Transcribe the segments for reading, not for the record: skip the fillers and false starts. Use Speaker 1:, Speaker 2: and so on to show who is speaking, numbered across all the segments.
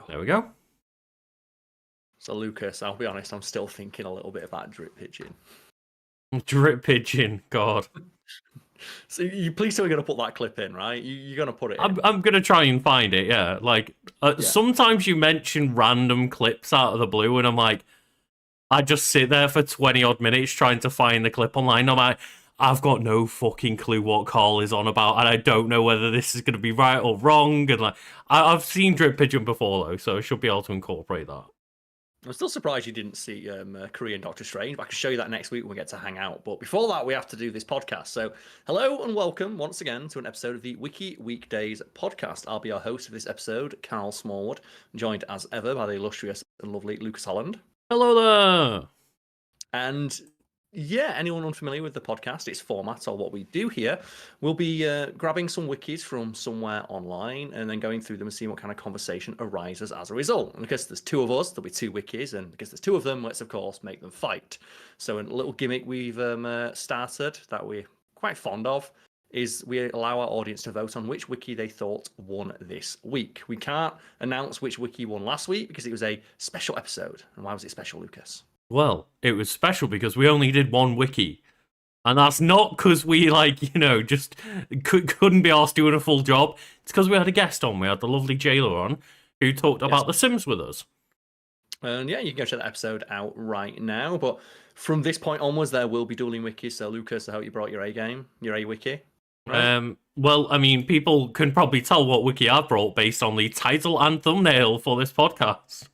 Speaker 1: There we go.
Speaker 2: So, Lucas, I'll be honest, I'm still thinking a little bit about drip pitching.
Speaker 1: Drip pigeon, God.
Speaker 2: So, you please tell me you're going to put that clip in, right? You're going to put it in.
Speaker 1: I'm going to try and find it, yeah. Like, sometimes you mention random clips out of the blue, and I'm like, I just sit there for 20 odd minutes trying to find the clip online. I'm like, I've got no fucking clue what Karl is on about, and I don't know whether this is going to be right or wrong. And like, I've seen drip pigeon before though, so I should be able to incorporate that.
Speaker 2: I'm still surprised you didn't see Korean Doctor Strange, but I can show you that next week when we get to hang out. But before that, we have to do this podcast. So, hello and welcome once again to an episode of the Wiki Weekdays podcast. I'll be our host of this episode, Karl Smallwood, joined as ever by the illustrious and lovely Lucas Holland.
Speaker 1: Hello there.
Speaker 2: And yeah, anyone unfamiliar with the podcast, its format or what we do here, we'll be grabbing some wikis from somewhere online and then going through them and seeing what kind of conversation arises as a result. And because there's two of us, there'll be two wikis, and because there's two of them, let's of course make them fight. So a little gimmick we've started that we're quite fond of is we allow our audience to vote on which wiki they thought won this week. We can't announce which wiki won last week because it was a special episode. And why was it special, Lucas?
Speaker 1: Well, it was special because we only did one wiki. And that's not because we, just couldn't be asked doing a full job. It's because we had a guest on. We had the lovely Jailer on who talked about The Sims with us.
Speaker 2: And yeah, you can go check that episode out right now. But from this point onwards, there will be dueling wikis. So, Lucas, I hope you brought your A game, your A wiki.
Speaker 1: Right? Well, I mean, people can probably tell what wiki I brought based on the title and thumbnail for this podcast.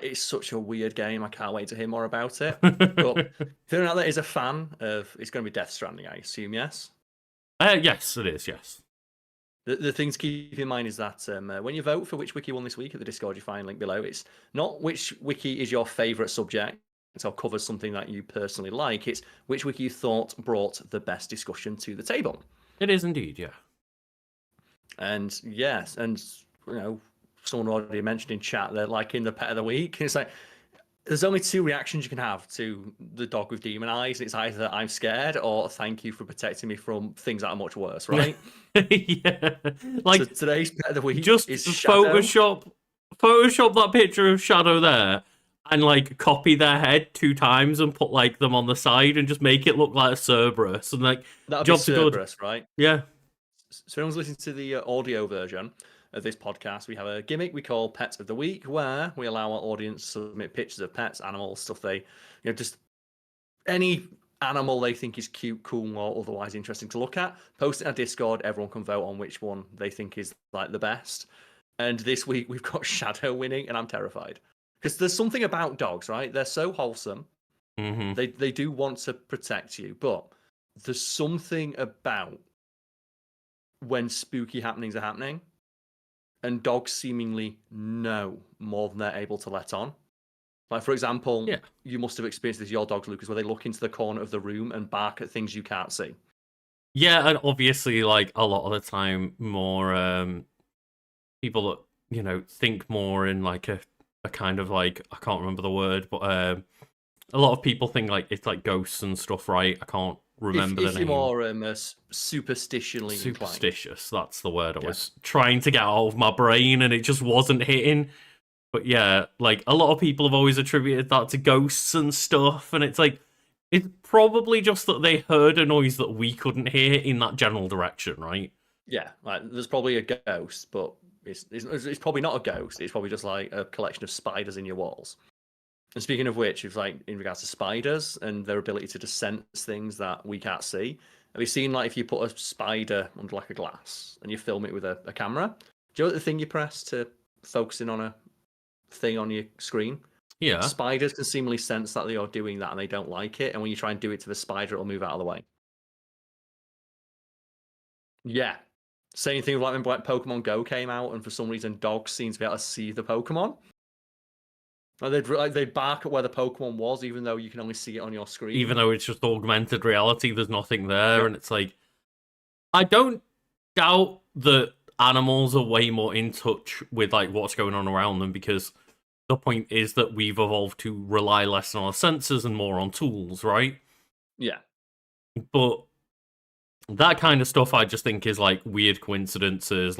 Speaker 2: It's such a weird game. I can't wait to hear more about it. But if anyone out there is a fan of, it's going to be Death Stranding, I assume, yes?
Speaker 1: Yes, it is, yes.
Speaker 2: The thing to keep in mind is that when you vote for which wiki won this week at the Discord, you find link below. It's not which wiki is your favourite subject or covers something that you personally like. It's which wiki you thought brought the best discussion to the table.
Speaker 1: It is indeed, yeah.
Speaker 2: And yes, and someone already mentioned in chat they're liking the pet of the week. It's like there's only two reactions you can have to the dog with demon eyes. It's either I'm scared or thank you for protecting me from things that are much worse, right?
Speaker 1: Yeah.
Speaker 2: So today's pet of the week
Speaker 1: just
Speaker 2: is Shadow.
Speaker 1: Photoshop that picture of Shadow there and copy their head 2 times and put them on the side and just make it look like a Cerberus and
Speaker 2: that'd be Cerberus, right?
Speaker 1: Yeah.
Speaker 2: So everyone's listening to the audio version of this podcast. We have a gimmick we call Pet of the Week, where we allow our audience to submit pictures of pets, animals, stuff they, just any animal they think is cute, cool, or otherwise interesting to look at. Post it in our Discord. Everyone can vote on which one they think is the best. And this week we've got Shadow winning, and I'm terrified because there's something about dogs, right? They're so wholesome.
Speaker 1: Mm-hmm.
Speaker 2: They do want to protect you, but there's something about when spooky happenings are happening. And dogs seemingly know more than they're able to let on. For example, You must have experienced this, your dogs, Lucas, where they look into the corner of the room and bark at things you can't see.
Speaker 1: Yeah, and obviously, a lot of the time, more people that, think more in a kind of I can't remember the word, but a lot of people think it's ghosts and stuff, right? I can't remember the name.
Speaker 2: If you're more superstitious,
Speaker 1: that's the word I was trying to get out of my brain, and it just wasn't hitting. But yeah, a lot of people have always attributed that to ghosts and stuff, and it's it's probably just that they heard a noise that we couldn't hear in that general direction, right?
Speaker 2: Yeah, there's probably a ghost, but it's probably not a ghost. It's probably just a collection of spiders in your walls. And speaking of which, if in regards to spiders and their ability to just sense things that we can't see, have you seen if you put a spider under a glass and you film it with a camera? Do you know what the thing you press to focus in on a thing on your screen?
Speaker 1: Yeah.
Speaker 2: Spiders can seemingly sense that they are doing that and they don't like it. And when you try and do it to the spider, it'll move out of the way. Yeah. Same thing with when Pokemon Go came out and for some reason dogs seem to be able to see the Pokemon. They'd bark at where the Pokemon was, even though you can only see it on your screen.
Speaker 1: Even though it's just augmented reality, there's nothing there, and it's I don't doubt that animals are way more in touch with what's going on around them, because the point is that we've evolved to rely less on our senses and more on tools, right?
Speaker 2: Yeah.
Speaker 1: But that kind of stuff I just think is weird coincidences,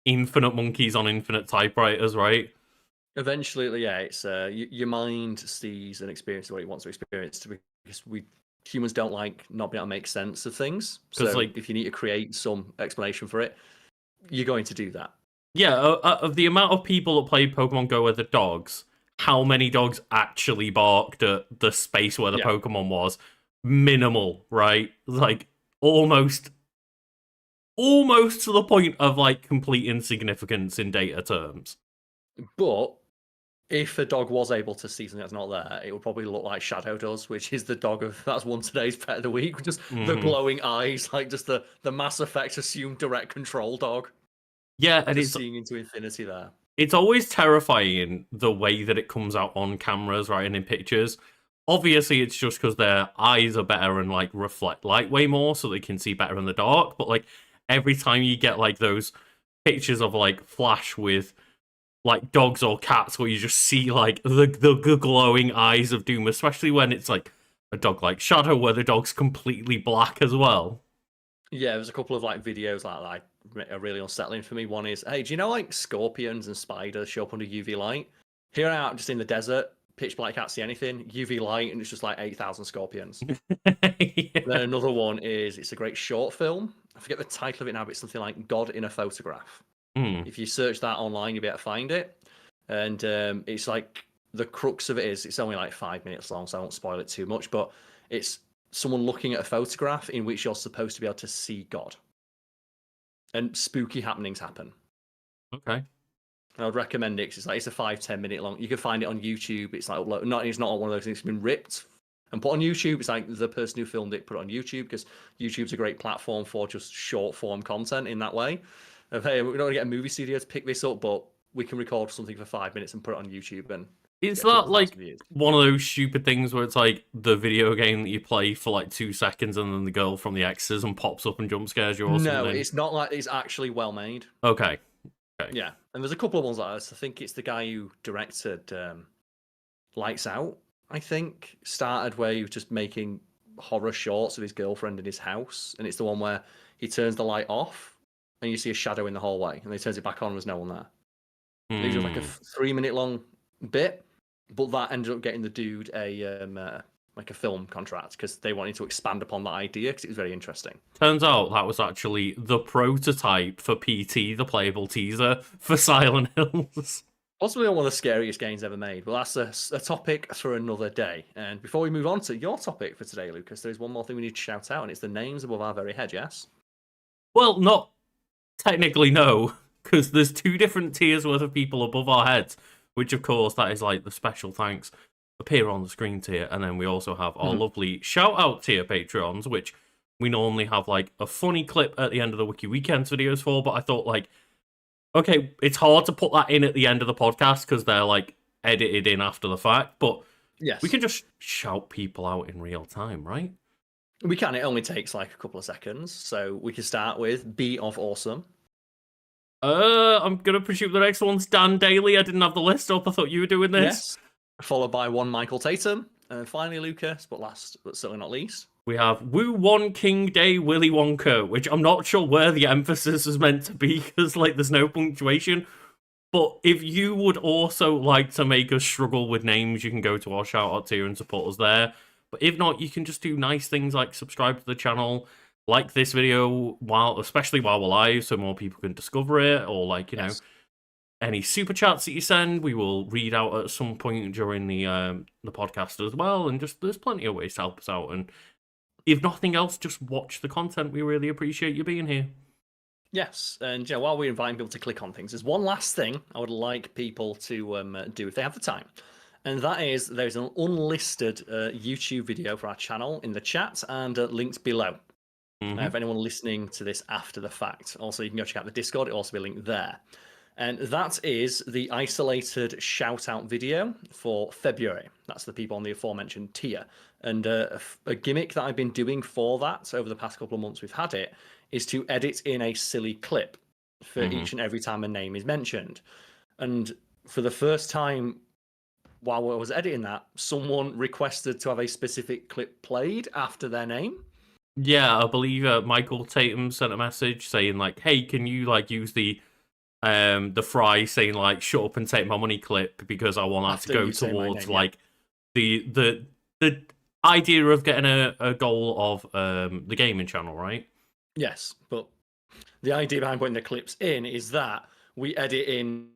Speaker 1: infinite monkeys on infinite typewriters, right?
Speaker 2: Eventually, yeah, it's your mind sees and experiences what it wants to experience because we humans don't like not being able to make sense of things.
Speaker 1: Because
Speaker 2: So
Speaker 1: like
Speaker 2: if you need to create some explanation for it, you're going to do that.
Speaker 1: yeah, of the amount of people that play Pokemon Go with the dogs, how many dogs actually barked at the space where the
Speaker 2: Yeah.
Speaker 1: Pokemon was? Minimal, right? Like almost to the point of like complete insignificance in data terms.
Speaker 2: But if a dog was able to see something that's not there, it would probably look like Shadow does, which is the dog of that's one today's pet of the week. Just the
Speaker 1: Hmm.
Speaker 2: glowing eyes, like just the Mass Effect assumed direct control dog,
Speaker 1: Yeah, and
Speaker 2: just seeing into infinity there.
Speaker 1: it's always terrifying the way that it comes out on cameras, right, and in pictures. Obviously, it's just because their eyes are better and like reflect light way more, so they can see better in the dark. But like every time you get like those pictures of like Flash with like dogs or cats, where you just see like the glowing eyes of Doom, especially when it's like a dog like Shadow, where the dog's completely black as well.
Speaker 2: Yeah, there's a couple of like videos like are really unsettling for me. One is, hey, do you know like scorpions and spiders show up under UV light? Here I am, just in the desert, pitch black, can't see anything. UV light, and it's just like 8,000 scorpions.
Speaker 1: Yeah.
Speaker 2: Then another one is it's a great short film. I forget the title of it now, but it's something like God in a Photograph.
Speaker 1: Hmm.
Speaker 2: If you search that online, you'll be able to find it. And it's like the crux of it is it's only like 5 minutes long, so I won't spoil it too much. But it's someone looking at a photograph in which you're supposed to be able to see God, and spooky happenings happen.
Speaker 1: Okay.
Speaker 2: I would recommend it 'cause it's a 5-10 minute long. You can find it on YouTube. It's like it's not one of those things that's been ripped and put on YouTube. It's like the person who filmed it put it on YouTube because YouTube's a great platform for just short form content in that way. Of hey, we're not going to get a movie studio to pick this up, but we can record something for 5 minutes and put it on YouTube and
Speaker 1: Is
Speaker 2: get a couple
Speaker 1: that
Speaker 2: thousand
Speaker 1: like
Speaker 2: views.
Speaker 1: one of those stupid things where it's like the video game that you play for like 2 seconds and then the girl from the exorcism pops up and jump scares you or
Speaker 2: No,
Speaker 1: something?
Speaker 2: it's not like it's actually well made.
Speaker 1: Okay.
Speaker 2: Yeah, and there's a couple of ones like this. I think it's the guy who directed Lights Out. I think started where he was just making horror shorts of his girlfriend in his house, and it's the one where he turns the light off and you see a shadow in the hallway, and then he turns it back on and there's no one there. These are like a 3 minute long bit, but that ended up getting the dude a like a film contract because they wanted to expand upon that idea because it was very interesting.
Speaker 1: Turns out that was actually the prototype for PT, the playable teaser for Silent Hills.
Speaker 2: Possibly one of the scariest games ever made. Well, that's a topic for another day. And before we move on to your topic for today, Lucas, there's one more thing we need to shout out, and it's the names above our very head, yes?
Speaker 1: Well, not technically, no, because there's 2 different tiers worth of people above our heads, which of course that is like the special thanks appear on the screen tier, and then we also have our lovely shout out tier Patreons, which we normally have like a funny clip at the end of the Wiki Weekends videos for, but I thought like, okay, it's hard to put that in at the end of the podcast because they're like edited in after the fact, but
Speaker 2: yes,
Speaker 1: we can just shout people out in real time, right?
Speaker 2: We can. It only takes like a couple of seconds, so we can start with B of Awesome.
Speaker 1: I'm gonna presume the next one's Dan Daly. I didn't have the list up. I thought you were doing this.
Speaker 2: Yes. Followed by one Michael Tatum, and finally Lucas, but last but certainly not least.
Speaker 1: We have Woo One King Day Willy Wonka, which I'm not sure where the emphasis is meant to be because like there's no punctuation. But if you would also like to make us struggle with names, you can go to our shout out tier and support us there. But if not, you can just do nice things like subscribe to the channel, like this video especially while we're live, so more people can discover it, or like you know, any super chats that you send, we will read out at some point during the podcast as well. And just there's plenty of ways to help us out. And if nothing else, just watch the content. We really appreciate you being here.
Speaker 2: Yes, and while we're inviting people to click on things, there's one last thing I would like people to do if they have the time. And that is, there's an unlisted YouTube video for our channel in the chat and linked below. If anyone listening to this after the fact. Also, you can go check out the Discord. It'll also be linked there. And that is the isolated shout-out video for February. That's the people on the aforementioned tier. And a gimmick that I've been doing for that over the past couple of months we've had it is to edit in a silly clip for each and every time a name is mentioned. And for the first time while I was editing that, someone requested to have a specific clip played after their name.
Speaker 1: Yeah, I believe Michael Tatum sent a message saying like, hey, can you like use the the Fry saying like "shut up and take my money" clip because I want that
Speaker 2: After
Speaker 1: to go
Speaker 2: you say my
Speaker 1: towards
Speaker 2: name, yeah.
Speaker 1: like the idea of getting a goal of the gaming channel, right?
Speaker 2: Yes, but the idea behind putting the clips in is that we edit in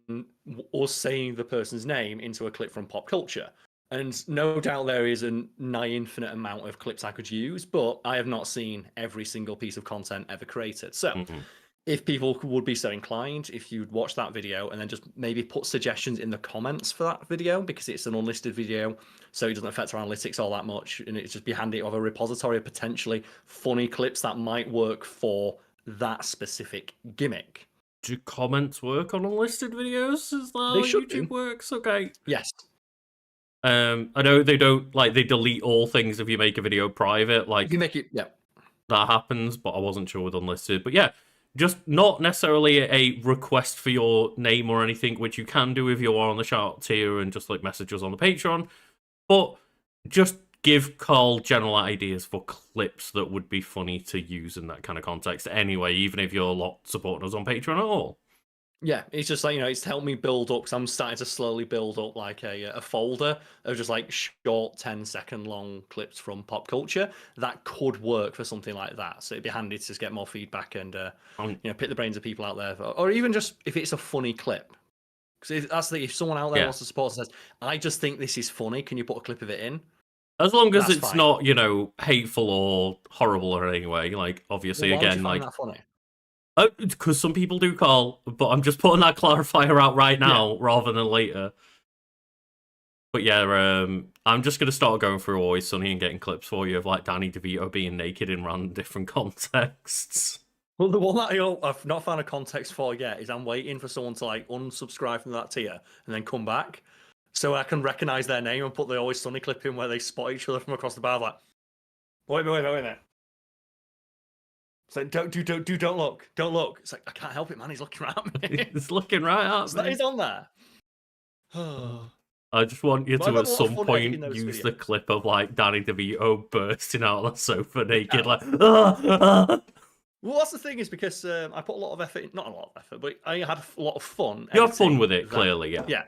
Speaker 2: us saying the person's name into a clip from pop culture. And no doubt there is a nigh infinite amount of clips I could use, but I have not seen every single piece of content ever created. So
Speaker 1: Mm-hmm.
Speaker 2: if people would be so inclined, if you'd watch that video and then just maybe put suggestions in the comments for that video, because it's an unlisted video, so it doesn't affect our analytics all that much, and it's just be handy of a repository of potentially funny clips that might work for that specific gimmick.
Speaker 1: Do comments work on unlisted videos? Is that
Speaker 2: They
Speaker 1: how
Speaker 2: should
Speaker 1: YouTube
Speaker 2: do.
Speaker 1: works? Okay.
Speaker 2: Yes.
Speaker 1: I know they don't like they delete all things if you make a video private. Like
Speaker 2: If you make it, yeah.
Speaker 1: that happens, but I wasn't sure with unlisted. But yeah, just not necessarily a request for your name or anything, which you can do if you are on the shout tier and just like messages on the Patreon. But just give Karl general ideas for clips that would be funny to use in that kind of context anyway, even if you're not supporting us on Patreon at all.
Speaker 2: Yeah, it's just like, it's helped me build up, because I'm starting to slowly build up like a folder of just like short 10-second long clips from pop culture that could work for something like that. So it'd be handy to just get more feedback and pick the brains of people out there, or even just if it's a funny clip. Because if someone out there wants to support and says, I just think this is funny, can you put a clip of it in?
Speaker 1: As long as it's
Speaker 2: fine.
Speaker 1: not, hateful or horrible or any way. Like, obviously,
Speaker 2: Why would
Speaker 1: again,
Speaker 2: you find
Speaker 1: like,
Speaker 2: that funny?
Speaker 1: because some people do, Karl, but I'm just putting that clarifier out right now rather than later. But yeah, I'm just gonna start going through Always Sunny and getting clips for you of like Danny DeVito being naked in random different contexts.
Speaker 2: Well, the one that I've not found a context for yet is I'm waiting for someone to like unsubscribe from that tier and then come back, so I can recognize their name and put the Always Sunny clip in where they spot each other from across the bar. Like, wait a minute. It's like, don't look. It's like, I can't help it, man. He's looking right at me.
Speaker 1: He's looking right at me.
Speaker 2: He's on there.
Speaker 1: I just want you to at some point use the clip of like Danny DeVito bursting out on the sofa naked, like. Well,
Speaker 2: that's the thing, is because I put a lot of effort, not a lot of effort, but I had a lot of fun.
Speaker 1: You have fun with it, clearly, yeah.
Speaker 2: Yeah.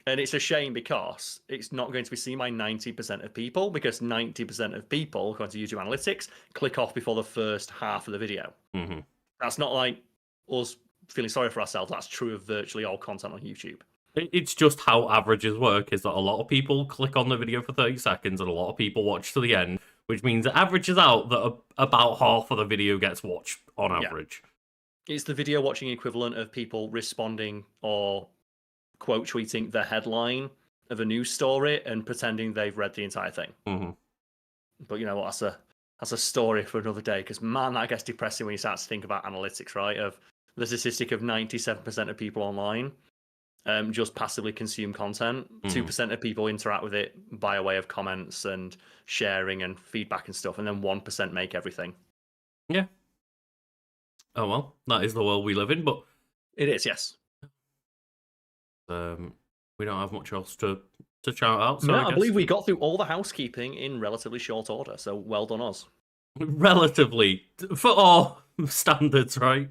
Speaker 2: And it's a shame because it's not going to be seen by 90% of people, because 90% of people, according to YouTube analytics, click off before the first half of the video.
Speaker 1: Mm-hmm.
Speaker 2: That's not like us feeling sorry for ourselves. That's true of virtually all content on YouTube.
Speaker 1: It's just how averages work, is that a lot of people click on the video for 30 seconds and a lot of people watch to the end, which means it averages out that about half of the video gets watched on average.
Speaker 2: Yeah. It's the video watching equivalent of people responding or quote tweeting the headline of a news story and pretending they've read the entire thing.
Speaker 1: Mm-hmm.
Speaker 2: But you know what? That's a story for another day, because man, that gets depressing when you start to think about analytics, right? Of the statistic of 97% of people online just passively consume content. 2% of people interact with it by way of comments and sharing and feedback and stuff, and then 1% make everything.
Speaker 1: Yeah. Oh well, that is the world we live in, but
Speaker 2: it is, yes.
Speaker 1: We don't have much else to shout out. So
Speaker 2: no, I believe we got through all the housekeeping in relatively short order, so well done us.
Speaker 1: Relatively, for our standards, right?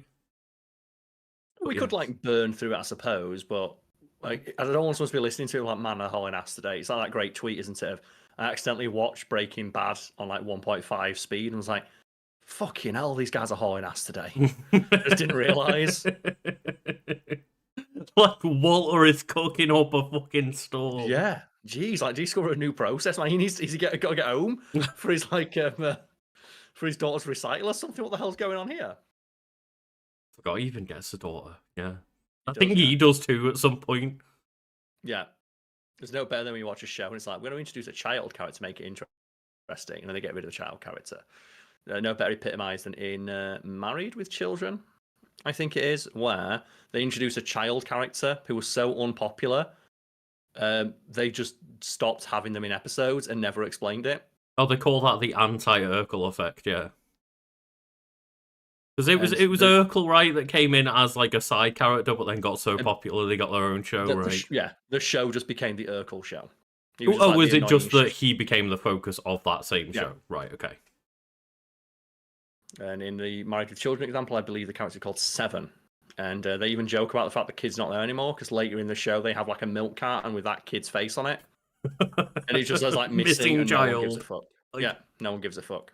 Speaker 2: We could like burn through it, I suppose, but like I don't want someone to be listening to it like, man, I'm hauling ass today. It's like that great tweet, isn't it? I accidentally watched Breaking Bad on like 1.5 speed and was like, fucking hell, these guys are hauling ass today. I just didn't realise.
Speaker 1: Like Walter is cooking up a fucking storm.
Speaker 2: Yeah, jeez, like discover a new process. Man, he's got to get home for his like for his daughter's recital or something. What the hell's going on here?
Speaker 1: Forgot he even gets a daughter. Yeah, I think he does too at some point.
Speaker 2: Yeah, there's no better than when you watch a show and it's like, we're going to introduce a child character to make it interesting, and then they get rid of the child character. No better epitomised than in Married with Children, I think it is, where they introduce a child character who was so unpopular, they just stopped having them in episodes and never explained it.
Speaker 1: Oh, they call that the anti-Urkel effect, yeah. Because it was Urkel, right, that came in as like a side character, but then got so popular they got their own show, right?
Speaker 2: The show just became the Urkel show.
Speaker 1: Was it just that he became the focus of that same show? Right, okay.
Speaker 2: And in the Married with Children example, I believe the character called Seven, And they even joke about the fact the kid's not there anymore because later in the show they have like a milk carton with that kid's face on it, and it just says like missing, and no one gives a
Speaker 1: child.
Speaker 2: fuck.
Speaker 1: Like,
Speaker 2: Yeah, no one gives a fuck.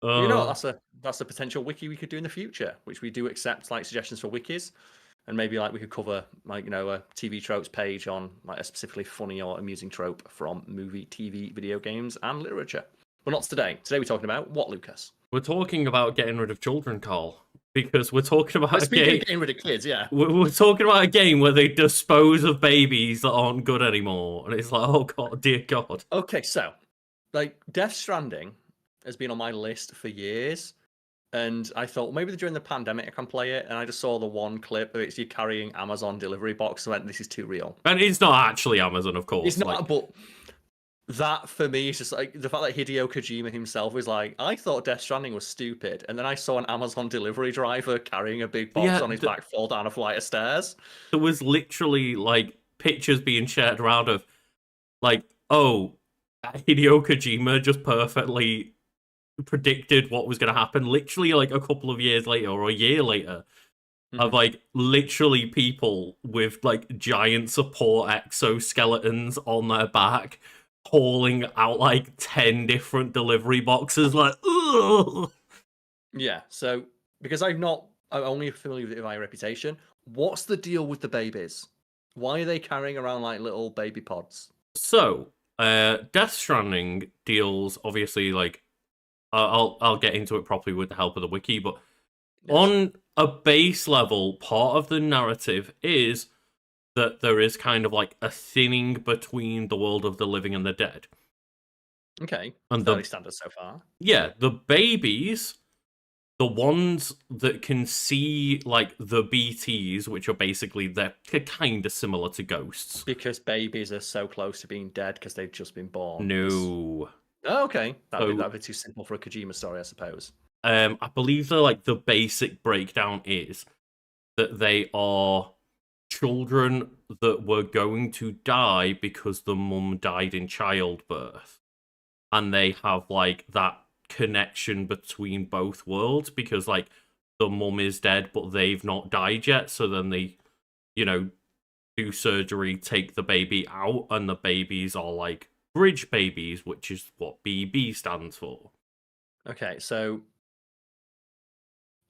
Speaker 2: But you know what?
Speaker 1: uh,
Speaker 2: That's a potential wiki we could do in the future, which we do accept like suggestions for wikis, and maybe like we could cover like a TV tropes page on like a specifically funny or amusing trope from movie, TV, video games, and literature. But not today. Today we're talking about what, Lucas?
Speaker 1: we're talking about getting rid of children, Carl, because we're talking about a
Speaker 2: Speaking
Speaker 1: game.
Speaker 2: of getting rid of kids, yeah.
Speaker 1: We're talking about a game where they dispose of babies that aren't good anymore, and it's like, oh god, dear God.
Speaker 2: Okay, so like Death Stranding has been on my list for years, and I thought well, maybe during the pandemic I can play it, and I just saw the one clip of it's you carrying Amazon delivery box, and I went, this is too real.
Speaker 1: And it's not actually Amazon, of course.
Speaker 2: It's not, but that for me is just like the fact that Hideo Kojima himself was like, I thought Death Stranding was stupid, and then I saw an Amazon delivery driver carrying a big box on his back fall down a flight of stairs.
Speaker 1: There was literally like pictures being shared around of like, oh, Hideo Kojima just perfectly predicted what was going to happen literally like a couple of years later or a year later. Of like literally people with like giant support exoskeletons on their back hauling out like 10 different delivery boxes, like, ugh.
Speaker 2: Yeah, so because I'm only familiar with it by reputation, what's the deal with the babies? Why are they carrying around like little baby pods?
Speaker 1: So Death Stranding deals obviously like I'll get into it properly with the help of the wiki, but yes. On a base level, part of the narrative is that there is kind of like a thinning between the world of the living and the dead.
Speaker 2: Okay, and fairly standard so far.
Speaker 1: Yeah, the babies, the ones that can see like the BTs, which are basically they're kind of similar to ghosts.
Speaker 2: Because babies are so close to being dead because they've just been born.
Speaker 1: No.
Speaker 2: Oh, okay, that'd be too simple for a Kojima story, I suppose.
Speaker 1: I believe the basic breakdown is that they are children that were going to die because the mum died in childbirth, and they have like that connection between both worlds because like the mum is dead but they've not died yet, so then they do surgery, take the baby out, and the babies are like bridge babies, which is what BB stands for.
Speaker 2: Okay, so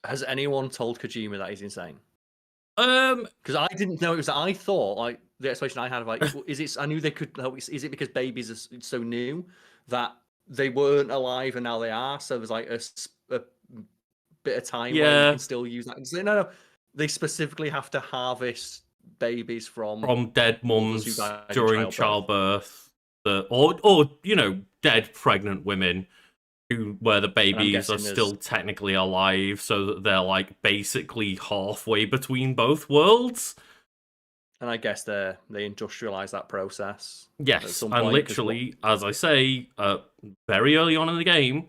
Speaker 2: has anyone told Kojima that he's insane? Because I didn't know it was. I thought like the explanation I had of like, is it? I knew they could. Is it because babies are so new that they weren't alive and now they are? So there's like a bit of time where you can still use that. No, they specifically have to harvest babies from
Speaker 1: dead mums during childbirth, or dead pregnant women where the babies are still technically alive, so that they're like basically halfway between both worlds.
Speaker 2: And I guess they industrialize that process.
Speaker 1: Yes, and literally, as I say, very early on in the game,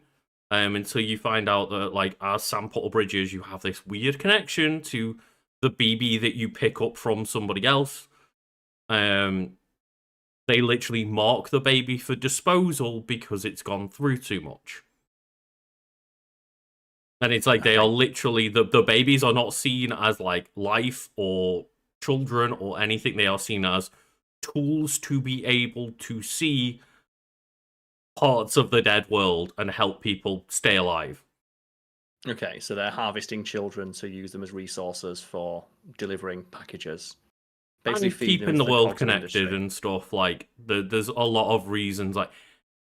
Speaker 1: until you find out that like as Sam Potter Bridges, you have this weird connection to the BB that you pick up from somebody else. They literally mark the baby for disposal because it's gone through too much. And it's like they are literally, the babies are not seen as like life or children or anything. They are seen as tools to be able to see parts of the dead world and help people stay alive.
Speaker 2: Okay, so they're harvesting children to use them as resources for delivering packages.
Speaker 1: Basically keeping the world connected and stuff. Like, there's a lot of reasons. Like,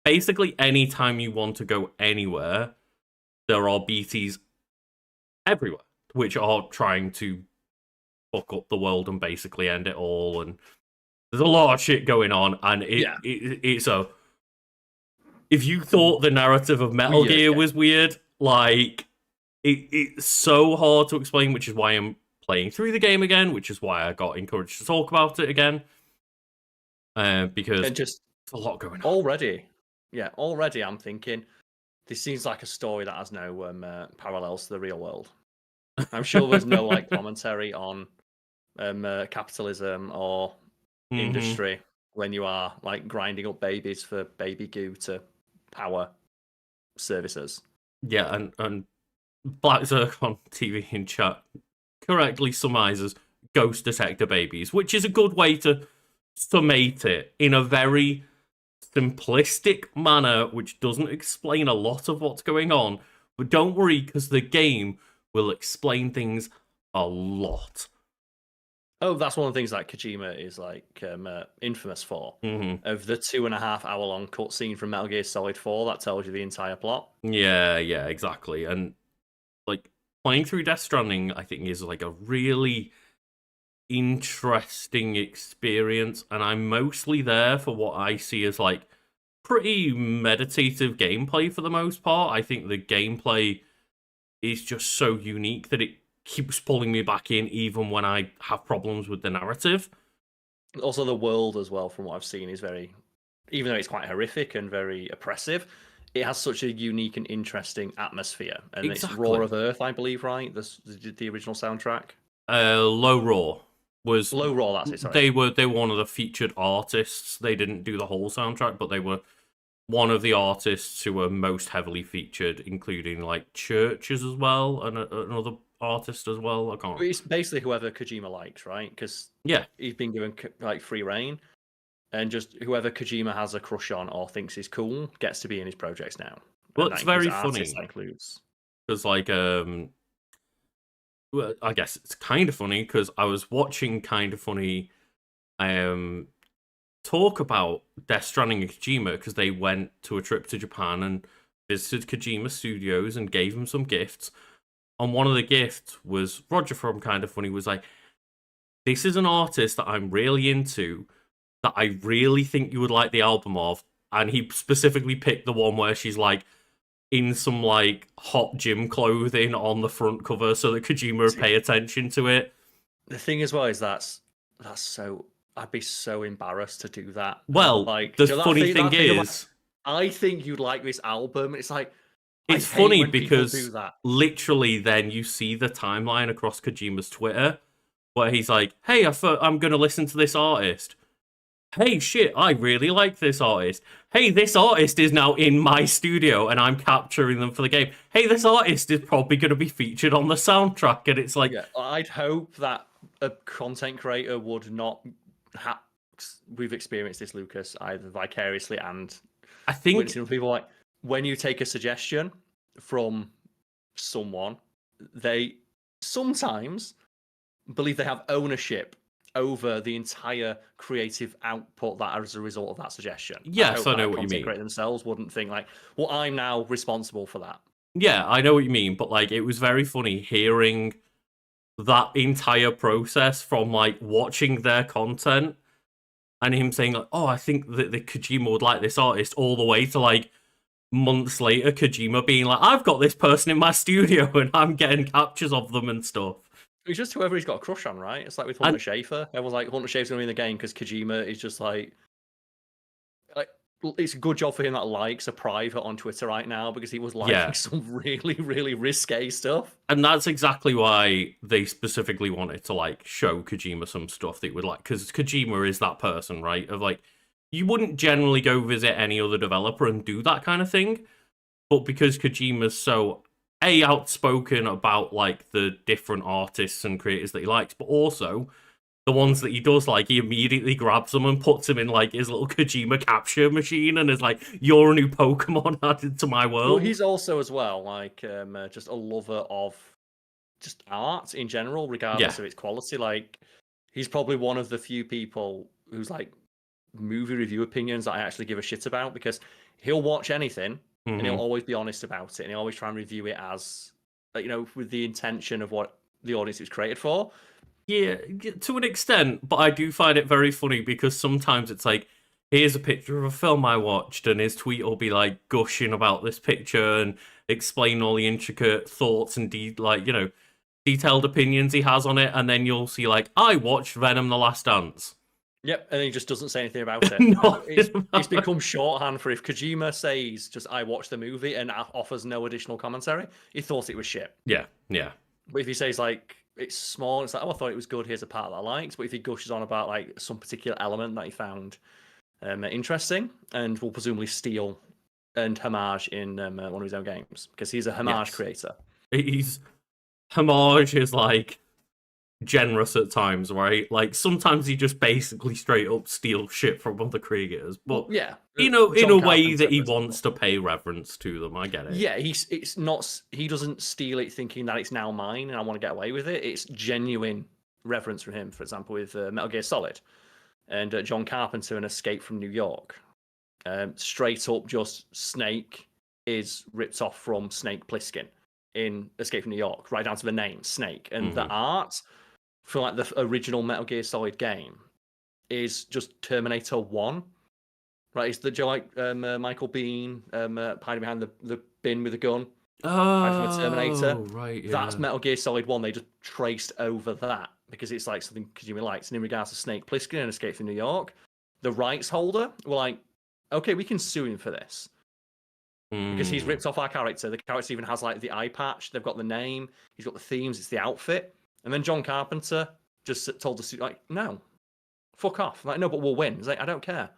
Speaker 1: basically anytime you want to go anywhere, there are BTs everywhere, which are trying to fuck up the world and basically end it all. And there's a lot of shit going on. And it's a... If you thought the narrative of Metal Gear was weird, like, it's so hard to explain, which is why I'm playing through the game again, which is why I got encouraged to talk about it again. Because there's a lot going on.
Speaker 2: Already I'm thinking... This seems like a story that has no parallels to the real world. I'm sure there's no like commentary on capitalism or industry when you are like grinding up babies for baby goo to power services.
Speaker 1: Yeah, and Black Zerk on TV in chat correctly summarizes ghost detector babies, which is a good way to summate it in a very simplistic manner, which doesn't explain a lot of what's going on. But don't worry, because the game will explain things a lot.
Speaker 2: Oh, that's one of the things that Kojima is like infamous for. Of the 2.5 hour long cutscene from Metal Gear Solid 4 that tells you the entire plot.
Speaker 1: Yeah, exactly. And like playing through Death Stranding, I think is like a really interesting experience, and I'm mostly there for what I see as like pretty meditative gameplay for the most part. I think the gameplay is just so unique that it keeps pulling me back in even when I have problems with the narrative.
Speaker 2: Also, the world as well, from what I've seen, is very, even though it's quite horrific and very oppressive, it has such a unique and interesting atmosphere. And It's Roar of Earth, I believe, right? The original soundtrack.
Speaker 1: Low Roar was
Speaker 2: Low Roar. That's it. Sorry.
Speaker 1: They were one of the featured artists. They didn't do the whole soundtrack, but they were one of the artists who were most heavily featured, including like Churches as well, and another artist as well. I can't.
Speaker 2: It's basically whoever Kojima likes, right? Because he's been given like free reign, and just whoever Kojima has a crush on or thinks is cool gets to be in his projects now.
Speaker 1: Well, it's very funny
Speaker 2: because
Speaker 1: like well, I guess it's kind of funny because I was watching Kind of Funny talk about Death Stranding and Kojima because they went to a trip to Japan and visited Kojima Studios and gave him some gifts. And one of the gifts was Roger from Kind of Funny was like, this is an artist that I'm really into, that I really think you would like the album of. And he specifically picked the one where she's like in some like hot gym clothing on the front cover so that Kojima would pay attention to it.
Speaker 2: The thing as well is that's so, I'd be so embarrassed to do that.
Speaker 1: Well, like the funny thing is,
Speaker 2: I think you'd like this album. It's like,
Speaker 1: it's funny because literally then you see the timeline across Kojima's Twitter where he's like, hey, I'm going to listen to this artist. Hey, shit, I really like this artist. Hey, this artist is now in my studio and I'm capturing them for the game. Hey, this artist is probably going to be featured on the soundtrack. And it's like...
Speaker 2: Yeah, I'd hope that a content creator would not have... We've experienced this, Lucas, either vicariously and...
Speaker 1: I think...
Speaker 2: People like, when you take a suggestion from someone, they sometimes believe they have ownership over the entire creative output that as a result of that suggestion.
Speaker 1: Yes, I know what you mean.
Speaker 2: Creator themselves wouldn't think like, well, I'm now responsible for that.
Speaker 1: Yeah, I know what you mean, but like it was very funny hearing that entire process from like watching their content and him saying like, oh, I think that the Kojima would like this artist, all the way to like months later Kojima being like, I've got this person in my studio and I'm getting captures of them and stuff.
Speaker 2: It's just whoever he's got a crush on, right? It's like with Hunter Schafer. Everyone's like, Hunter Schafer's going to be in the game because Kojima is just like, it's a good job for him that likes are private on Twitter right now because he was liking some really, really risque stuff.
Speaker 1: And that's exactly why they specifically wanted to like show Kojima some stuff that he would like, because Kojima is that person, right? Of like, you wouldn't generally go visit any other developer and do that kind of thing, but because Kojima's so outspoken about like the different artists and creators that he likes, but also the ones that he does like, he immediately grabs them and puts them in like his little Kojima capture machine and is like, you're a new Pokemon added to my world.
Speaker 2: Well, he's also as well like just a lover of just art in general, regardless of its quality. Like, he's probably one of the few people who's like movie review opinions that I actually give a shit about, because he'll watch anything and he'll always be honest about it, and he'll always try and review it as, you know, with the intention of what the audience was created for.
Speaker 1: Yeah, to an extent, but I do find it very funny because sometimes it's like, here's a picture of a film I watched, and his tweet will be like gushing about this picture and explain all the intricate thoughts and detailed opinions he has on it, and then you'll see like, I watched Venom: The Last Dance.
Speaker 2: Yep, and he just doesn't say anything about it. It's become shorthand for if Kojima says just I watched the movie and offers no additional commentary, he thought it was shit.
Speaker 1: Yeah.
Speaker 2: But if he says like it's small, it's like, oh, I thought it was good, here's a part that I liked. But if he gushes on about like some particular element that he found interesting and will presumably steal and homage in one of his own games, because he's a homage creator.
Speaker 1: Homage is like generous at times, right? Like sometimes he just basically straight up steals shit from other creators, but
Speaker 2: Yeah,
Speaker 1: in a
Speaker 2: John
Speaker 1: way that
Speaker 2: Carpenter,
Speaker 1: he
Speaker 2: for example.
Speaker 1: wants to pay reverence to them. I get it.
Speaker 2: Yeah, it's not. He doesn't steal it thinking that it's now mine and I want to get away with it. It's genuine reverence from him. For example, with Metal Gear Solid and John Carpenter and Escape from New York. Straight up, just Snake is ripped off from Snake Plissken in Escape from New York, right down to the name Snake, and the art for like the original Metal Gear Solid game is just Terminator 1. Right, it's the Joe like Michael Bean hiding behind the bin with a gun, right from a Terminator.
Speaker 1: Right, yeah.
Speaker 2: That's Metal Gear Solid 1. They just traced over that because it's like something Kojima likes. And in regards to Snake Plissken and Escape from New York, the rights holder were like, okay, we can sue him for this. Because he's ripped off our character. The character even has like the eye patch. They've got the name. He's got the themes. It's the outfit. And then John Carpenter just told us like, no, fuck off. Like, no, but we'll win. He's like, I don't care.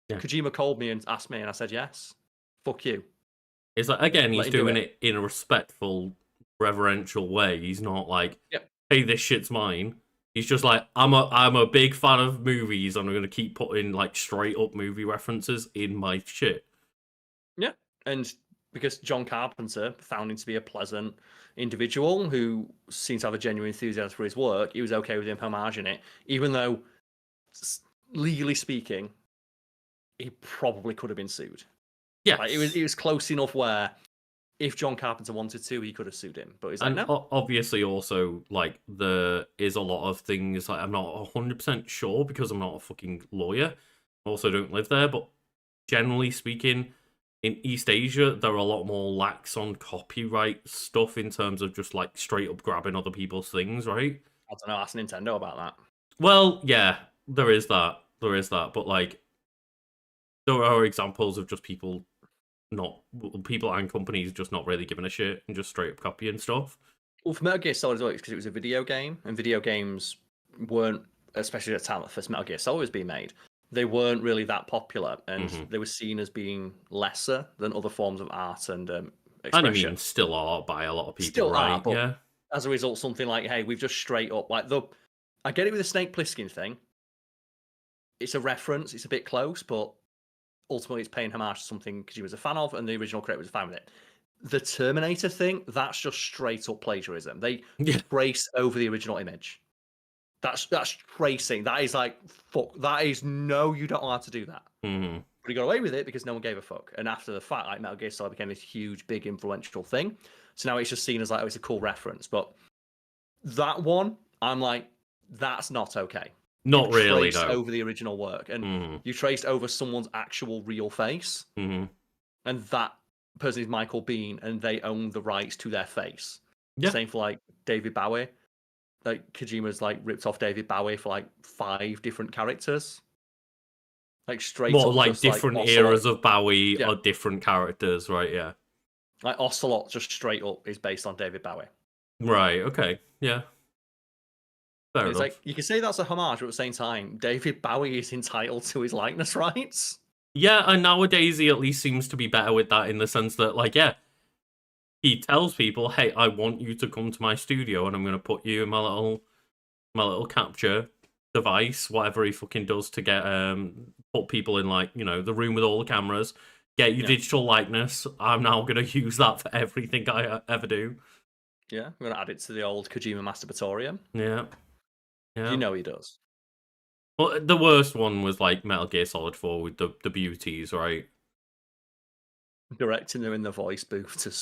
Speaker 2: Yeah. Kojima called me and asked me, and I said yes. Fuck you.
Speaker 1: It's like again, he's doing it in a respectful, reverential way. He's not like, hey, this shit's mine. He's just like, I'm a big fan of movies, and I'm gonna keep putting like straight up movie references in my shit.
Speaker 2: Yeah. And because John Carpenter found him to be a pleasant individual who seems to have a genuine enthusiasm for his work, he was okay with him homaging it, even though, legally speaking, he probably could have been sued.
Speaker 1: Yeah,
Speaker 2: like, it was close enough where if John Carpenter wanted to, he could have sued him. But he's like, no.
Speaker 1: Obviously, also like there is a lot of things like I'm not 100% sure because I'm not a fucking lawyer. Also, don't live there, but generally speaking, in East Asia, there are a lot more lax on copyright stuff in terms of just like straight up grabbing other people's things, right?
Speaker 2: I don't know. Ask Nintendo about that.
Speaker 1: Well, yeah, there is that. But like, there are examples of just people and companies just not really giving a shit and just straight up copying stuff.
Speaker 2: Well, for Metal Gear Solid as well, it's because it was a video game, and video games weren't, especially at the time that first Metal Gear Solid was being made, they weren't really that popular, and they were seen as being lesser than other forms of art and expression.
Speaker 1: And I mean, still are by a lot of people,
Speaker 2: still
Speaker 1: right?
Speaker 2: Are, but as a result, something like, hey, we've just straight up, like, I get it with the Snake Plissken thing. It's a reference, it's a bit close, but ultimately it's paying homage to something because he was a fan of, and the original creator was a fan with it. The Terminator thing, that's just straight up plagiarism. They trace over the original image. That's tracing. That is like, fuck. That is, no, you don't allowed to do that. But he got away with it because no one gave a fuck. And after the fact, like, Metal Gear Solid became this huge, big, influential thing. So now it's just seen as like, oh, it's a cool reference. But that one, I'm like, that's not okay.
Speaker 1: Not really, no.
Speaker 2: Over the original work, and you traced over someone's actual real face, and that person is Michael Bean, and they own the rights to their face. Yeah. Same for like David Bowie. Like Kojima's like ripped off David Bowie for like 5 different characters. Like straight up,
Speaker 1: like different like eras of Bowie or different characters, right? Yeah.
Speaker 2: Like Ocelot, just straight up is based on David Bowie.
Speaker 1: Right. Okay. Yeah. Fair enough.
Speaker 2: Like, you can say that's a homage, but at the same time, David Bowie is entitled to his likeness rights.
Speaker 1: Yeah, and nowadays he at least seems to be better with that in the sense that, like, yeah, he tells people, hey, I want you to come to my studio and I'm going to put you in my little capture device, whatever he fucking does to get, put people in, like, you know, the room with all the cameras, get your digital likeness. I'm now going to use that for everything I ever do.
Speaker 2: Yeah, I'm going to add it to the old Kojima Masturbatorium.
Speaker 1: Yeah. Yeah.
Speaker 2: You know he does.
Speaker 1: Well, the worst one was like Metal Gear Solid 4 with the beauties, right?
Speaker 2: Directing them in the voice booth to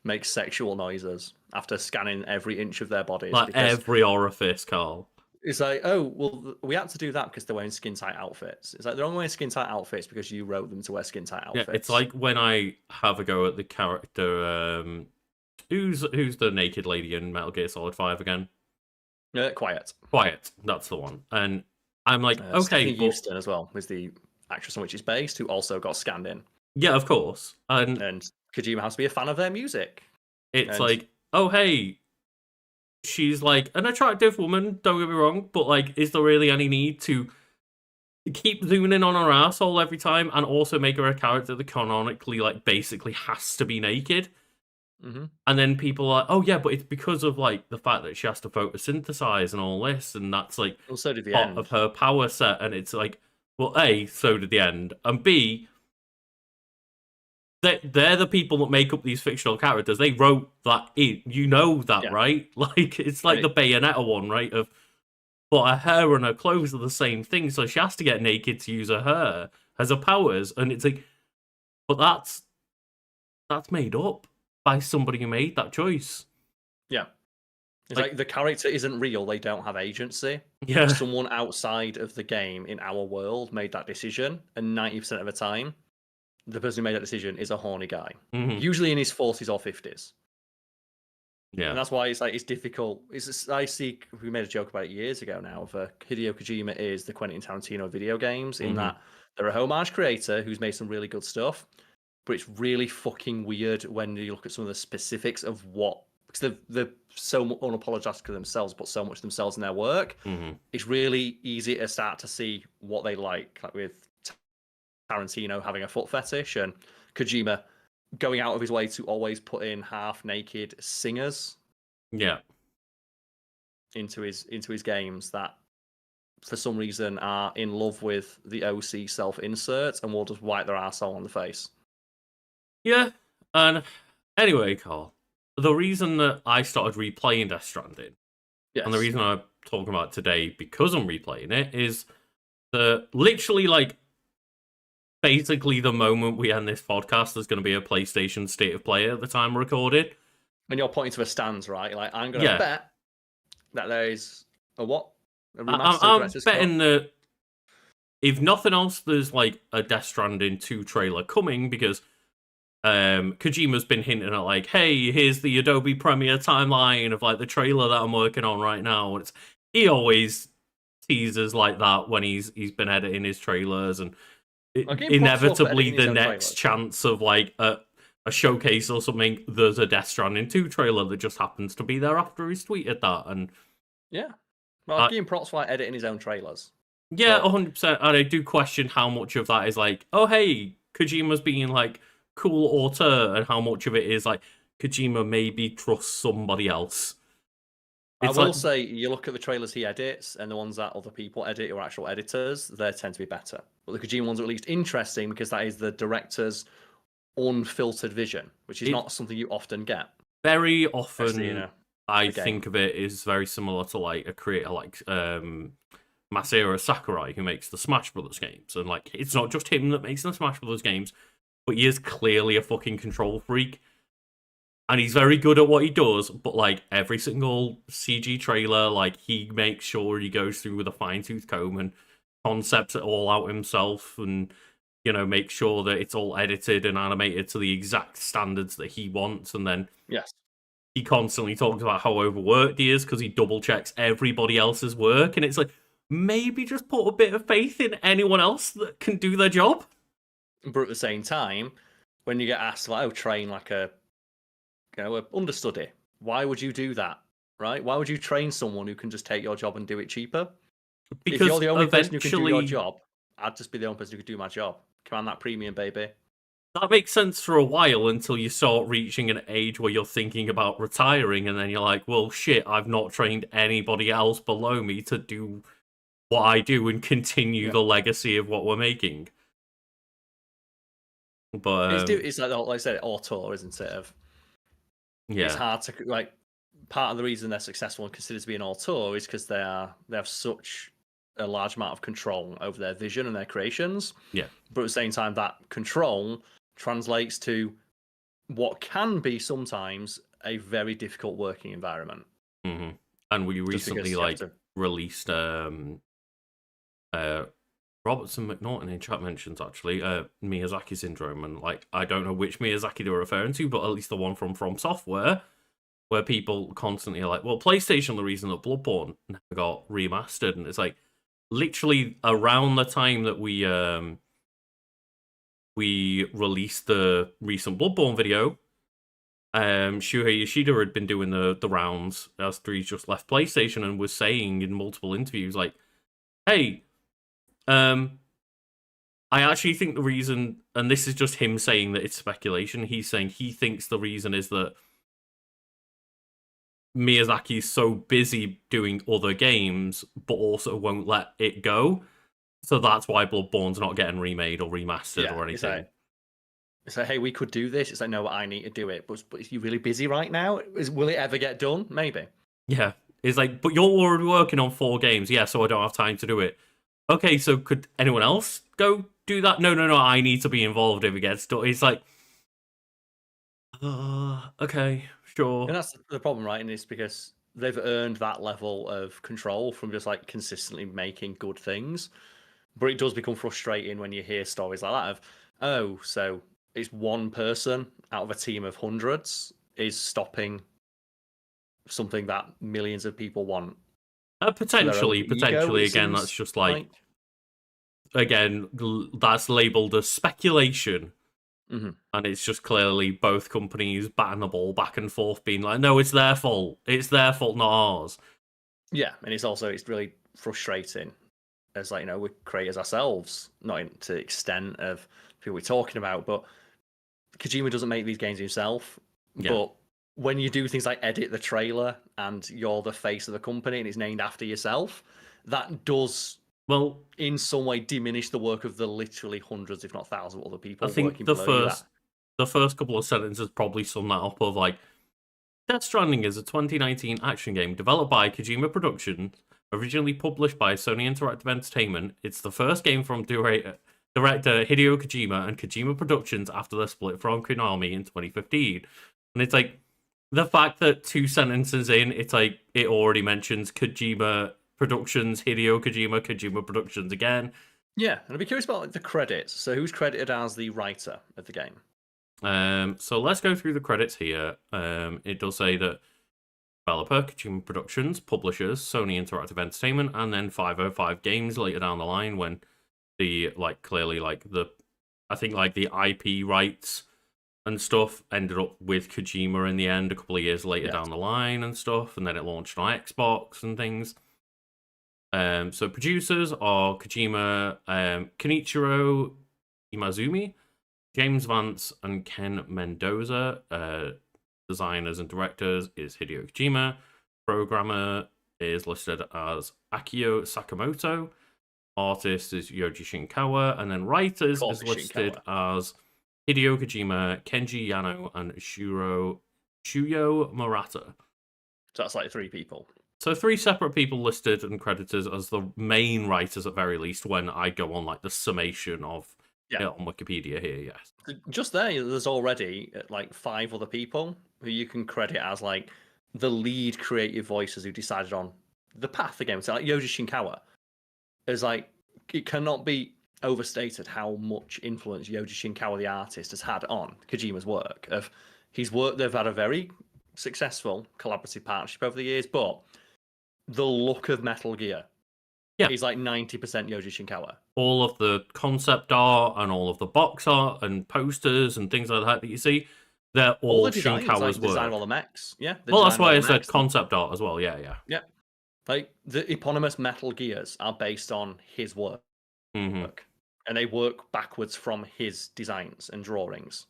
Speaker 2: make sexual noises after scanning every inch of their bodies.
Speaker 1: Like every orifice, Karl.
Speaker 2: It's like, oh, well, we had to do that because they're wearing skin-tight outfits. It's like, they're only wearing skin-tight outfits because you wrote them to wear skin-tight outfits.
Speaker 1: Yeah, it's like when I have a go at the character, who's the naked lady in Metal Gear Solid 5 again?
Speaker 2: Quiet,
Speaker 1: that's the one. And I'm like, okay,
Speaker 2: Stephanie Houston as well was the actress on which it's based, who also got scanned in.
Speaker 1: Yeah, of course. And
Speaker 2: Kojima has to be a fan of their music.
Speaker 1: It's like, oh, hey, she's like an attractive woman, don't get me wrong, but like, is there really any need to keep zooming in on her asshole every time and also make her a character that canonically, like, basically has to be naked?
Speaker 2: Mm-hmm.
Speaker 1: And then people are like, oh yeah, but it's because of like the fact that she has to photosynthesize and all this, and that's like
Speaker 2: Well, so did the
Speaker 1: part
Speaker 2: end.
Speaker 1: of her power set. And it's like, well, A, so did the end, and B, they're the people that make up these fictional characters. They wrote that in. You know that,
Speaker 2: Yeah.
Speaker 1: right? Like, it's like the Bayonetta one, right? But her hair and her clothes are the same thing, so she has to get naked to use her hair as her powers. And it's like, but that's made up by somebody who made that choice.
Speaker 2: Yeah. It's like the character isn't real, they don't have agency.
Speaker 1: Yeah.
Speaker 2: Someone outside of the game in our world made that decision, and 90% of the time, the person who made that decision is a horny guy.
Speaker 1: Mm-hmm.
Speaker 2: Usually in his 40s or 50s.
Speaker 1: Yeah.
Speaker 2: And that's why it's like it's difficult. I see we made a joke about it years ago now of Hideo Kojima is the Quentin Tarantino of video games, in that they're a homage creator who's made some really good stuff, but it's really fucking weird when you look at some of the specifics of what, because they're so unapologetic to themselves, but so much themselves in their work. It's really easy to start to see what they like with Tarantino having a foot fetish, and Kojima going out of his way to always put in half-naked singers into his games that for some reason are in love with the OC self-insert and will just wipe their arsehole on the face.
Speaker 1: Yeah. And anyway, Karl, the reason that I started replaying Death Stranding, and the reason I'm talking about it today because I'm replaying it, is that literally, like, basically the moment we end this podcast, there's going to be a PlayStation State of Play at the time recorded.
Speaker 2: And you're pointing to a stands, right? Like, I'm going to bet that there is a what? A remastered
Speaker 1: I'm betting that if nothing else, there's like a Death Stranding 2 trailer coming, because Kojima's been hinting at like, hey, here's the Adobe Premiere timeline of like the trailer that I'm working on right now. And he always teases like that when he's been editing his trailers, and inevitably the next chance of like a showcase or something, there's a Death Stranding 2 trailer that just happens to be there after he's tweeted that. And
Speaker 2: yeah, well, I'll give him props for like editing his own trailers.
Speaker 1: Yeah, 100%. And I do question how much of that is like, oh hey, Kojima's being like cool auteur, and how much of it is like Kojima maybe trusts somebody else.
Speaker 2: I will say, you look at the trailers he edits and the ones that other people edit or actual editors, they tend to be better. But the Kojima ones are at least interesting because that is the director's unfiltered vision, which is not something you often get.
Speaker 1: Very often, I think of it is very similar to like a creator like Masahiro Sakurai, who makes the Smash Brothers games. And like, it's not just him that makes the Smash Brothers games, but he is clearly a fucking control freak. And he's very good at what he does, but like every single CG trailer, like he makes sure he goes through with a fine-tooth comb and concepts it all out himself, and you know, make sure that it's all edited and animated to the exact standards that he wants. And then he constantly talks about how overworked he is because he double checks everybody else's work, and it's like, maybe just put a bit of faith in anyone else that can do their job.
Speaker 2: But at the same time, when you get asked, like, train like a understudy, why would you do that, right? Why would you train someone who can just take your job and do it cheaper? Because if you're the only person who can do your job, I'd just be the only person who could do my job. Command that premium, baby.
Speaker 1: That makes sense for a while, until you start reaching an age where you're thinking about retiring, and then you're like, well, shit, I've not trained anybody else below me to do what I do and continue the legacy of what we're making. But
Speaker 2: it's like I said, auteur, isn't it? It's hard to like. Part of the reason they're successful and considered to be an auteur is because they have such a large amount of control over their vision and their creations.
Speaker 1: Yeah.
Speaker 2: But at the same time, that control translates to what can be sometimes a very difficult working environment.
Speaker 1: Mm-hmm. And we recently released Robertson McNaughton in chat mentions actually Miyazaki syndrome, and like, I don't know which Miyazaki they're referring to, but at least the one from Software, where people constantly are like, well, PlayStation, the reason that Bloodborne never got remastered. And it's like, literally around the time that we released the recent Bloodborne video, Shuhei Yoshida had been doing the rounds after he's just left PlayStation, and was saying in multiple interviews like, hey, I actually think the reason, and this is just him saying that it's speculation, he's saying he thinks the reason is that Miyazaki's so busy doing other games, but also won't let it go. So that's why Bloodborne's not getting remade or remastered or anything.
Speaker 2: It's like, hey, we could do this. It's like, no, I need to do it. But are you really busy right now? Will it ever get done? Maybe.
Speaker 1: Yeah. It's like, but you're already working on 4 games. Yeah, so I don't have time to do it. Okay, so could anyone else go do that? No, I need to be involved if it gets done. It's like, okay, sure.
Speaker 2: And that's the problem, right? And it's because they've earned that level of control from just like consistently making good things. But it does become frustrating when you hear stories like that of, oh, so it's one person out of a team of hundreds is stopping something that millions of people want.
Speaker 1: Potentially, again, that's just like again, that's labeled as speculation.
Speaker 2: Mm-hmm.
Speaker 1: And it's just clearly both companies batting the ball back and forth, being like, no, it's their fault. It's their fault, not ours.
Speaker 2: Yeah, and it's really frustrating as like, we're creators ourselves, not to the extent of people we're talking about, but Kojima doesn't make these games himself. Yeah. But when you do things like edit the trailer and you're the face of the company and it's named after yourself, that does in some way diminish the work of the literally hundreds, if not thousands, of other people.
Speaker 1: I think the first couple of sentences probably sum that up of like, Death Stranding is a 2019 action game developed by Kojima Productions, originally published by Sony Interactive Entertainment. It's the first game from director Hideo Kojima and Kojima Productions after the split from Konami in 2015. And it's like, the fact that 2 sentences in, it's like, it already mentions Kojima Productions, Hideo Kojima, Kojima Productions again.
Speaker 2: Yeah, and I'd be curious about like, the credits. So who's credited as the writer of the game?
Speaker 1: So let's go through the credits here. It does say that developer, Kojima Productions, publishers, Sony Interactive Entertainment, and then 505 Games later down the line when the, like, clearly, like, I think, like, the IP rights and stuff ended up with Kojima in the end a couple of years later down the line and stuff, and then it launched on Xbox and things. So producers are Kojima, Kenichiro Imazumi, James Vance, and Ken Mendoza. Designers and directors is Hideo Kojima. Programmer is listed as Akio Sakamoto. Artist is Yoji Shinkawa. And then writers is listed as Hideo Kojima, Kenji Yano, and Shuyo Murata.
Speaker 2: So that's like 3 people.
Speaker 1: So 3 separate people listed and credited as the main writers at very least when I go on like the summation of on Wikipedia here, yes.
Speaker 2: Just there's already like 5 other people who you can credit as like the lead creative voices who decided on the path the game. So like Yoji Shinkawa is like, it cannot be overstated how much influence Yoji Shinkawa the artist has had on Kojima's work. They've had a very successful collaborative partnership over the years, but the look of Metal Gear is like 90% Yoji Shinkawa.
Speaker 1: All of the concept art and all of the box art and posters and things like that you see, they're all Shinkawa's work.
Speaker 2: The design of all the mechs,
Speaker 1: Well, that's why I said concept art as well, yeah.
Speaker 2: Like, the eponymous Metal Gears are based on his work.
Speaker 1: Mm-hmm.
Speaker 2: And they work backwards from his designs and drawings.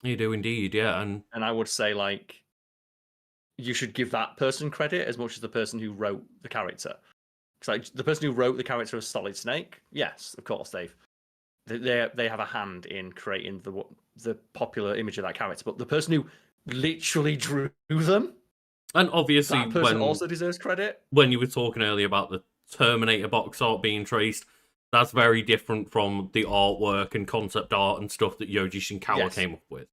Speaker 1: You do indeed, yeah. And
Speaker 2: I would say, like, you should give that person credit as much as the person who wrote the character. It's like the person who wrote the character of Solid Snake, yes, of course, they have a hand in creating the popular image of that character. But the person who literally drew them,
Speaker 1: and obviously
Speaker 2: that person also deserves credit.
Speaker 1: When you were talking earlier about the Terminator box art being traced, that's very different from the artwork and concept art and stuff that Yoji Shinkawa came up with.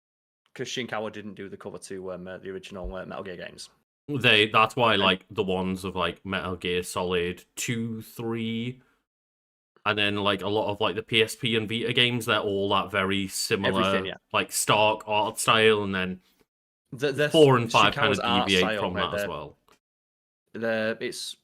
Speaker 2: Because Shinkawa didn't do the cover to the original Metal Gear games.
Speaker 1: That's why, like, the ones of, like, Metal Gear Solid 2, 3, and then, like, a lot of, like, the PSP and Vita games, they're all that very similar, like, stark art style, and then 4 and 5 kind of deviate from that as well.
Speaker 2: It's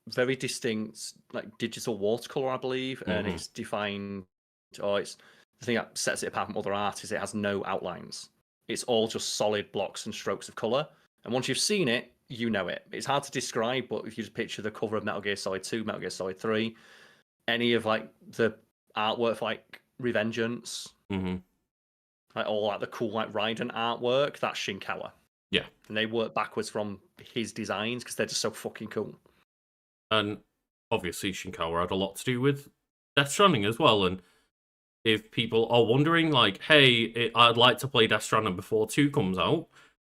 Speaker 2: very distinct, like, digital watercolor, I believe, and it's defined, it's the thing that sets it apart from other artists, it has no outlines. It's all just solid blocks and strokes of color. And once you've seen it, you know it. It's hard to describe, but if you just picture the cover of Metal Gear Solid 2, Metal Gear Solid 3, any of like the artwork for like Revengeance, like all like the cool like Raiden artwork, that's Shinkawa.
Speaker 1: Yeah.
Speaker 2: And they work backwards from his designs because they're just so fucking cool.
Speaker 1: And obviously Shinkawa had a lot to do with Death Stranding as well. And if people are wondering, like, hey, I'd like to play Death Stranding before 2 comes out,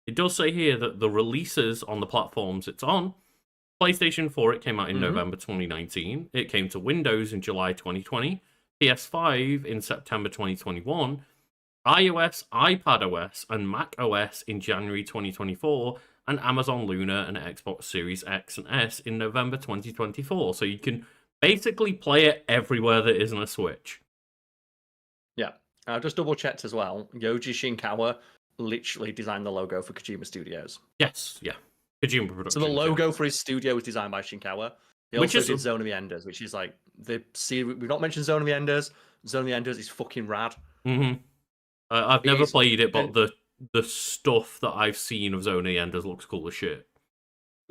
Speaker 1: it does say here that the releases on the platforms it's on, PlayStation 4, it came out in November 2019. It came to Windows in July 2020, PS5 in September 2021, iOS, iPadOS, and macOS in January 2024, and Amazon Luna and Xbox Series X and S in November 2024. So you can basically play it everywhere that isn't a Switch.
Speaker 2: Yeah. I just double checked as well. Yoji Shinkawa literally designed the logo for Kojima Studios.
Speaker 1: Yes, yeah. Kojima Productions.
Speaker 2: So the logo for his studio was designed by Shinkawa. He also did Zone of the Enders, which is like the series. We've not mentioned Zone of the Enders. Zone of the Enders is fucking rad.
Speaker 1: I've never played it, but the stuff that I've seen of Zone of the Enders looks cool as shit.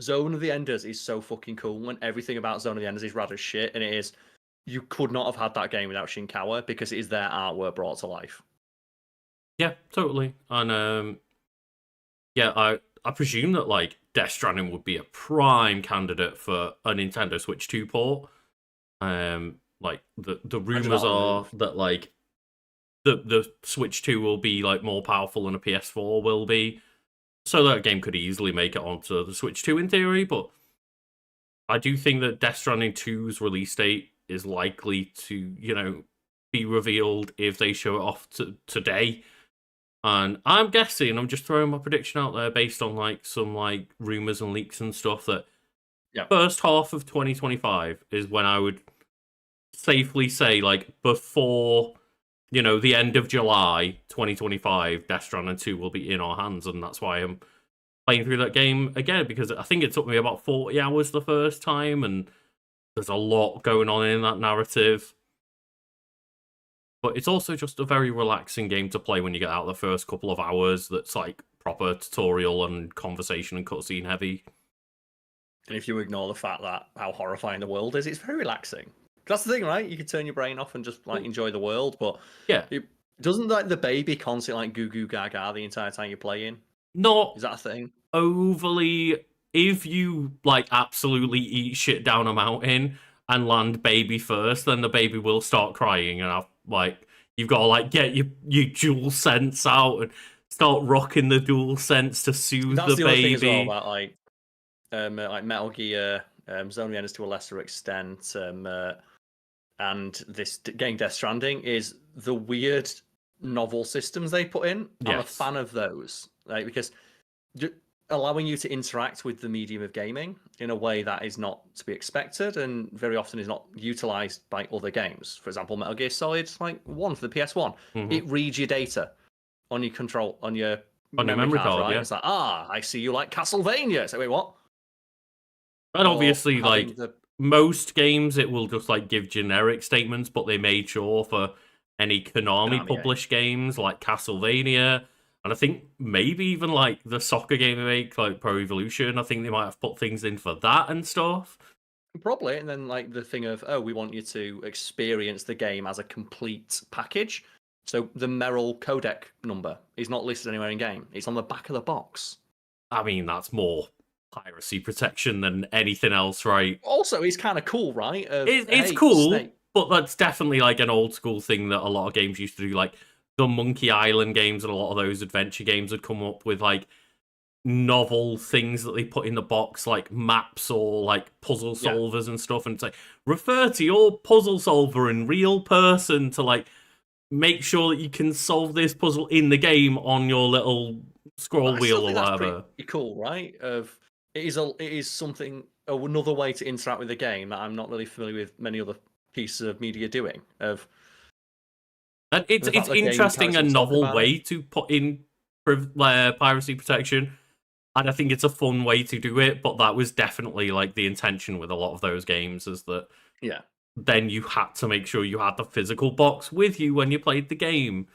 Speaker 2: Zone of the Enders is so fucking cool, and everything about Zone of the Enders is rad as shit. And it is, you could not have had that game without Shinkawa because it is their artwork brought to life.
Speaker 1: Yeah, totally. And yeah, I presume that like Death Stranding would be a prime candidate for a Nintendo Switch 2 port. Like the rumors are that like the Switch 2 will be like more powerful than a PS4 will be. So that game could easily make it onto the Switch 2 in theory, but I do think that Death Stranding 2's release date is likely to, you know, be revealed if they show it off today. And I'm guessing, I'm just throwing my prediction out there based on like some like rumors and leaks and stuff, that first half of 2025 is when I would safely say, like, before, you know, the end of July 2025, Death Stranding 2 will be in our hands, and that's why I'm playing through that game again, because I think it took me about 40 hours the first time, and there's a lot going on in that narrative. But it's also just a very relaxing game to play when you get out the first couple of hours that's like proper tutorial and conversation and cutscene heavy.
Speaker 2: And if you ignore the fact that how horrifying the world is, it's very relaxing. That's the thing, right? You can turn your brain off and just like enjoy the world, but
Speaker 1: yeah,
Speaker 2: it doesn't like the baby constantly like goo goo gaga the entire time you're playing.
Speaker 1: Not
Speaker 2: is that a thing?
Speaker 1: Overly. If you like absolutely eat shit down a mountain and land baby first, then the baby will start crying, and you've got to like get your dual sense out and start rocking the dual sense to soothe
Speaker 2: That's
Speaker 1: the
Speaker 2: the
Speaker 1: baby.
Speaker 2: Other thing as well about like Metal Gear, Zone of the Enders to a lesser extent, and this game Death Stranding is the weird novel systems they put in.
Speaker 1: Yes.
Speaker 2: I'm a fan of those, like, because allowing you to interact with the medium of gaming in a way that is not to be expected and very often is not utilized by other games. For example, Metal Gear Solid like 1 for the PS1. It reads your data on your memory card, right?
Speaker 1: Yeah.
Speaker 2: It's like, I see you like Castlevania. It's like, wait, what?
Speaker 1: And obviously, like most games, it will just like give generic statements, but they made sure for any Konami published games like Castlevania, and I think maybe even like the soccer game they make, like Pro Evolution, I think they might have put things in for that and stuff.
Speaker 2: Probably, and then like the thing of, we want you to experience the game as a complete package. So the Merrill codec number is not listed anywhere in game. It's on the back of the box.
Speaker 1: I mean, that's more piracy protection than anything else, right?
Speaker 2: Also, it's kind of cool, right?
Speaker 1: It's cool, but that's definitely like an old school thing that a lot of games used to do. Like the Monkey Island games and a lot of those adventure games would come up with like novel things that they put in the box, like maps or like puzzle solvers and stuff. And it's like, refer to your puzzle solver in real person to like make sure that you can solve this puzzle in the game on your little scroll wheel or whatever.
Speaker 2: That's pretty cool, right? It is something, another way to interact with the game that I'm not really familiar with many other pieces of media doing.
Speaker 1: And it's interesting, a novel way to put in piracy protection, and I think it's a fun way to do it. But that was definitely like the intention with a lot of those games, is that then you had to make sure you had the physical box with you when you played the game.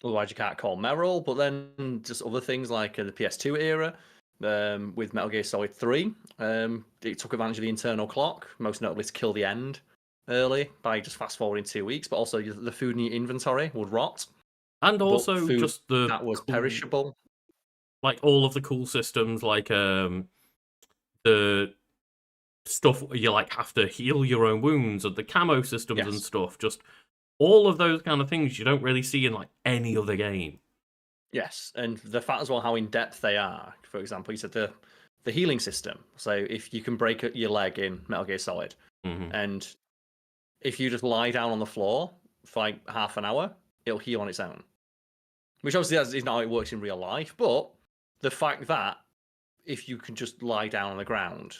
Speaker 2: Otherwise, you can't call Merrill. But then just other things like the PS2 era. With Metal Gear Solid 3, it took advantage of the internal clock, most notably to kill the end early by just fast forwarding 2 weeks, but also the food in your inventory would rot.
Speaker 1: And also just
Speaker 2: that was perishable.
Speaker 1: like all of the cool systems, like the stuff where you like have to heal your own wounds, and the camo systems and
Speaker 2: Yes.
Speaker 1: stuff. Just all of those kind of things you don't really see in like any other game.
Speaker 2: Yes, and the fact as well how in depth they are. For example, you said the healing system. So if you can break your leg in Metal Gear Solid, and if you just lie down on the floor for like half an hour, it'll heal on its own. Which obviously is not how it works in real life, but the fact that if you can just lie down on the ground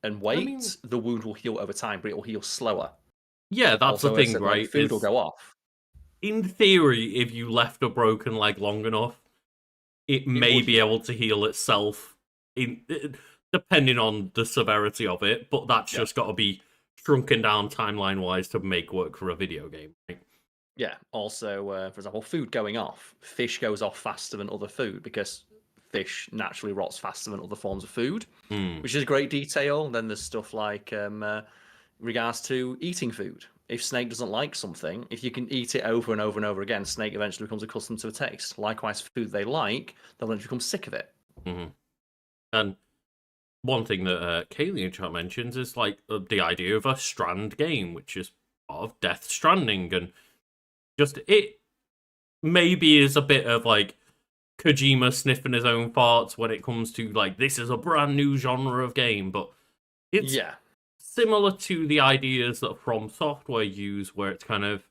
Speaker 2: and wait, the wound will heal over time, but it will heal slower.
Speaker 1: Yeah, that's
Speaker 2: Also,
Speaker 1: the thing,
Speaker 2: said,
Speaker 1: right?
Speaker 2: like, food will go off.
Speaker 1: In theory, if you left a broken leg long enough, it may be able to heal itself, depending on the severity of it, but that's just got to be shrunken down timeline-wise to make work for a video game, right?
Speaker 2: Yeah, also, for example, food going off. Fish goes off faster than other food because fish naturally rots faster than other forms of food, which is a great detail. Then there's stuff like regards to eating food. If Snake doesn't like something, if you can eat it over and over and over again, Snake eventually becomes accustomed to the taste. Likewise, food they like, they'll eventually become sick of it.
Speaker 1: And one thing that Kaylee in chat mentions is like the idea of a Strand game, which is part of Death Stranding, and just it maybe is a bit of like Kojima sniffing his own farts when it comes to like this is a brand new genre of game, but it's similar to the ideas that From Software use, where it's kind of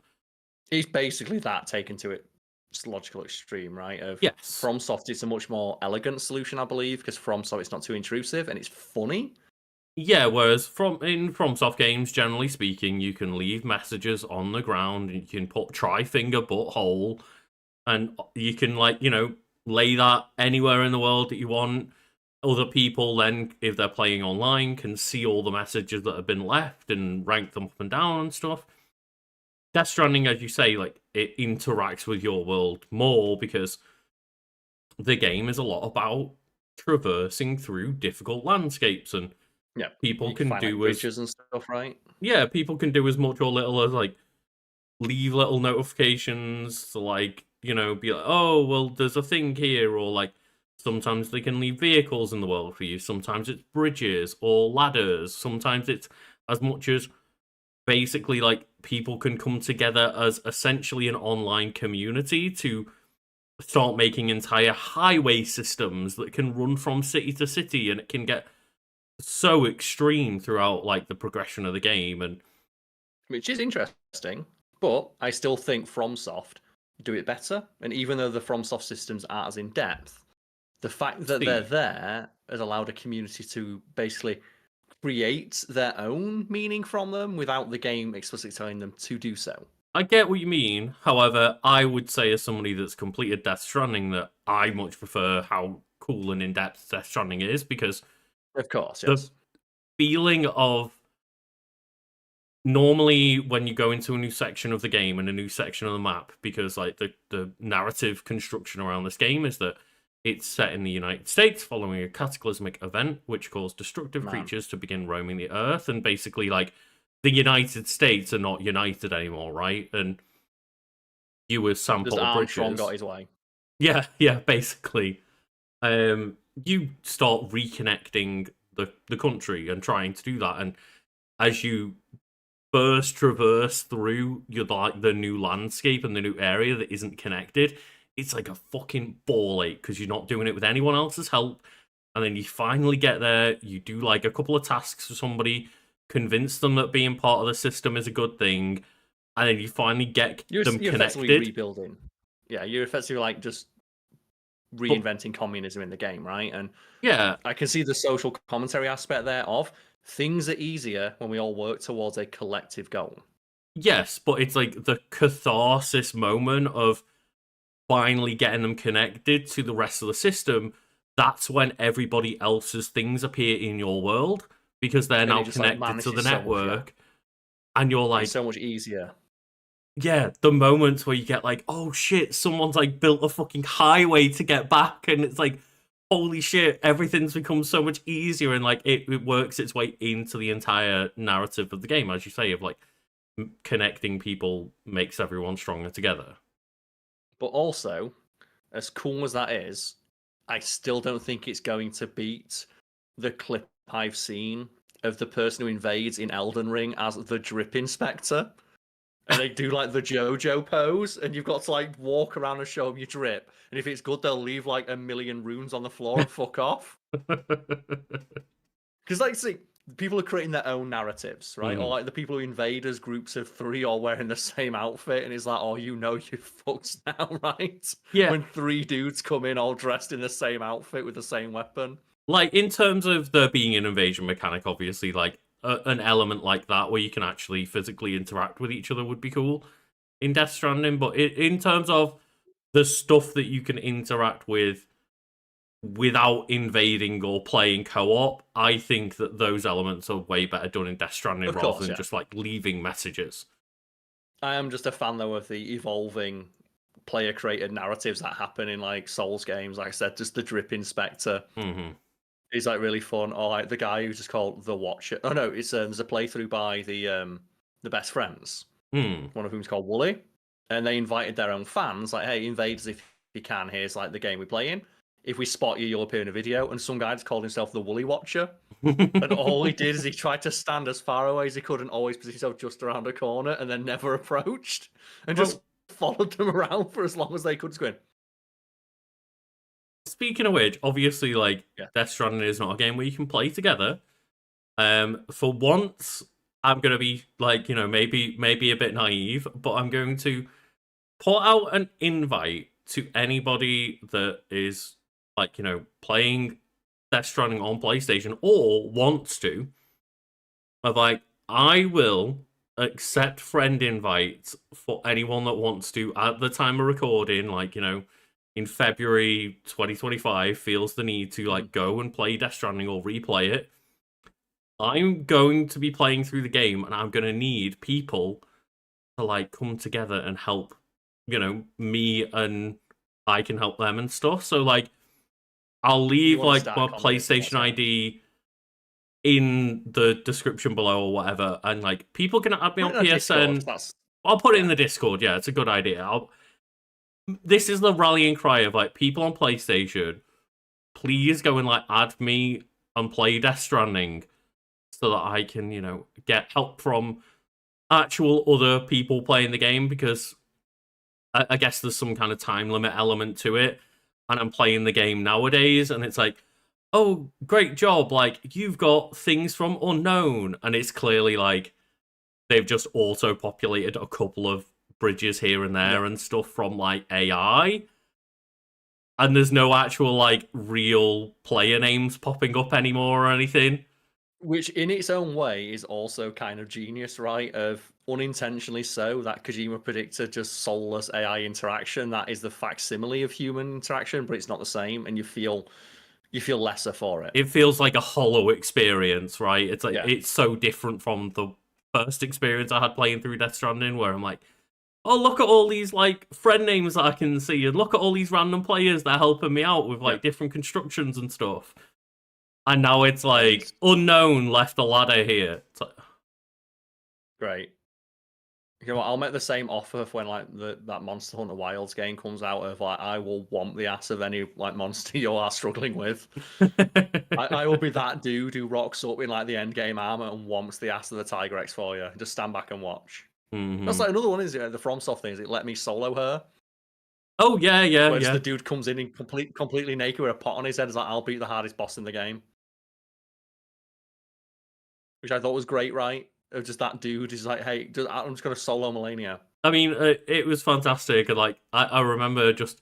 Speaker 2: it's basically that taken to its logical extreme, right?
Speaker 1: Yes.
Speaker 2: FromSoft is a much more elegant solution, I believe, because FromSoft it's not too intrusive and it's funny.
Speaker 1: Yeah, whereas in FromSoft games, generally speaking, you can leave messages on the ground, and you can put try finger butthole, and you can like, you know, lay that anywhere in the world that you want. Other people then, if they're playing online, can see all the messages that have been left and rank them up and down and stuff. Death Stranding, as you say, like it interacts with your world more because the game is a lot about traversing through difficult landscapes, and people can do
Speaker 2: bridges and stuff, right?
Speaker 1: Yeah, people can do as much or little as like leave little notifications to like, you know, be like, oh, well, there's a thing here, or like sometimes they can leave vehicles in the world for you. Sometimes it's bridges or ladders. Sometimes it's as much as basically like people can come together as essentially an online community to start making entire highway systems that can run from city to city, and it can get so extreme throughout like the progression of the game, and
Speaker 2: which is interesting, but I still think FromSoft do it better. And even though the FromSoft systems aren't as in depth, the fact that they're there has allowed a community to basically create their own meaning from them without the game explicitly telling them to do so.
Speaker 1: I get what you mean. However, I would say as somebody that's completed Death Stranding that I much prefer how cool and in-depth Death Stranding is, because
Speaker 2: of course, yes,
Speaker 1: the feeling of normally when you go into a new section of the game and a new section of the map, because like the narrative construction around this game is that it's set in the United States following a cataclysmic event which caused destructive creatures to begin roaming the earth, and basically like the United States are not united anymore, right? And you as Sam Potter
Speaker 2: Armstrong got his way.
Speaker 1: Yeah, basically. You start reconnecting the country and trying to do that, and as you first traverse through the new landscape and the new area that isn't connected, it's like a fucking ball ache because you're not doing it with anyone else's help. And then you finally get there, you do like a couple of tasks for somebody, convince them that being part of the system is a good thing, and then you finally get them connected. You're
Speaker 2: effectively rebuilding. Yeah, you're effectively like just reinventing communism in the game, right? And
Speaker 1: yeah,
Speaker 2: I can see the social commentary aspect there of things are easier when we all work towards a collective goal.
Speaker 1: Yes, but it's like the catharsis moment of finally getting them connected to the rest of the system. That's when everybody else's things appear in your world because they're now connected to the network. And you're like,
Speaker 2: it's so much easier.
Speaker 1: Yeah, the moments where you get like, oh shit, someone's like built a fucking highway to get back, and it's like, holy shit, everything's become so much easier, and like it works its way into the entire narrative of the game, as you say, of like connecting people makes everyone stronger together.
Speaker 2: But also, as cool as that is, I still don't think it's going to beat the clip I've seen of the person who invades in Elden Ring as the drip inspector. And they do like the JoJo pose, and you've got to like walk around and show them your drip. And if it's good, they'll leave like 1,000,000 runes on the floor and fuck off. Because like, see, people are creating their own narratives, right? Or like the people who invade as groups of 3 all wearing the same outfit, and it's like, oh, you know, you're fucked now, right?
Speaker 1: Yeah.
Speaker 2: When 3 dudes come in all dressed in the same outfit with the same weapon.
Speaker 1: Like, in terms of there being an invasion mechanic, obviously, like, an element like that where you can actually physically interact with each other would be cool in Death Stranding. But in terms of the stuff that you can interact with without invading or playing co-op, I think that those elements are way better done in Death Stranding rather than just, like, leaving messages.
Speaker 2: I am just a fan, though, of the evolving player-created narratives that happen in, like, Souls games. Like I said, just the drip inspector. He's like really fun. Or like the guy who's just called the Watcher. Oh no, it's there's a playthrough by the best friends. One of whom's called Wooly, and they invited their own fans. Like, hey, invaders, if you can, here's like the game we're playing. If we spot you, you'll appear in a video. And some guy just called himself the Wooly Watcher, and all he did is he tried to stand as far away as he could and always position himself just around a corner, and then never approached, and just followed them around for as long as they could. Just going.
Speaker 1: Speaking of which, obviously, like, Death Stranding is not a game where you can play together. For once, I'm going to be, like, you know, maybe a bit naive, but I'm going to put out an invite to anybody that is, like, you know, playing Death Stranding on PlayStation or wants to. Of, like, I will accept friend invites for anyone that wants to at the time of recording, like, you know, in February 2025 feels the need to like go and play Death Stranding or replay it. I'm going to be playing through the game and I'm going to need people to like come together and help, you know, me, and I can help them and stuff. So like I'll leave like my PlayStation ID in the description below or whatever, and like people can add me on PSN. I'll put it in the Discord. Yeah, it's a good idea. This is the rallying cry of like people on PlayStation. Please go and like add me and play Death Stranding so that I can, you know, get help from actual other people playing the game, because I guess there's some kind of time limit element to it. And I'm playing the game nowadays, and it's like, oh, great job. Like, you've got things from Unknown. And it's clearly like they've just auto-populated a couple of bridges here and there and stuff from like AI, and there's no actual like real player names popping up anymore or anything,
Speaker 2: which in its own way is also kind of genius, right? Of unintentionally so, that Kojima predicted just soulless AI interaction that is the facsimile of human interaction, but it's not the same, and you feel lesser for it.
Speaker 1: It feels like a hollow experience, right? It's like it's so different from the first experience I had playing through Death Stranding, where I'm like, oh, look at all these like friend names that I can see, and look at all these random players that are helping me out with like different constructions and stuff. And now it's like Unknown left a ladder here. It's like...
Speaker 2: Great. You know what, I'll make the same offer when like that Monster Hunter Wilds game comes out, of like I will want the ass of any like monster you are struggling with. I will be that dude who rocks up in like the end game armor and wants the ass of the Tiger X for you. Just stand back and watch. That's like another one, is the FromSoft thing. Is it let me solo her?
Speaker 1: Oh yeah.
Speaker 2: Whereas the dude comes in completely naked with a pot on his head. Is like, I'll beat the hardest boss in the game, which I thought was great, right? Of just that dude is like, hey, I'm just gonna solo Melania.
Speaker 1: I mean, it was fantastic, and like I remember just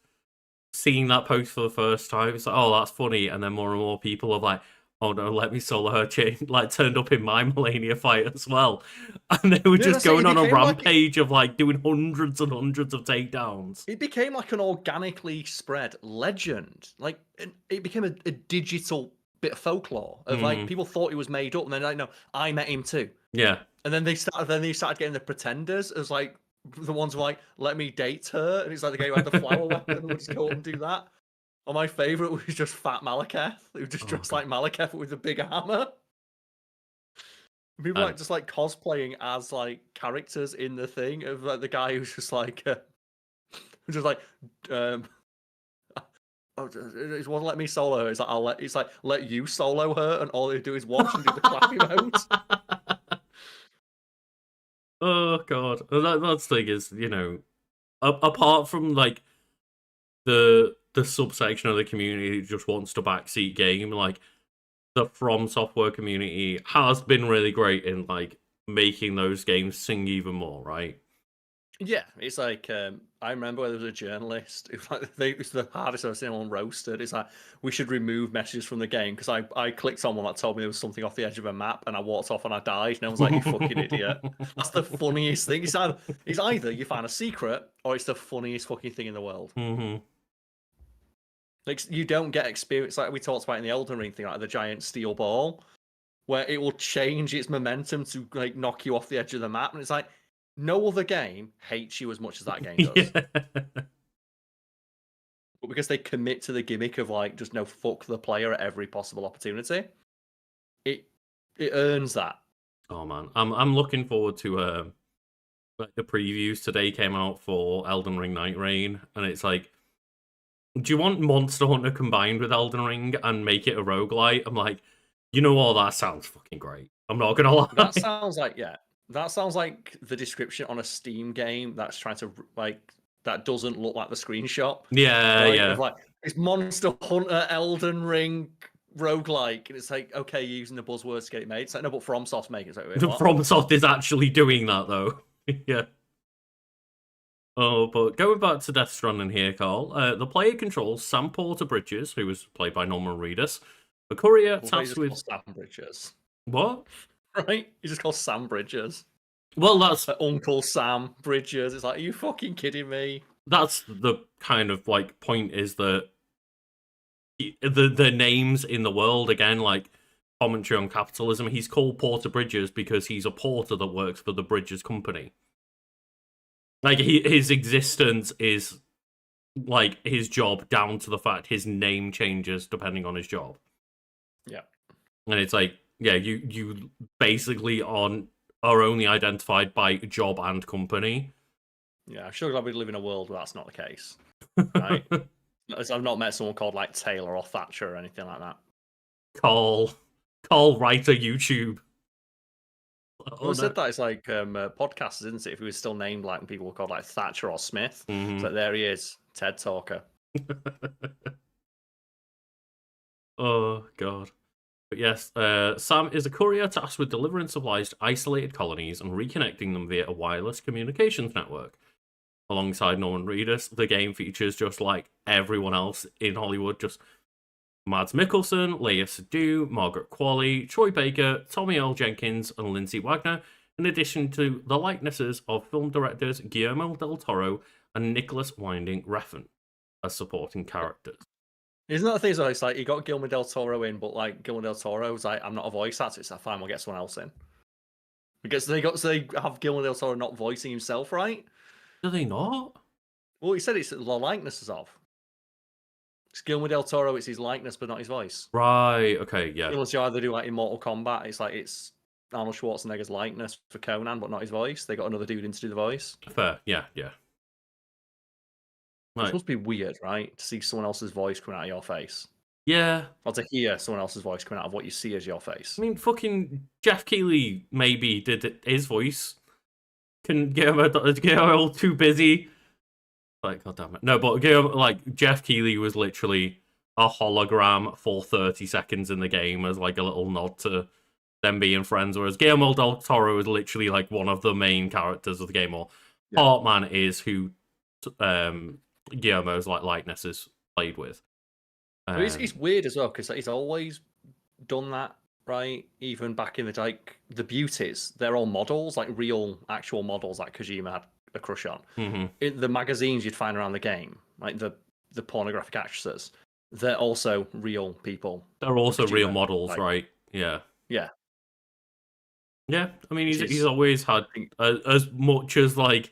Speaker 1: seeing that post for the first time. It's like, oh, that's funny, and then more and more people are like, oh no, let me solo her chain, like turned up in my Melania fight as well. And they were just going on a rampage of like doing hundreds and hundreds of takedowns.
Speaker 2: It became like an organically spread legend. Like it became a digital bit of folklore of like people thought he was made up, and then like, no, I met him too.
Speaker 1: Yeah.
Speaker 2: And then they started getting the pretenders as like the ones who were like, let me date her, and it's like the guy who had the flower weapon and would just go up and do that. Or my favourite was just Fat Malekith, who just dressed like Malekith with a big hammer. People like just like cosplaying as like characters in the thing, of like the guy who's just like it won't let me solo her. It's like let you solo her, and all they do is watch and do the clappy mode.
Speaker 1: Oh god, that's the thing is, apart from like the subsection of the community that just wants to backseat game, like the From Software community has been really great in like making those games sing even more, right?
Speaker 2: Yeah, it's like I remember when there was a journalist. It was like it's the hardest I've seen anyone roasted. It's like we should remove messages from the game because I clicked on one that told me there was something off the edge of a map and I walked off and I died and I was like, you fucking idiot. That's the funniest thing. It's either you find a secret or it's the funniest fucking thing in the world.
Speaker 1: Mm-hmm.
Speaker 2: Like you don't get experience like we talked about in the Elden Ring thing, like the giant steel ball, where it will change its momentum to like knock you off the edge of the map, and it's like no other game hates you as much as that game does.
Speaker 1: Yeah.
Speaker 2: But because they commit to the gimmick of like just no fuck the player at every possible opportunity, it earns that.
Speaker 1: Oh man, I'm looking forward to like the previews today came out for Elden Ring Night Rain, and it's like, do you want Monster Hunter combined with Elden Ring and make it a roguelite? I'm like, you know what, that sounds fucking great. I'm not gonna lie.
Speaker 2: That sounds like that sounds like the description on a Steam game that's trying to like that doesn't look like the screenshot.
Speaker 1: Yeah,
Speaker 2: right?
Speaker 1: yeah.
Speaker 2: Of like it's Monster Hunter, Elden Ring, roguelike, and it's like okay, you're using the buzzwords to get it made. It's like no, but FromSoft make it. It's like,
Speaker 1: The FromSoft is actually doing that though. Yeah. Oh, but going back to Death Stranding here, Carl, the player controls Sam Porter Bridges, who was played by Norman Reedus, a courier tasked with
Speaker 2: Sam Bridges.
Speaker 1: What?
Speaker 2: Right? He just calls Sam Bridges.
Speaker 1: Well, that's
Speaker 2: like Uncle Sam Bridges. It's like, are you fucking kidding me?
Speaker 1: That's the kind of like point is that the names in the world again, like commentary on capitalism. He's called Porter Bridges because he's a porter that works for the Bridges company. Like his existence is like his job down to the fact his name changes depending on his job.
Speaker 2: Yeah.
Speaker 1: And it's like, yeah, you basically are only identified by job and company.
Speaker 2: Yeah, I'm sure glad we live in a world where that's not the case. Right? I've not met someone called like Taylor or Thatcher or anything like that.
Speaker 1: Karl writer YouTube.
Speaker 2: Well, said that it's like podcasters, isn't it? If he was still named like when people were called like Thatcher or Smith, it's like there he is, TED Talker.
Speaker 1: Oh god. But yes, Sam is a courier tasked with delivering supplies to isolated colonies and reconnecting them via a wireless communications network. Alongside Norman Reedus, the game features just like everyone else in Hollywood, just Mads Mikkelsen, Leia Seydoux, Margaret Qualley, Troy Baker, Tommy Earl Jenkins, and Lindsay Wagner, in addition to the likenesses of film directors Guillermo del Toro and Nicholas Winding Refn as supporting characters.
Speaker 2: Isn't that the thing? It's like you got Guillermo del Toro in, but like Guillermo del Toro was like, I'm not a voice actor. It's like, fine, we'll get someone else in. Because they have Guillermo del Toro not voicing himself, right?
Speaker 1: Do they not?
Speaker 2: Well, he said it's the likenesses of. It's Guillermo del Toro, it's his likeness, but not his voice.
Speaker 1: Right, okay, yeah.
Speaker 2: Unless you either do like in Mortal Kombat, it's like it's Arnold Schwarzenegger's likeness for Conan, but not his voice. They got another dude in to do the voice.
Speaker 1: Fair, yeah.
Speaker 2: Right. It must be weird, right? To see someone else's voice coming out of your face.
Speaker 1: Yeah.
Speaker 2: Or to hear someone else's voice coming out of what you see as your face.
Speaker 1: I mean, fucking Jeff Keighley maybe did his voice. Can get him all too busy. Like, god damn it. No, but like Jeff Keighley was literally a hologram for 30 seconds in the game as like a little nod to them being friends, whereas Guillermo del Toro is literally like one of the main characters of the game, or Heartman is who Guillermo's like likeness is played with.
Speaker 2: It's weird as well because he's always done that, right? Even back in the like the beauties, they're all models, like real actual models, like Kojima had a crush on.
Speaker 1: Mm-hmm.
Speaker 2: In the magazines you'd find around the game, like the pornographic actresses, they're also real people.
Speaker 1: They're also real models, like, right? Yeah.
Speaker 2: Yeah.
Speaker 1: Yeah, I mean, he's always had, as much as, like,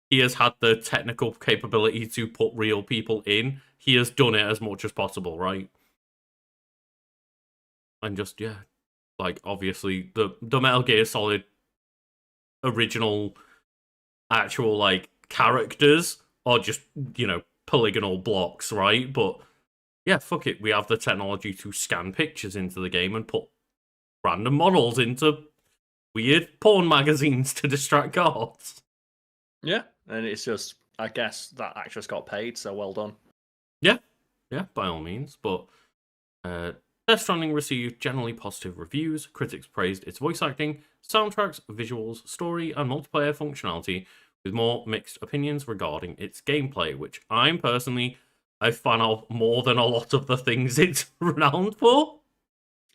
Speaker 1: he has had the technical capability to put real people in, he has done it as much as possible, right? And just, yeah, like, obviously, the Metal Gear Solid original actual, like, characters are just, polygonal blocks, right? But yeah, fuck it. We have the technology to scan pictures into the game and put random models into weird porn magazines to distract guards.
Speaker 2: Yeah, and it's just, I guess that actress got paid, so well done.
Speaker 1: Yeah, by all means. But Death Stranding received generally positive reviews. Critics praised its voice acting, soundtracks, visuals, story, and multiplayer functionality, with more mixed opinions regarding its gameplay, which I've found out more than a lot of the things it's renowned for.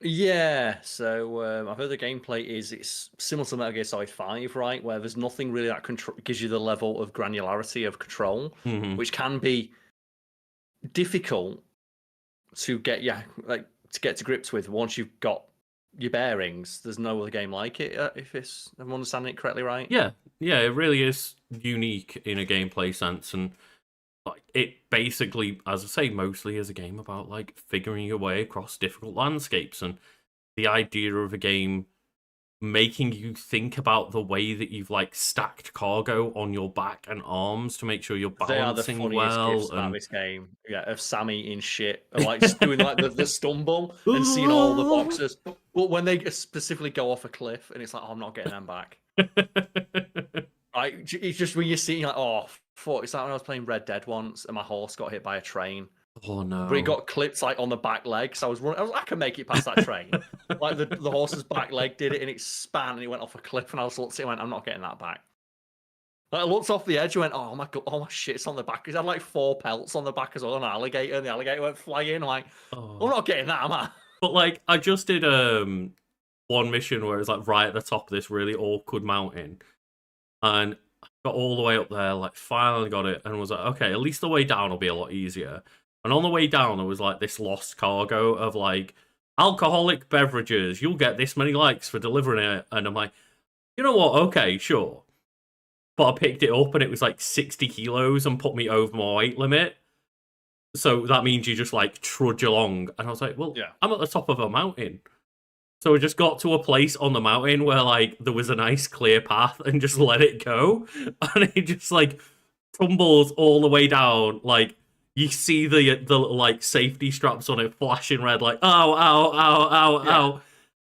Speaker 2: Yeah, so I've heard the gameplay it's similar to Metal Gear Solid 5, right? Where there's nothing really that gives you the level of granularity of control, which can be difficult to get to get to grips with once you've got your bearings. There's no other game like it, if I'm understanding it correctly, right?
Speaker 1: Yeah, it really is unique in a gameplay sense, and like it basically, as I say, mostly is a game about like figuring your way across difficult landscapes, and the idea of a game making you think about the way that you've like stacked cargo on your back and arms to make sure you're
Speaker 2: They are the
Speaker 1: balancing
Speaker 2: funniest
Speaker 1: well.
Speaker 2: gifs about this game. Yeah, of Sammy in shit, and like just doing like the stumble and seeing all the boxes. But when they specifically go off a cliff, and it's like, oh, I'm not getting them back. It's just when you see like, oh, fuck. It's like when I was playing Red Dead once, and my horse got hit by a train.
Speaker 1: Oh no!
Speaker 2: But it got clipped like on the back leg, so I was running. I can make it past that train. Like the horse's back leg did it, and it span, and it went off a cliff. And I was looking, went, I'm not getting that back. Like, I looked off the edge and went, oh my god, oh my shit, it's on the back. It had like 4 pelts on the back as well, an alligator, and the alligator went flying. I'm like, I'm not getting that, am I?
Speaker 1: But like, I just did one mission where it was like right at the top of this really awkward mountain, and I got all the way up there, like finally got it, and was like, okay, at least the way down will be a lot easier. And on the way down, there was like this lost cargo of like alcoholic beverages. You'll get this many likes for delivering it, and I'm like, you know what? Okay, sure. But I picked it up and it was like 60 kilos and put me over my weight limit. So that means you just like trudge along. And I was like, well, yeah, I'm at the top of a mountain. So we just got to a place on the mountain where like there was a nice clear path and just let it go. And it just like tumbles all the way down. Like you see the little like safety straps on it flashing red, like, ow, ow, ow, ow, ow.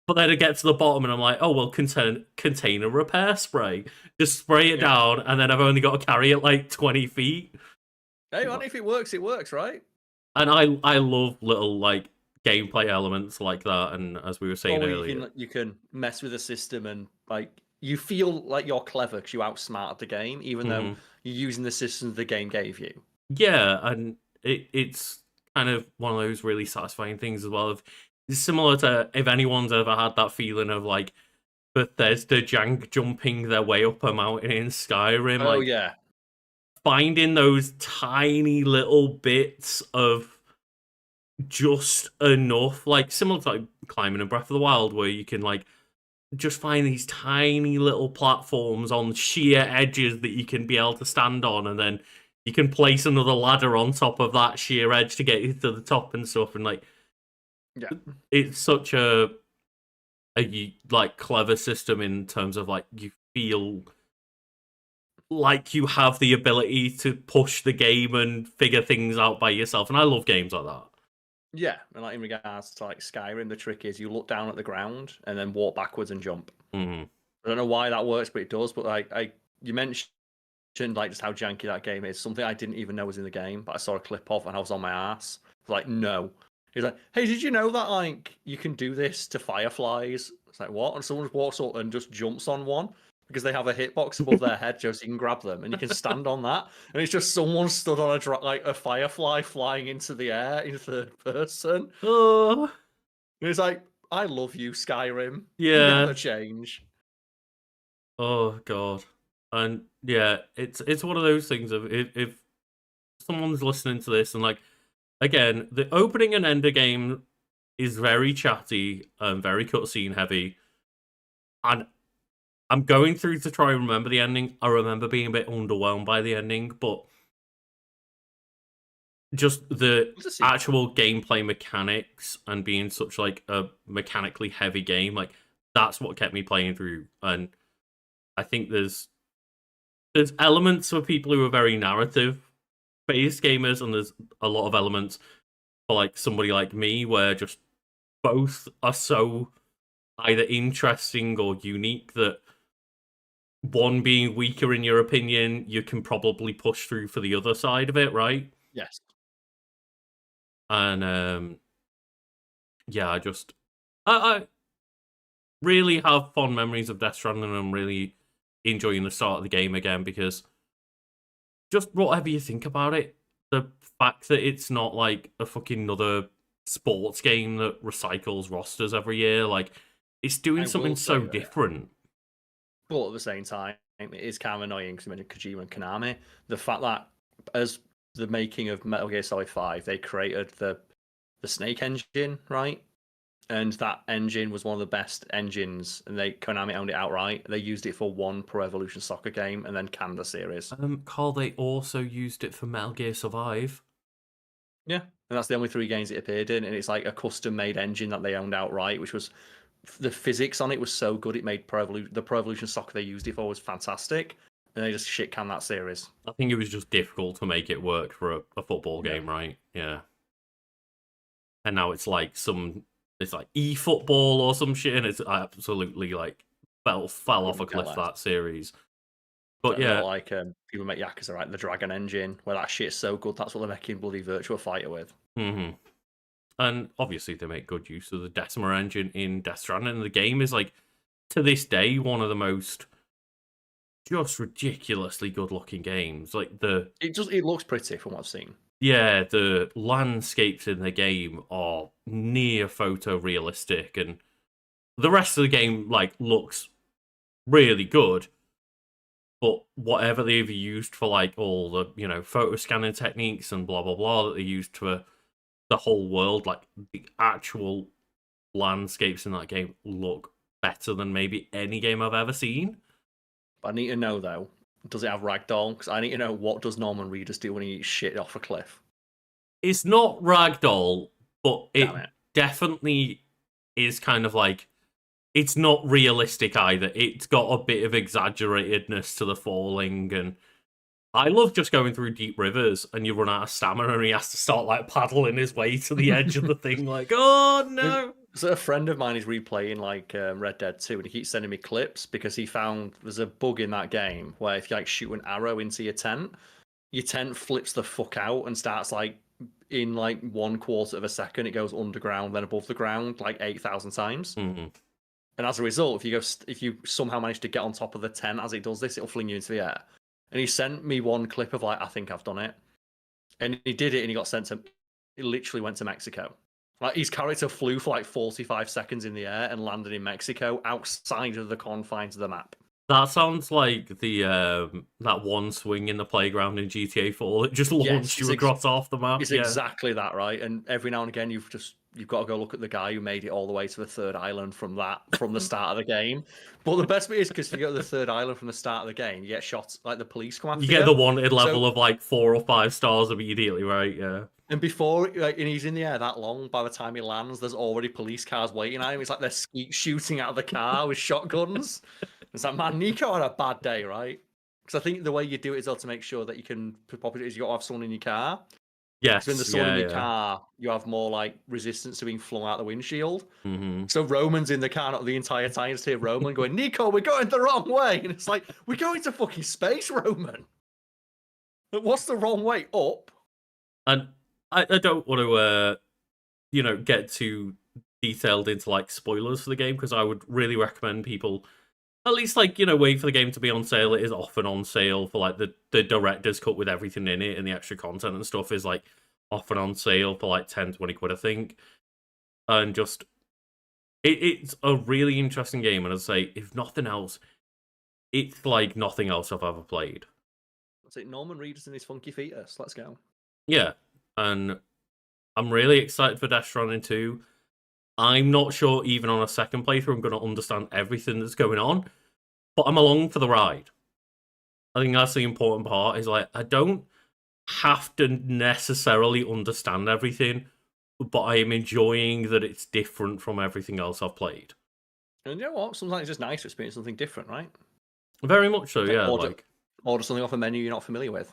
Speaker 1: But then it gets to the bottom and I'm like, oh, well, container repair spray. Just spray it down, and then I've only got to carry it like 20 feet.
Speaker 2: Hey, man, if it works, right?
Speaker 1: And I love little like gameplay elements like that. And as we were saying earlier,
Speaker 2: you can mess with the system and like you feel like you're clever because you outsmarted the game, even though you're using the systems the game gave you.
Speaker 1: Yeah, and it's kind of one of those really satisfying things as well. It's similar to if anyone's ever had that feeling of like Bethesda jank jumping their way up a mountain in Skyrim.
Speaker 2: Oh,
Speaker 1: like,
Speaker 2: yeah.
Speaker 1: Finding those tiny little bits of just enough, like similar to like climbing in Breath of the Wild, where you can like just find these tiny little platforms on sheer edges that you can be able to stand on, and then you can place another ladder on top of that sheer edge to get you to the top and stuff. And like,
Speaker 2: yeah,
Speaker 1: it's such a like clever system in terms of like you feel like you have the ability to push the game and figure things out by yourself, and I love games like that.
Speaker 2: Yeah, and like in regards to like Skyrim, the trick is you look down at the ground and then walk backwards and jump. I don't know why that works, but it does. But like you mentioned like just how janky that game is. Something I didn't even know was in the game, but I saw a clip of and I was on my ass. I was like, no. He's like, hey, did you know that like you can do this to fireflies? It's like, what? And someone just walks up and just jumps on one because they have a hitbox above their head, so you can grab them and you can stand on that. And it's just someone stood on a firefly flying into the air in third person. And it's like, I love you, Skyrim.
Speaker 1: Yeah.
Speaker 2: Never change.
Speaker 1: Oh god. And yeah, it's one of those things of if someone's listening to this and like, again, the opening and end of game is very chatty and very cutscene heavy. And I'm going through to try and remember the ending. I remember being a bit underwhelmed by the ending, but just the actual gameplay mechanics and being such like a mechanically heavy game, like that's what kept me playing through. And I think there's elements for people who are very narrative based gamers, and there's a lot of elements for like somebody like me, where just both are so either interesting or unique that one being weaker in your opinion, you can probably push through for the other side of it, right?
Speaker 2: Yes.
Speaker 1: And yeah, I really have fond memories of Death Stranding, and I'm really enjoying the start of the game again because just whatever you think about it, the fact that it's not like a fucking another sports game that recycles rosters every year, like it's doing
Speaker 2: I
Speaker 1: something
Speaker 2: will
Speaker 1: so
Speaker 2: say that,
Speaker 1: different.
Speaker 2: but at the same time, it is kind of annoying because I mentioned Kojima and Konami. The fact that as the making of Metal Gear Solid 5, they created the Snake engine, right? And that engine was one of the best engines, and Konami owned it outright. They used it for one Pro Evolution Soccer game and then canned the series.
Speaker 1: Carl, they also used it for Metal Gear Survive.
Speaker 2: Yeah, and that's the only 3 games it appeared in, and it's like a custom-made engine that they owned outright, which was the physics on it was so good. It made the Pro Evolution Soccer they used it for was fantastic, and they just shit canned that series.
Speaker 1: I think it was just difficult to make it work for a football
Speaker 2: Yeah.
Speaker 1: game, right? Yeah. And now it's like e-football or some shit, and it's absolutely like fell off a cliff, that series. But yeah,
Speaker 2: like people make Yakuza, right? The Dragon engine, where that shit's so good, that's what they're making bloody Virtua Fighter with.
Speaker 1: And obviously they make good use of the Decima engine in Death Stranding. And the game is like, to this day, one of the most just ridiculously good looking games. Like
Speaker 2: it looks pretty from what I've seen.
Speaker 1: Yeah, the landscapes in the game are near photorealistic, and the rest of the game like looks really good. But whatever they've used for like all the photo scanning techniques and blah blah blah that they used for the whole world, like the actual landscapes in that game look better than maybe any game I've ever seen.
Speaker 2: But I need to know though, does it have ragdoll? Because I need to know, what does Norman Reedus do when he eats shit off a cliff?
Speaker 1: It's not ragdoll, but it definitely is kind of like, it's not realistic either. It's got a bit of exaggeratedness to the falling, and I love just going through deep rivers and you run out of stamina and he has to start like paddling his way to the edge of the thing, like, oh no.
Speaker 2: So a friend of mine is replaying like Red Dead 2, and he keeps sending me clips because he found there's a bug in that game where if you like shoot an arrow into your tent flips the fuck out and starts like in like 1/4 of a second. It goes underground, then above the ground like 8,000 times.
Speaker 1: Mm-hmm.
Speaker 2: And as a result, if you somehow manage to get on top of the tent as it does this, it'll fling you into the air. And he sent me one clip of like, I think I've done it. And he did it, and he got sent to. He literally went to Mexico. Like his character flew for like 45 seconds in the air and landed in Mexico, outside of the confines of the map.
Speaker 1: That sounds like the that one swing in the playground in GTA 4 that just launched you across half the map.
Speaker 2: It's exactly that, right? And every now and again, you've got to go look at the guy who made it all the way to the third island from the start of the game. But the best bit is because if you go to the third island from the start of the game, you get shot, like the police come after you.
Speaker 1: You get the wanted level of like 4 or 5 stars immediately, right? Yeah.
Speaker 2: And before, like, and he's in the air that long, by the time he lands, there's already police cars waiting at him. It's like they're shooting out of the car with shotguns. It's like, man, Nico had a bad day, right? Because I think the way you do it is to make sure that you can pop it is you got to have someone in your car.
Speaker 1: Yes.
Speaker 2: When there's someone in your car, you have more like resistance to being flung out the windshield.
Speaker 1: Mm-hmm.
Speaker 2: So Roman's in the car not the entire time. You just hear Roman going, "Nico, we're going the wrong way," and it's like, we're going to fucking space, Roman. But what's the wrong way? Up.
Speaker 1: And I don't want to get too detailed into like spoilers for the game, because I would really recommend people at least like wait for the game to be on sale. It is often on sale for like the director's cut with everything in it, and the extra content and stuff is like often on sale for like 10-20 quid, I think. And just it's a really interesting game, and I'd say if nothing else, it's like nothing else I've ever played.
Speaker 2: That's it. Norman Reedus and his funky fetus. Let's go.
Speaker 1: Yeah, and I'm really excited for Death Stranding 2. I'm not sure even on a second playthrough I'm going to understand everything that's going on, but I'm along for the ride. I think that's the important part, is like, I don't have to necessarily understand everything, but I am enjoying that it's different from everything else I've played.
Speaker 2: And you know what? Sometimes it's just nice to experience something different, right?
Speaker 1: Very much so, yeah.
Speaker 2: Order something off a menu you're not familiar with.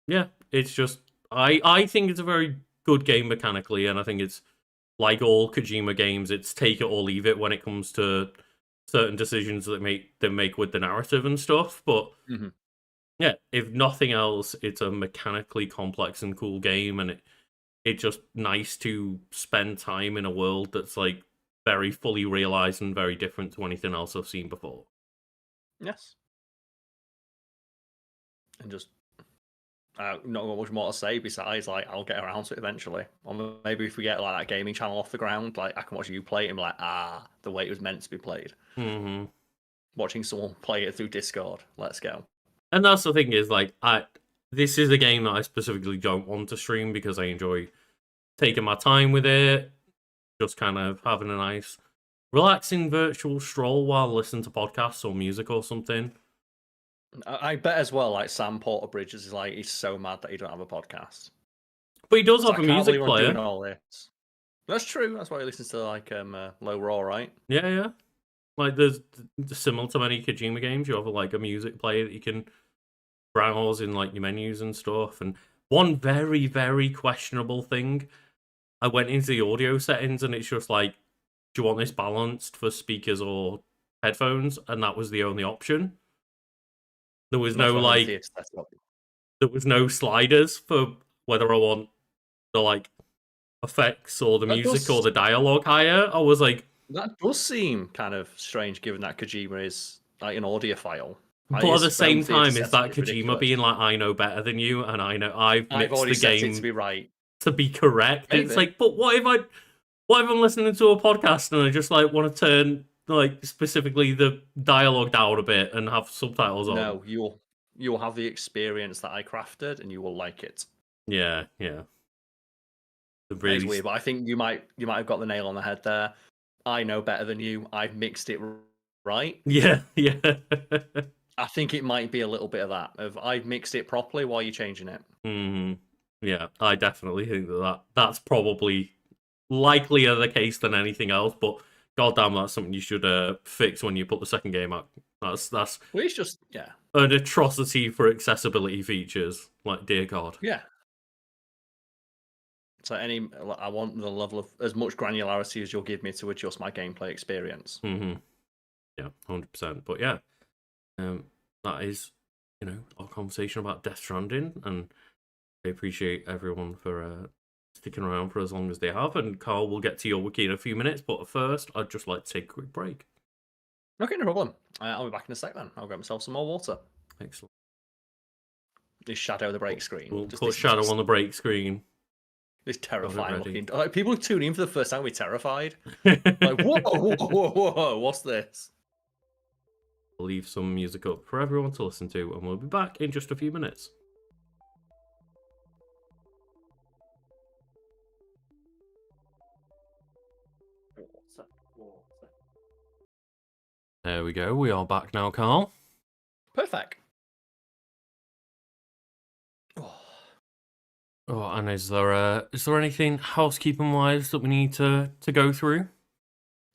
Speaker 1: Yeah, it's just, I think it's a very good game mechanically, and I think it's like all Kojima games, it's take it or leave it when it comes to certain decisions that make with the narrative and stuff. But
Speaker 2: Mm-hmm.
Speaker 1: yeah, if nothing else, it's a mechanically complex and cool game, and it's just nice to spend time in a world that's like very fully realized and very different to anything else I've seen before.
Speaker 2: Yes. And just not got much more to say besides like I'll get around to it eventually. Or maybe if we get like that gaming channel off the ground, like I can watch you play it and be like, the way it was meant to be played.
Speaker 1: Mm-hmm.
Speaker 2: Watching someone play it through Discord. Let's go.
Speaker 1: And that's the thing is like this is a game that I specifically don't want to stream because I enjoy taking my time with it, just kind of having a nice relaxing virtual stroll while listening to podcasts or music or something.
Speaker 2: I bet as well, like Sam Porter Bridges is like, he's so mad that he don't have a podcast.
Speaker 1: But he does have a music player.
Speaker 2: Doing all this. That's true. That's why he listens to like Low Raw, right?
Speaker 1: Yeah. Like there's similar to many Kojima games, you have like a music player that you can browse in like your menus and stuff. And one very, very questionable thing, I went into the audio settings and it's just like, do you want this balanced for speakers or headphones? And that was the only option. There was no like, there was no sliders for whether I want the like effects or the music or the dialogue higher. I was like,
Speaker 2: that does seem kind of strange, given that Kojima is like an audiophile.
Speaker 1: But at the same time, is that Kojima being like, I know better than you, and I've mixed the game
Speaker 2: to be right,
Speaker 1: to be correct?
Speaker 2: Maybe.
Speaker 1: It's like, but what if I'm listening to a podcast and I just like want to turn like specifically the dialogue down a bit and have subtitles on?
Speaker 2: No, you'll have the experience that I crafted, and you will like it.
Speaker 1: Yeah.
Speaker 2: Really... It's weird, but I think you might have got the nail on the head there. I know better than you. I've mixed it right.
Speaker 1: Yeah.
Speaker 2: I think it might be a little bit of that. Of I've mixed it properly while you're changing it.
Speaker 1: Mm-hmm. Yeah, I definitely think that's probably likelier the case than anything else. But goddamn, that's something you should fix when you put the second game out. That's
Speaker 2: well, it's just
Speaker 1: an atrocity for accessibility features. Like, dear God.
Speaker 2: Yeah. So I want the level of as much granularity as you'll give me to adjust my gameplay experience.
Speaker 1: Mm-hmm. Yeah, 100%. But yeah, that is, our conversation about Death Stranding, and I appreciate everyone for sticking around for as long as they have. And Karl, we'll get to your wiki in a few minutes, but first, I'd just like to take a quick break.
Speaker 2: Okay, no problem. I'll be back in a sec then. I'll grab myself some more water.
Speaker 1: Excellent.
Speaker 2: This shadow of the break screen.
Speaker 1: We'll put shadow on the break screen.
Speaker 2: This terrifying looking. Like, people who tune in for the first time will be terrified. Like, whoa, what's this?
Speaker 1: We'll leave some music up for everyone to listen to, and we'll be back in just a few minutes. There we go. We are back now, Karl.
Speaker 2: Perfect.
Speaker 1: Oh, and is there anything housekeeping wise that we need to go through?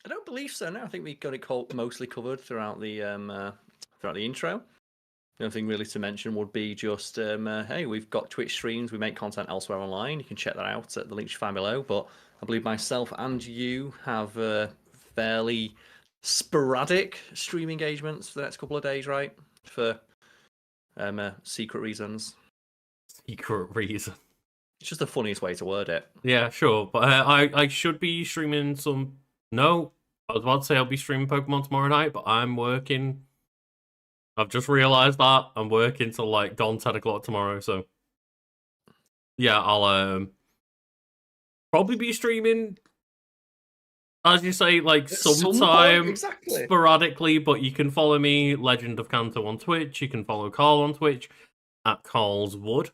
Speaker 2: I don't believe so. No, I think we got it mostly covered throughout the intro. The only thing really to mention would be just hey, we've got Twitch streams. We make content elsewhere online. You can check that out at the links you find below. But I believe myself and you have fairly sporadic stream engagements for the next couple of days, right? For secret reasons.
Speaker 1: Secret reason.
Speaker 2: It's just the funniest way to word it.
Speaker 1: Yeah, sure. But I should be streaming some... No, I was about to say I'll be streaming Pokemon tomorrow night, but I'm working. I've just realised that. I'm working till like gone 10 o'clock tomorrow, so... Yeah, I'll probably be streaming, as you say, like sometime sporadically, but you can follow me, Legend of Kanto, on Twitch. You can follow Karl on Twitch at Karl's Wood.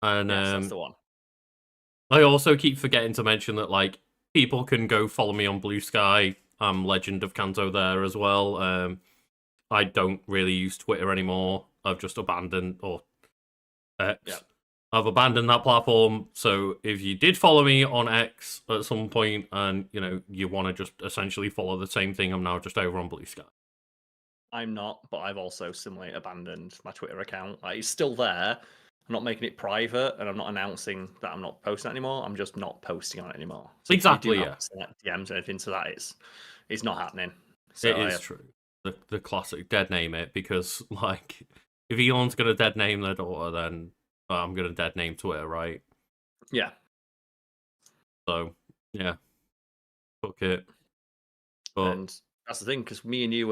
Speaker 1: And
Speaker 2: yes, that's the one.
Speaker 1: I also keep forgetting to mention that like people can go follow me on Blue Sky. I'm Legend of Kanto there as well. I don't really use Twitter anymore. I've just abandoned X. Yeah. I've abandoned that platform. So if you did follow me on X at some point and you want to just essentially follow the same thing, I'm now just over on Blue Sky.
Speaker 2: I'm not, but I've also similarly abandoned my Twitter account. Like, it's still there. I'm not making it private, and I'm not announcing that I'm not posting it anymore. I'm just not posting on it anymore. So
Speaker 1: Exactly,
Speaker 2: if you do
Speaker 1: yeah.
Speaker 2: have DMs or anything to that, it's not happening. So
Speaker 1: It is true. The classic dead name it, because like if Elon's gonna dead name their daughter, then I'm gonna dead name Twitter, right?
Speaker 2: yeah.
Speaker 1: So yeah, fuck it. But
Speaker 2: And that's the thing, because me and you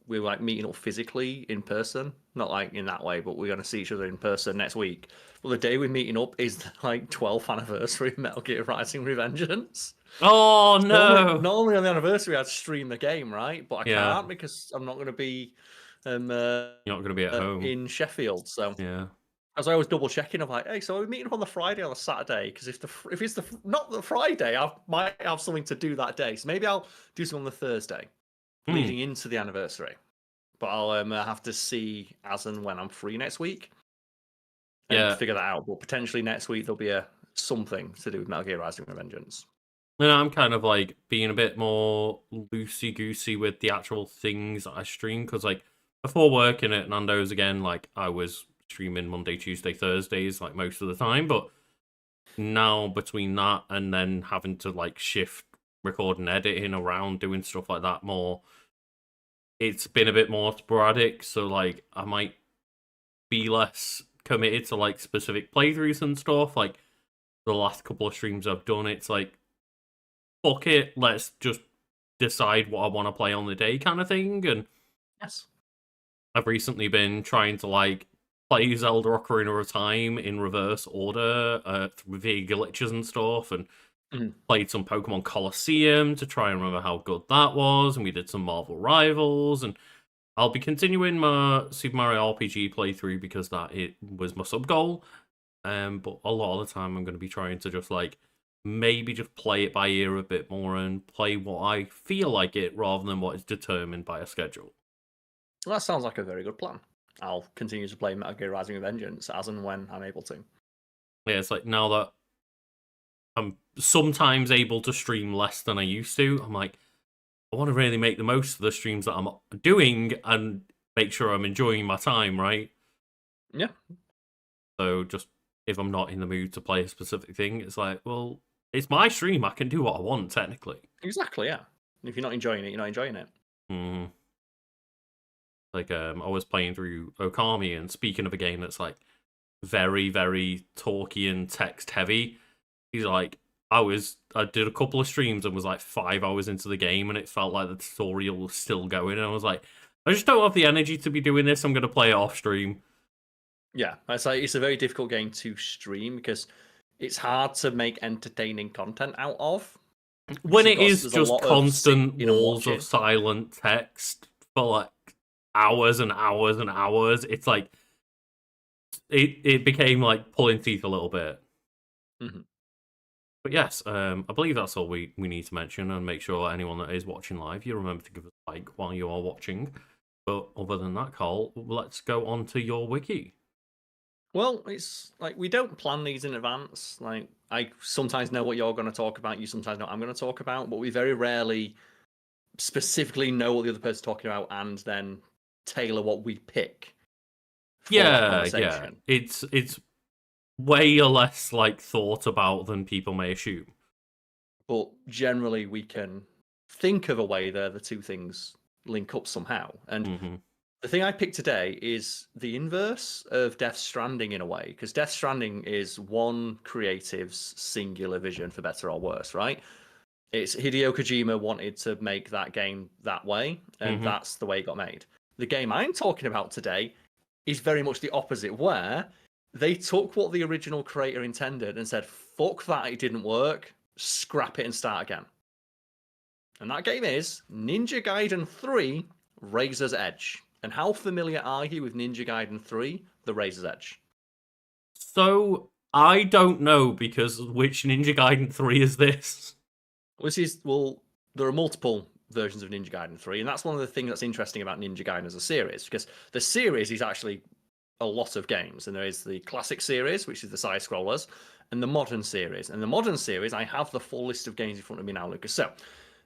Speaker 2: we were like meeting up physically in person, not like in that way, but we're gonna see each other in person next week. Well, the day we're meeting up is the, like 12th anniversary of Metal Gear Rising: Revengeance.
Speaker 1: oh no,
Speaker 2: Normally on the anniversary I'd stream the game, right? But I
Speaker 1: yeah,
Speaker 2: can't because I'm not going to be
Speaker 1: you're not gonna be at home.
Speaker 2: in Sheffield. So
Speaker 1: Yeah,
Speaker 2: as I was double checking, I'm like, hey, so are we meeting up on the Friday or the Saturday? Because if it's not the Friday, I might have something to do that day. So maybe I'll do something on the Thursday, leading into the anniversary. But I'll have to see as and when I'm free next week and figure that out. But potentially next week there'll be something to do with Metal Gear Rising: Revengeance.
Speaker 1: And I'm kind of like being a bit more loosey goosey with the actual things that I stream, because like before working at Nando's again, like I was streaming Monday, Tuesday, Thursdays like most of the time, but now between that and then having to like shift recording, editing around, doing stuff like that more, it's been a bit more sporadic. So like I might be less committed to like specific playthroughs and stuff. Like the last couple of streams I've done, it's like, fuck it, let's just decide what I want to play on the day kind of thing. And
Speaker 2: yes,
Speaker 1: I've recently been trying to like play Zelda Ocarina of Time in reverse order via glitches and stuff, and played some Pokemon Colosseum to try and remember how good that was, and we did some Marvel Rivals, and I'll be continuing my Super Mario RPG playthrough because it was my sub goal. But a lot of the time I'm going to be trying to just like maybe just play it by ear a bit more and play what I feel like it rather than what is determined by a schedule.
Speaker 2: Well, that sounds like a very good plan. I'll continue to play Metal Gear Rising: Revengeance as and when I'm able to.
Speaker 1: Yeah, it's like now that I'm sometimes able to stream less than I used to, I'm like, I want to really make the most of the streams that I'm doing and make sure I'm enjoying my time, right?
Speaker 2: Yeah.
Speaker 1: So just if I'm not in the mood to play a specific thing, it's like, well, it's my stream. I can do what I want, technically.
Speaker 2: Exactly, yeah. If you're not enjoying it, you're not enjoying it.
Speaker 1: Like, I was playing through Okami, and speaking of a game that's like very, very talky and text heavy, he's like, I did a couple of streams and was like 5 hours into the game, and it felt like the tutorial was still going, and I was like, I just don't have the energy to be doing this. I'm going to play it off stream.
Speaker 2: Yeah, it's a very difficult game to stream because it's hard to make entertaining content out of.
Speaker 1: When it is just constant walls of silent text for like hours and hours and hours, it's like it became like pulling teeth a little bit. But yes, I believe that's all we need to mention, and make sure anyone that is watching live, you remember to give us a like while you are watching. But other than that, Karl, let's go on to your wiki.
Speaker 2: Well, it's like we don't plan these in advance. Like I sometimes know what you're going to talk about, you sometimes know what I'm going to talk about, but we very rarely specifically know what the other person's talking about and then tailor what we pick.
Speaker 1: Yeah. It's way less like thought about than people may assume.
Speaker 2: But generally, we can think of a way there the two things link up somehow. And the thing I picked today is the inverse of Death Stranding in a way, because Death Stranding is one creative's singular vision, for better or worse, right? It's Hideo Kojima wanted to make that game that way, and that's the way it got made. The game I'm talking about today is very much the opposite, where they took what the original creator intended and said, fuck that, it didn't work, scrap it and start again. And that game is Ninja Gaiden 3 Razor's Edge. And how familiar are you with Ninja Gaiden 3 The Razor's Edge?
Speaker 1: So, I don't know, because which Ninja Gaiden 3 is this?
Speaker 2: There are multiple versions of Ninja Gaiden 3, and that's one of the things that's interesting about Ninja Gaiden as a series, because the series is actually a lot of games, and there is the classic series, which is the side scrollers, and the modern series. And the modern series, I have the full list of games in front of me now, Lucas. So,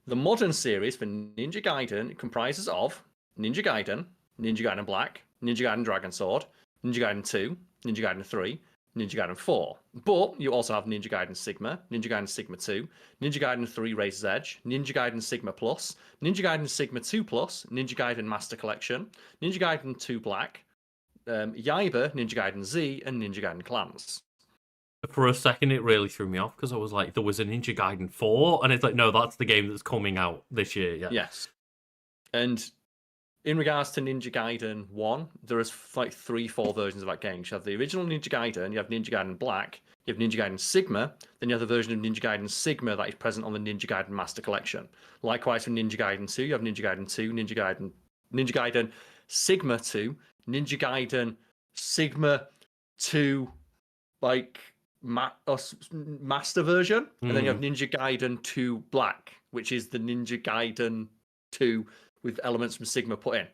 Speaker 2: the modern series for Ninja Gaiden comprises of Ninja Gaiden Black, Ninja Gaiden Dragon Sword, Ninja Gaiden 2, Ninja Gaiden 3, Ninja Gaiden 4. But you also have Ninja Gaiden Sigma, Ninja Gaiden Sigma 2, Ninja Gaiden 3 Razor's Edge, Ninja Gaiden Sigma Plus, Ninja Gaiden Sigma 2 Plus, Ninja Gaiden Master Collection, Ninja Gaiden 2 Black, Yaiba, Ninja Gaiden Z, and Ninja Gaiden Clans.
Speaker 1: For a second, it really threw me off because I was like, there was a Ninja Gaiden 4, and it's like, no, that's the game that's coming out this year. Yeah.
Speaker 2: Yes. And in regards to Ninja Gaiden 1, there is like 3-4 versions of that game. You have the original Ninja Gaiden, you have Ninja Gaiden Black, you have Ninja Gaiden Sigma, then you have the version of Ninja Gaiden Sigma that is present on the Ninja Gaiden Master Collection. Likewise for Ninja Gaiden 2, you have Ninja Gaiden 2, Ninja Gaiden Sigma 2, Ninja Gaiden Sigma 2, like master version, and then you have Ninja Gaiden 2 Black, which is the Ninja Gaiden 2 with elements from Sigma put in.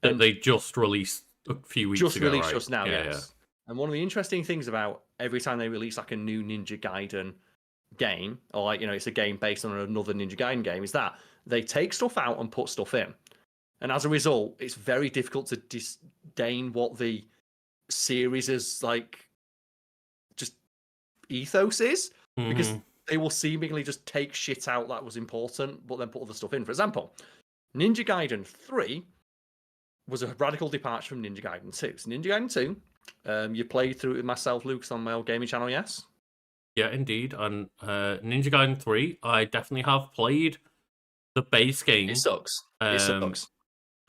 Speaker 1: That they just released a few weeks ago.
Speaker 2: Just released
Speaker 1: right?
Speaker 2: just now,
Speaker 1: yeah,
Speaker 2: yes. Yeah. And one of the interesting things about every time they release like a new Ninja Gaiden game, or like, it's a game based on another Ninja Gaiden game, is that they take stuff out and put stuff in. And as a result, it's very difficult to disdain what the series is like just ethos is, because they will seemingly just take shit out that was important, but then put other stuff in. For example, Ninja Gaiden 3 was a radical departure from Ninja Gaiden 2. So Ninja Gaiden 2, you played through it with myself, Lucas, on my old gaming channel, yes?
Speaker 1: Yeah, indeed. And Ninja Gaiden 3, I definitely have played the base game.
Speaker 2: It sucks. It sucks.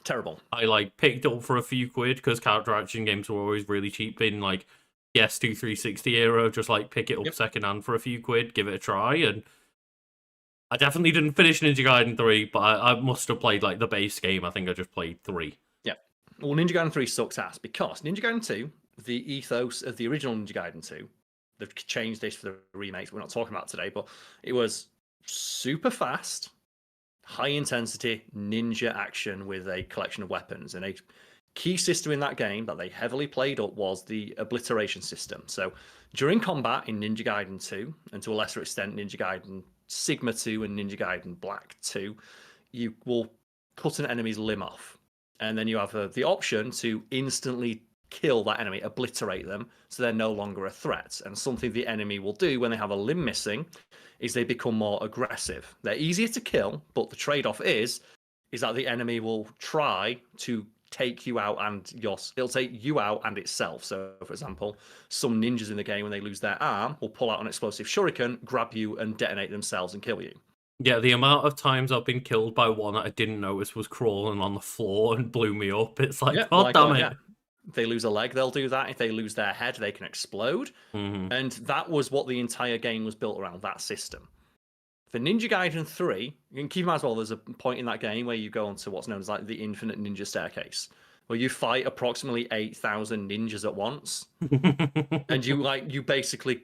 Speaker 2: Terrible.
Speaker 1: I picked it up for a few quid because character action games were always really cheap in PS2 360 era. Just pick it up secondhand for a few quid, give it a try, and I definitely didn't finish Ninja Gaiden 3, but I must have played the base game. I think I just played 3.
Speaker 2: Yeah. Well, Ninja Gaiden 3 sucks ass because Ninja Gaiden 2, the ethos of the original Ninja Gaiden 2, they've changed this for the remakes we're not talking about today, but it was super fast, high intensity ninja action with a collection of weapons. And a key system in that game that they heavily played up was the obliteration system. So during combat in Ninja Gaiden 2, and to a lesser extent Ninja Gaiden Sigma 2 and Ninja Gaiden Black 2, you will cut an enemy's limb off. And then you have the option to instantly kill that enemy, obliterate them, so they're no longer a threat. And something the enemy will do when they have a limb missing is they become more aggressive. They're easier to kill, but the trade-off is that the enemy will try to take you out and it'll take you out and itself. So, for example, some ninjas in the game, when they lose their arm, will pull out an explosive shuriken, grab you, and detonate themselves and kill you.
Speaker 1: Yeah, the amount of times I've been killed by one that I didn't notice was crawling on the floor and blew me up. It's damn it.
Speaker 2: Yeah. If they lose a leg, they'll do that. If they lose their head, they can explode. And that was what the entire game was built around, that system. For Ninja Gaiden 3, you can keep in mind as well, there's a point in that game where you go onto what's known as the infinite ninja staircase, where you fight approximately 8,000 ninjas at once. And you basically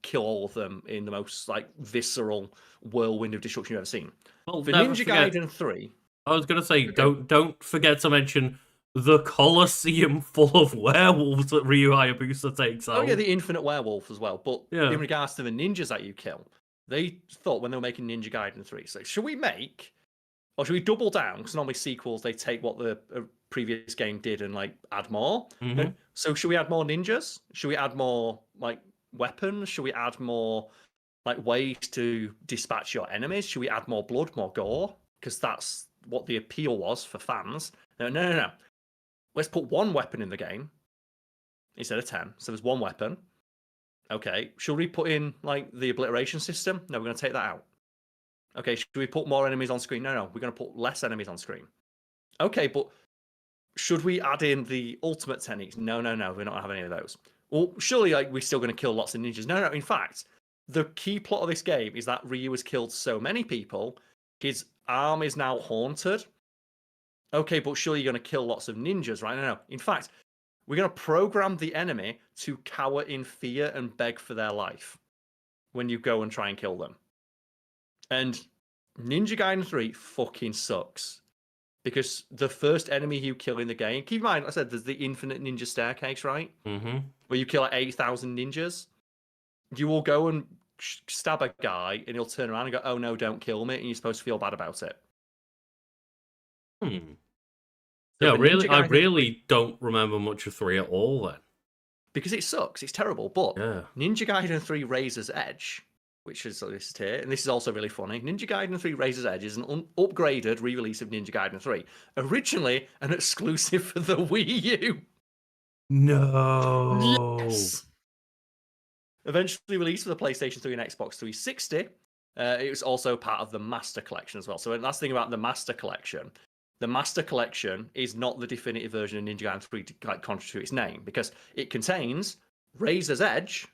Speaker 2: kill all of them in the most visceral whirlwind of destruction you've ever seen.
Speaker 1: Well,
Speaker 2: for Ninja Gaiden 3...
Speaker 1: I was going to say, don't forget to mention the Colosseum full of werewolves that Ryu Hayabusa takes out.
Speaker 2: Oh yeah, the infinite werewolf as well. But in regards to the ninjas that you kill, they thought when they were making Ninja Gaiden 3, so should we double down? Because normally sequels, they take what the previous game did and add more. So should we add more ninjas? Should we add more weapons? Should we add more ways to dispatch your enemies? Should we add more blood, more gore? Because that's what the appeal was for fans. No. Let's put one weapon in the game instead of 10. So there's one weapon. Okay, should we put in the obliteration system? No, we're going to take that out. Okay, should we put more enemies on screen? No, we're going to put less enemies on screen. Okay, but should we add in the ultimate techniques? No, we're not having any of those. Well, surely we're still going to kill lots of ninjas. No, in fact, the key plot of this game is that Ryu has killed so many people, his arm is now haunted. Okay, but surely you're going to kill lots of ninjas, right? No. In fact, we're going to program the enemy to cower in fear and beg for their life when you go and try and kill them. And Ninja Gaiden 3 fucking sucks. Because the first enemy you kill in the game, keep in mind, I said there's the infinite ninja staircase, right? Where you kill 8,000 ninjas. You will go and stab a guy and he'll turn around and go, oh no, don't kill me. And you're supposed to feel bad about it.
Speaker 1: So yeah, really, I really don't remember much of 3 at all then.
Speaker 2: because it sucks. It's terrible. But
Speaker 1: Yeah.
Speaker 2: Ninja Gaiden 3 Razor's Edge, which is listed here, and this is also really funny. Ninja Gaiden 3 Razor's Edge is an upgraded re-release of Ninja Gaiden 3, originally an exclusive for the Wii U.
Speaker 1: No.
Speaker 2: Yes. Eventually released for the PlayStation 3 and Xbox 360. It was also part of the Master Collection as well. So the last thing about the Master Collection is not the definitive version of Ninja Gaiden 3 to contrary to its name, because it contains Razor's Edge,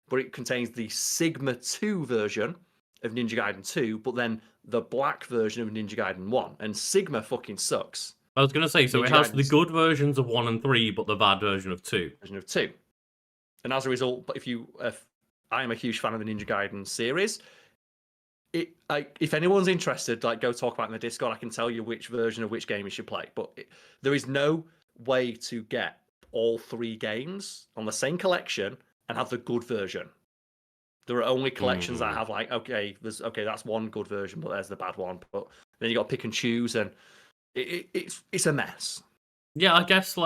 Speaker 2: but it contains the Sigma 2 version of Ninja Gaiden 2, but then the black version of Ninja Gaiden 1. And Sigma fucking sucks.
Speaker 1: I was going to say, so
Speaker 2: Ninja
Speaker 1: it has the
Speaker 2: Gaiden's
Speaker 1: good versions of 1 and 3, but the bad version of 2.
Speaker 2: Version of 2. And as a result, I am a huge fan of the Ninja Gaiden series. If anyone's interested, go talk about it in the Discord. I can tell you which version of which game you should play. But there is no way to get all 3 games on the same collection and have the good version. There are only collections that have that's one good version, but there's the bad one. But then you got to pick and choose, and it's a mess.
Speaker 1: Yeah, I guess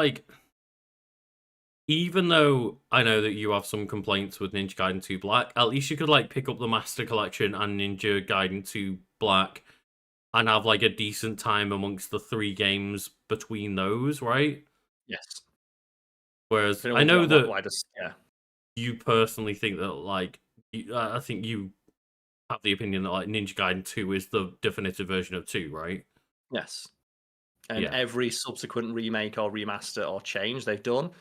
Speaker 1: even though I know that you have some complaints with Ninja Gaiden 2 Black, at least you could pick up the Master Collection and Ninja Gaiden 2 Black and have a decent time amongst the 3 games between those, right?
Speaker 2: Yes.
Speaker 1: Whereas I know that you personally think that I think you have the opinion that Ninja Gaiden 2 is the definitive version of 2, right?
Speaker 2: Yes. And every subsequent remake or remaster or change they've done,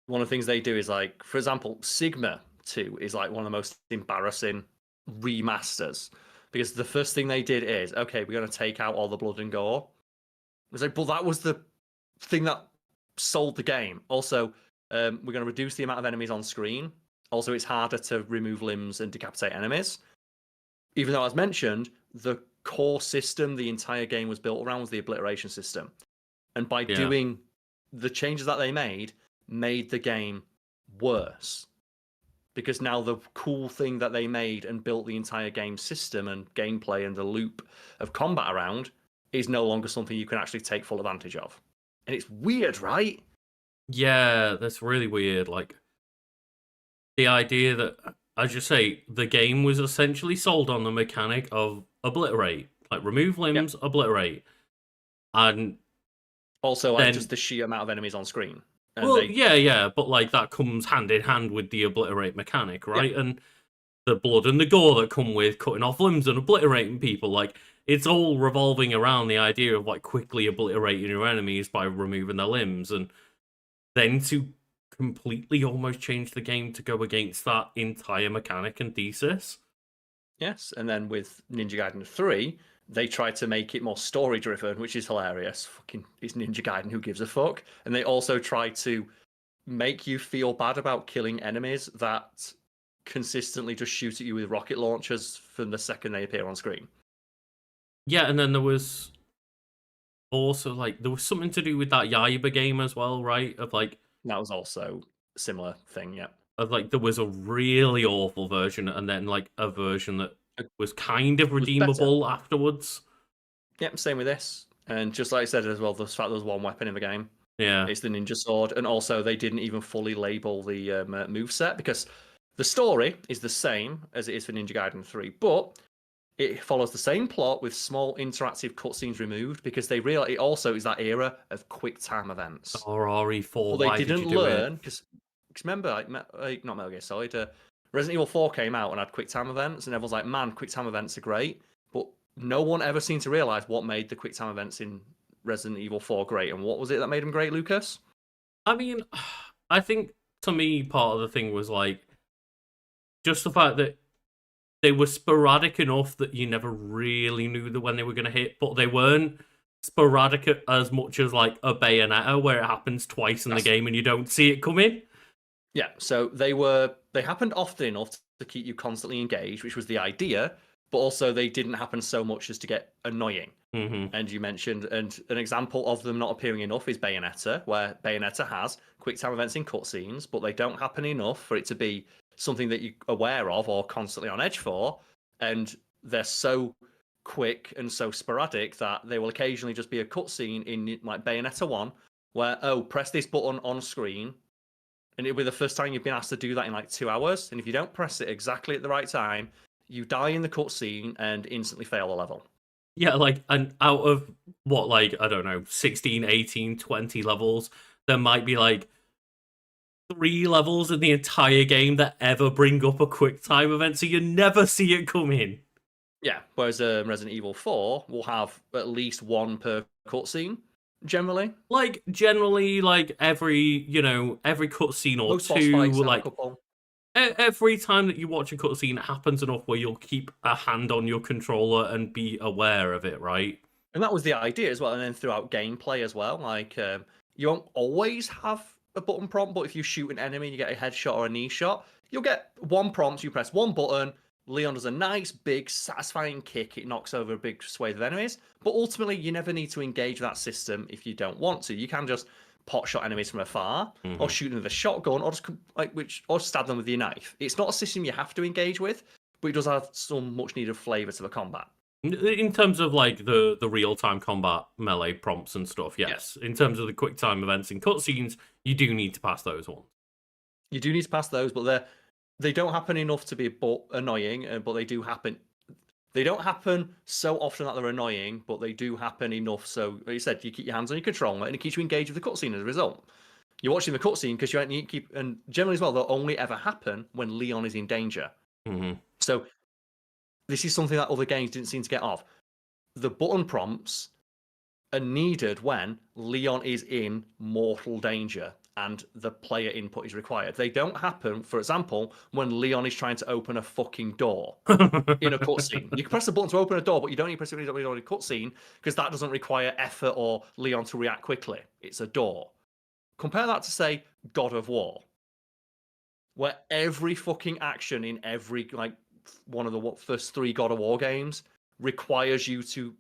Speaker 2: one of the things they do is for example, Sigma 2 is one of the most embarrassing remasters, because the first thing they did is, okay, we're going to take out all the blood and gore. It's but that was the thing that sold the game. Also, we're going to reduce the amount of enemies on screen. Also, it's harder to remove limbs and decapitate enemies. Even though, as mentioned, the core system the entire game was built around was the obliteration system. And by doing the changes that they made the game worse. Because now the cool thing that they made and built the entire game system and gameplay and the loop of combat around is no longer something you can actually take full advantage of. And it's weird, right?
Speaker 1: Yeah, that's really weird. The idea that, as you say, the game was essentially sold on the mechanic of obliterate. Remove limbs, obliterate. And
Speaker 2: also, just the sheer amount of enemies on screen.
Speaker 1: And but that comes hand in hand with the obliterate mechanic, right? And the blood and the gore that come with cutting off limbs and obliterating people. It's all revolving around the idea of quickly obliterating your enemies by removing their limbs, and then to completely almost change the game to go against that entire mechanic and thesis.
Speaker 2: Yes, and then with Ninja Gaiden 3, they tried to make it more story-driven, which is hilarious. Fucking, it's Ninja Gaiden, who gives a fuck? And they also tried to make you feel bad about killing enemies that consistently just shoot at you with rocket launchers from the second they appear on screen.
Speaker 1: Yeah, and then there was also, there was something to do with that Yaiba game as well, right? Of,
Speaker 2: That was also a similar thing, yeah.
Speaker 1: Of, there was a really awful version, and then, a version that was kind of redeemable afterwards.
Speaker 2: Yep, same with this. And just like I said as well, the fact there's one weapon in the game.
Speaker 1: Yeah.
Speaker 2: It's the ninja sword. And also, they didn't even fully label the moveset, because the story is the same as it is for Ninja Gaiden 3, but it follows the same plot with small interactive cutscenes removed, because they realize it also is that era of quick time events.
Speaker 1: Or RE4,
Speaker 2: well, they didn't learn, because remember, not Metal Gear Solid, Resident Evil 4 came out and had quick time events, and everyone's like, man, quick time events are great. But no one ever seemed to realize what made the quick time events in Resident Evil 4 great. And what was it that made them great, Lucas?
Speaker 1: I mean, I think, to me, part of the thing was, just the fact that they were sporadic enough that you never really knew when they were going to hit, but they weren't sporadic as much as, a Bayonetta, where it happens twice in the game and you don't see it coming.
Speaker 2: Yeah, so they happened often enough to keep you constantly engaged, which was the idea, but also they didn't happen so much as to get annoying.
Speaker 1: Mm-hmm.
Speaker 2: And you mentioned, and an example of them not appearing enough is Bayonetta, where Bayonetta has quick time events in cutscenes, but they don't happen enough for it to be something that you're aware of or constantly on edge for, and they're so quick and so sporadic that they will occasionally just be a cutscene in Bayonetta 1, where, press this button on screen, And it'll be the first time you've been asked to do that in like 2 hours. And if you don't press it exactly at the right time, you die in the cutscene and instantly fail the level.
Speaker 1: Yeah, like, and out of what, like, I don't know, 16, 18, 20 levels, there might be like 3 levels in the entire game that ever bring up a quick time event, so you never see it come in.
Speaker 2: Yeah, whereas Resident Evil 4 will have at least one per cutscene, generally.
Speaker 1: Like, generally, like, every cutscene or
Speaker 2: Most boss
Speaker 1: two,
Speaker 2: fights have a
Speaker 1: like,
Speaker 2: couple.
Speaker 1: every time that you watch a cutscene, it happens enough where you'll keep a hand on your controller and be aware of it, right?
Speaker 2: And that was the idea as well. And then throughout gameplay as well, like you won't always have a button prompt, but if you shoot an enemy and you get a headshot or a knee shot, you'll get one prompt. You press one button. Leon does a nice, big, satisfying kick. It knocks over a big swathe of enemies. But ultimately, you never need to engage that system if you don't want to. You can just pot shot enemies from afar, or shoot them with a shotgun, or or stab them with your knife. It's not a system you have to engage with, but it does have some much needed flavour to the combat.
Speaker 1: In terms of like the real-time combat melee prompts and stuff, yes. In terms of the quick time events and cutscenes, you do need to pass those ones.
Speaker 2: You do need to pass those, but they don't happen enough to be annoying, but they do happen. They don't happen so often that they're annoying, but they do happen enough so, like you said, you keep your hands on your controller and it keeps you engaged with the cutscene as a result. You're watching the cutscene because you need to keep, and generally as well, they'll only ever happen when Leon is in danger. So this is something that other games didn't seem to get off. The button prompts are needed when Leon is in mortal danger and the player input is required. They don't happen, for example, when Leon is trying to open a fucking door in a cutscene. You can press the button to open a door, but you don't need to press it in a cutscene because that doesn't require effort or Leon to react quickly. It's a door. Compare that to, say, God of War, where every fucking action in every, like, one of the first 3 God of War games requires you to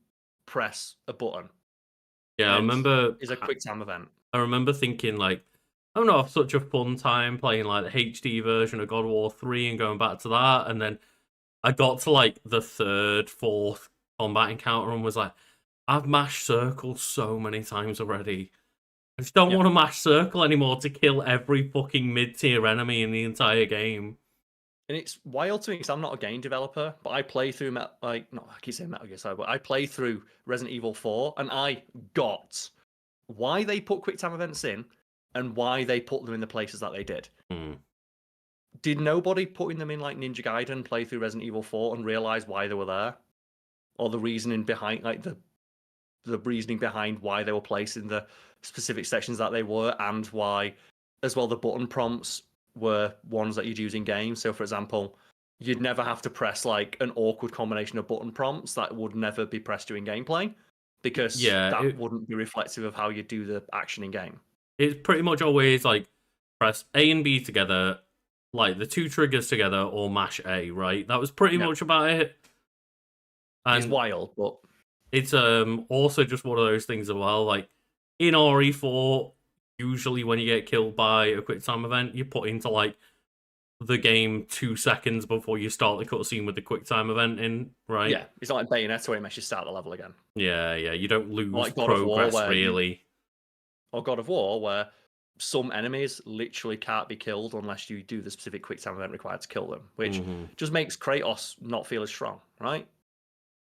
Speaker 2: press a button.
Speaker 1: Yeah, I remember.
Speaker 2: It's a quick time event.
Speaker 1: I remember thinking, like, I don't know, I've such a fun time playing like the HD version of God of War 3 and going back to that, and then I got to like the 3rd, 4th combat encounter and was like, I've mashed circle so many times already. I just don't want to mash circle anymore to kill every fucking mid-tier enemy in the entire game.
Speaker 2: And it's wild to me because I'm not a game developer, but I play through I keep saying Metal Gear Solid, but I play through Resident Evil 4, and I got why they put quick time events in and why they put them in the places that they did. Did nobody putting them in like Ninja Gaiden play through Resident Evil 4 and realize why they were there, or the reasoning behind, like the reasoning behind why they were placed in the specific sections that they were, and why as well the button prompts were ones that you'd use in games. So, for example, you'd never have to press like an awkward combination of button prompts that would never be pressed during gameplay, because that wouldn't be reflective of how you do the action in game.
Speaker 1: It's pretty much always like press A and B together, like the 2 triggers together, or mash A, right? That was pretty much about it. And
Speaker 2: it's wild, but
Speaker 1: it's also just one of those things as well. Like in RE4, usually when you get killed by a quick time event, you put into like the game 2 seconds before you start the cutscene with the quick time event in, right?
Speaker 2: Yeah, it's not like Bayonetta where it makes you start the level again.
Speaker 1: Yeah, you don't lose
Speaker 2: like
Speaker 1: progress really.
Speaker 2: Or God of War, where some enemies literally can't be killed unless you do the specific quick time event required to kill them, which just makes Kratos not feel as strong, right?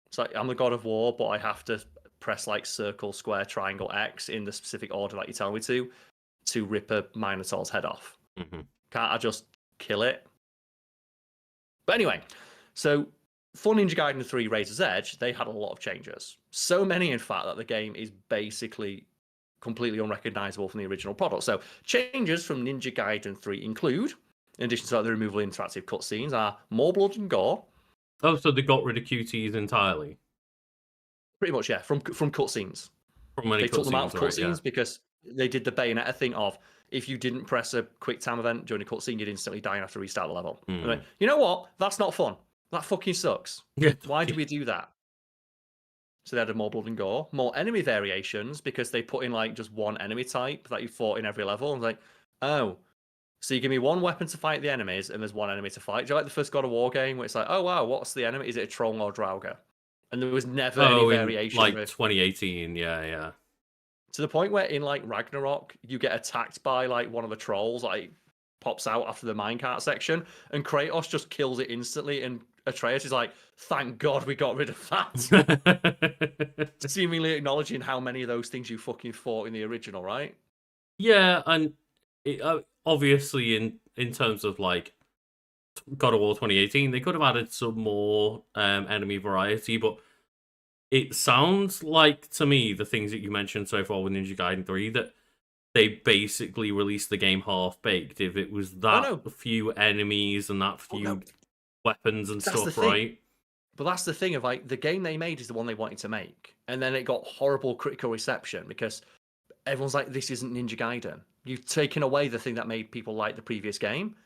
Speaker 2: It's like, I'm the God of War, but I have to press like circle, square, triangle, X in the specific order that you tell me to rip a Minotaur's head off. Can't I just kill it? But anyway, so for Ninja Gaiden 3 Razor's Edge, they had a lot of changes. So many, in fact, that the game is basically completely unrecognizable from the original product. So changes from Ninja Gaiden 3 include, in addition to the removal of interactive cutscenes, are more blood and gore.
Speaker 1: Oh, so they got rid of QTs entirely?
Speaker 2: Pretty much, yeah, from cutscenes.
Speaker 1: They
Speaker 2: took them out of cutscenes because they did the Bayonetta thing of, if you didn't press a quick time event during a cutscene, you'd instantly die and have to restart the level. Like, you know what? That's not fun. That fucking sucks. Why do we do that? So they added more blood and gore, more enemy variations, because they put in like just one enemy type that you fought in every level. And like, oh, so you give me one weapon to fight the enemies, and there's one enemy to fight. Do you like the first God of War game where it's like, oh wow, what's the enemy? Is it a troll or Draugr? And there was never any variation.
Speaker 1: Like 2018, yeah.
Speaker 2: To the point where in like Ragnarok, you get attacked by like one of the trolls. Like pops out after the minecart section, and Kratos just kills it instantly, and Atreus is like, thank God we got rid of that. Seemingly acknowledging how many of those things you fucking fought in the original, right?
Speaker 1: Yeah, and it, obviously in terms of like God of War 2018, they could have added some more enemy variety, but it sounds like to me the things that you mentioned so far with Ninja Gaiden 3 that they basically released the game half baked. If it was that few enemies and that few weapons and stuff, right?
Speaker 2: But that's the thing of like the game they made is the one they wanted to make, and then it got horrible critical reception because everyone's like, "This isn't Ninja Gaiden. You've taken away the thing that made people like the previous game,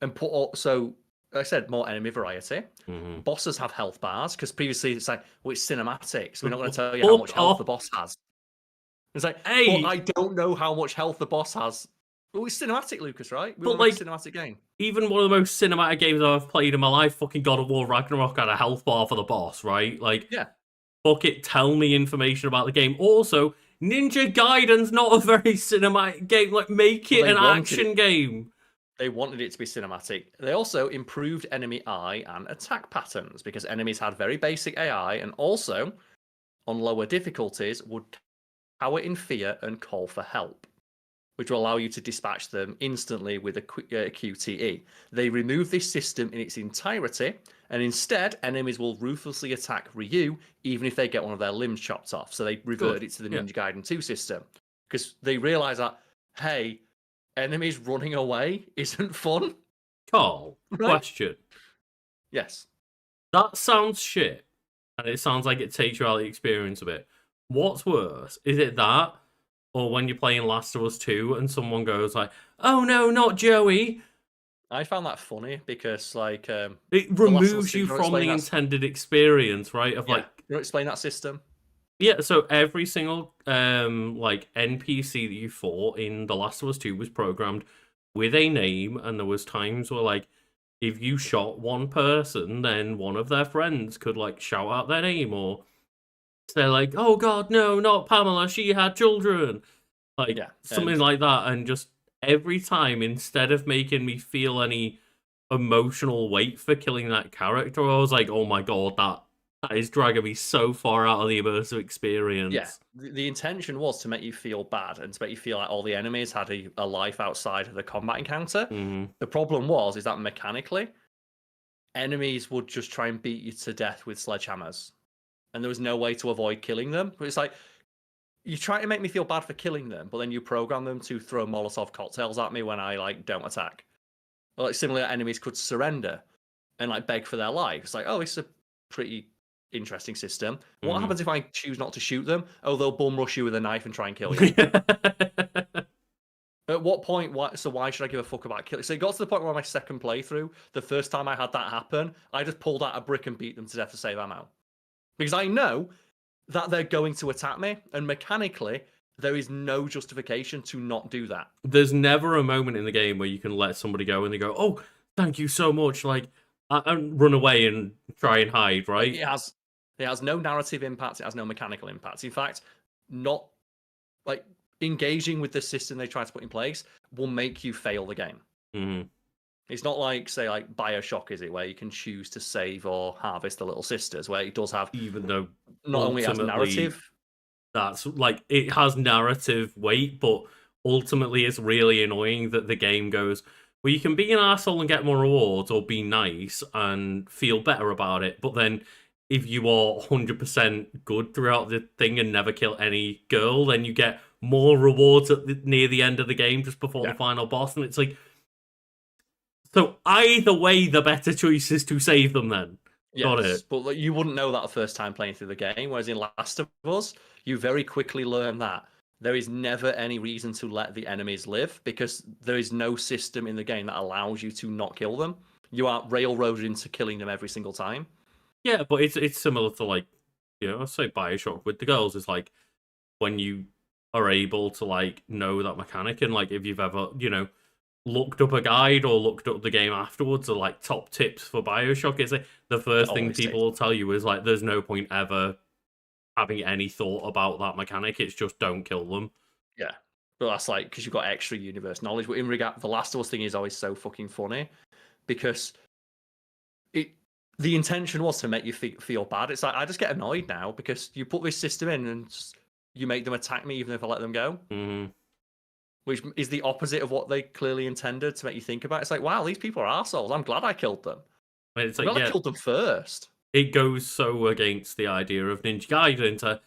Speaker 2: and put like I said, more enemy variety.
Speaker 1: Mm-hmm.
Speaker 2: Bosses have health bars because previously it's like, well, it's cinematic, so we're not going to tell you how much health the boss has. It's like, hey, well, I don't know how much health the boss has. Well, it's cinematic, Lucas, right? We want like, a cinematic game.
Speaker 1: Even one of the most cinematic games I've played in my life, fucking God of War Ragnarok, had a health bar for the boss, right? Like,
Speaker 2: yeah.
Speaker 1: Fuck it, tell me information about the game. Also, Ninja Gaiden's not a very cinematic game. Like, make it an action game.
Speaker 2: They wanted it to be cinematic. They also improved enemy eye and attack patterns because enemies had very basic AI and also, on lower difficulties, would cower in fear and call for help, which will allow you to dispatch them instantly with a QTE. They removed this system in its entirety, and instead, enemies will ruthlessly attack Ryu, even if they get one of their limbs chopped off. So they reverted it to the Ninja Gaiden 2 system, because they realize that, hey, enemies running away isn't fun.
Speaker 1: Karl, question.
Speaker 2: Yes.
Speaker 1: That sounds shit, and it sounds like it takes you out of the experience a bit. What's worse? Is it that, or when you're playing Last of Us 2 and someone goes like, oh no, not Joey?
Speaker 2: I found that funny because like
Speaker 1: it removes you from the intended experience, right? Of like,
Speaker 2: you explain that system.
Speaker 1: Yeah, so every single like NPC that you fought in The Last of Us 2 was programmed with a name, and there was times where like if you shot one person, then one of their friends could like shout out their name, or they're like, oh god, no, not Pamela, she had children. Like something like that, and just every time, instead of making me feel any emotional weight for killing that character, I was like, oh my god, that is dragging me so far out of the immersive experience.
Speaker 2: Yeah, the intention was to make you feel bad and to make you feel like all the enemies had a life outside of the combat encounter.
Speaker 1: Mm-hmm.
Speaker 2: The problem is that mechanically, enemies would just try and beat you to death with sledgehammers, and there was no way to avoid killing them. But it's like, you try to make me feel bad for killing them, but then you program them to throw Molotov cocktails at me when I like don't attack. Or, like similar enemies could surrender and like beg for their life. It's like, oh, it's a pretty interesting system. What happens if I choose not to shoot them? Oh, they'll bum rush you with a knife and try and kill you. At what point? Why should I give a fuck about killing? So it got to the point where my second playthrough, the first time I had that happen, I just pulled out a brick and beat them to death to save ammo, because I know that they're going to attack me, and mechanically, there is no justification to not do that.
Speaker 1: There's never a moment in the game where you can let somebody go and they go, oh, thank you so much, like, and run away and try and hide, right?
Speaker 2: It has no narrative impact, it has no mechanical impact. In fact, not, like, engaging with the system they try to put in place will make you fail the game.
Speaker 1: Mm-hmm.
Speaker 2: It's not like, say, like BioShock, is it, where you can choose to save or harvest the little sisters, where it does have,
Speaker 1: even though
Speaker 2: not only has narrative,
Speaker 1: that's like, it has narrative weight, but ultimately it's really annoying that the game goes, well, you can be an asshole and get more rewards, or be nice and feel better about it, but then if you are 100% good throughout the thing and never kill any girl, then you get more rewards near the end of the game, just before the final boss, and it's like, so either way, the better choice is to save them then.
Speaker 2: Yes, got it. But like, you wouldn't know that the first time playing through the game, whereas in Last of Us, you very quickly learn that there is never any reason to let the enemies live, because there is no system in the game that allows you to not kill them. You are railroaded into killing them every single time.
Speaker 1: Yeah, but it's similar to, like, you know, say BioShock with the girls. It's like, when you are able to, like, know that mechanic, and, like, if you've ever, you know, looked up a guide or looked up the game afterwards, or like top tips for BioShock, it's like the first thing people will tell you is like, there's no point ever having any thought about that mechanic. It's just don't kill them.
Speaker 2: Yeah, But that's like because you've got extra universe knowledge. But in regard, the Last of Us thing is always so fucking funny because the intention was to make you feel bad. It's like I just get annoyed now because you put this system in and you make them attack me even if I let them go.
Speaker 1: Mm-hmm.
Speaker 2: Which is the opposite of what they clearly intended to make you think about. It's like, wow, these people are assholes. I'm glad I killed them.
Speaker 1: It's
Speaker 2: I'm
Speaker 1: like,
Speaker 2: glad I killed them first.
Speaker 1: It goes so against the idea of Ninja Gaiden to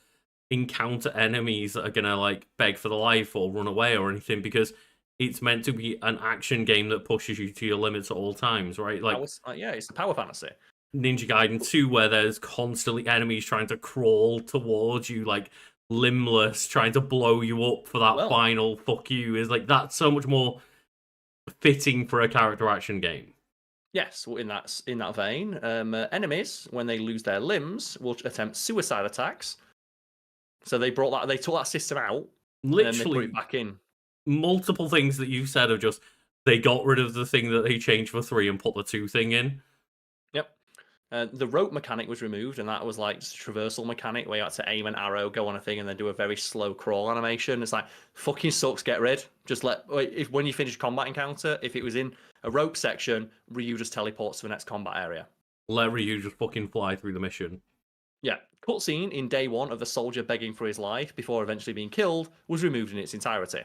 Speaker 1: encounter enemies that are gonna like beg for the life or run away or anything, because it's meant to be an action game that pushes you to your limits at all times, right? Like,
Speaker 2: yeah, it's the power fantasy.
Speaker 1: Ninja Gaiden 2, where there's constantly enemies trying to crawl towards you, like limbless, trying to blow you up for that final fuck you, is like, that's so much more fitting for a character action game.
Speaker 2: Yes, well, in that vein, enemies, when they lose their limbs, will attempt suicide attacks. So they took that system out,
Speaker 1: literally,
Speaker 2: and then they put it back in.
Speaker 1: Multiple things that you said of just, they got rid of the thing that they changed for 3 and put the 2 thing in.
Speaker 2: Yep. The rope mechanic was removed, and that was like just a traversal mechanic where you had to aim an arrow, go on a thing, and then do a very slow crawl animation. It's like, fucking sucks, get rid. Just when you finish a combat encounter, if it was in a rope section, Ryu just teleports to the next combat area.
Speaker 1: Let Ryu just fucking fly through the mission.
Speaker 2: Yeah. Cutscene in day 1 of the soldier begging for his life before eventually being killed was removed in its entirety.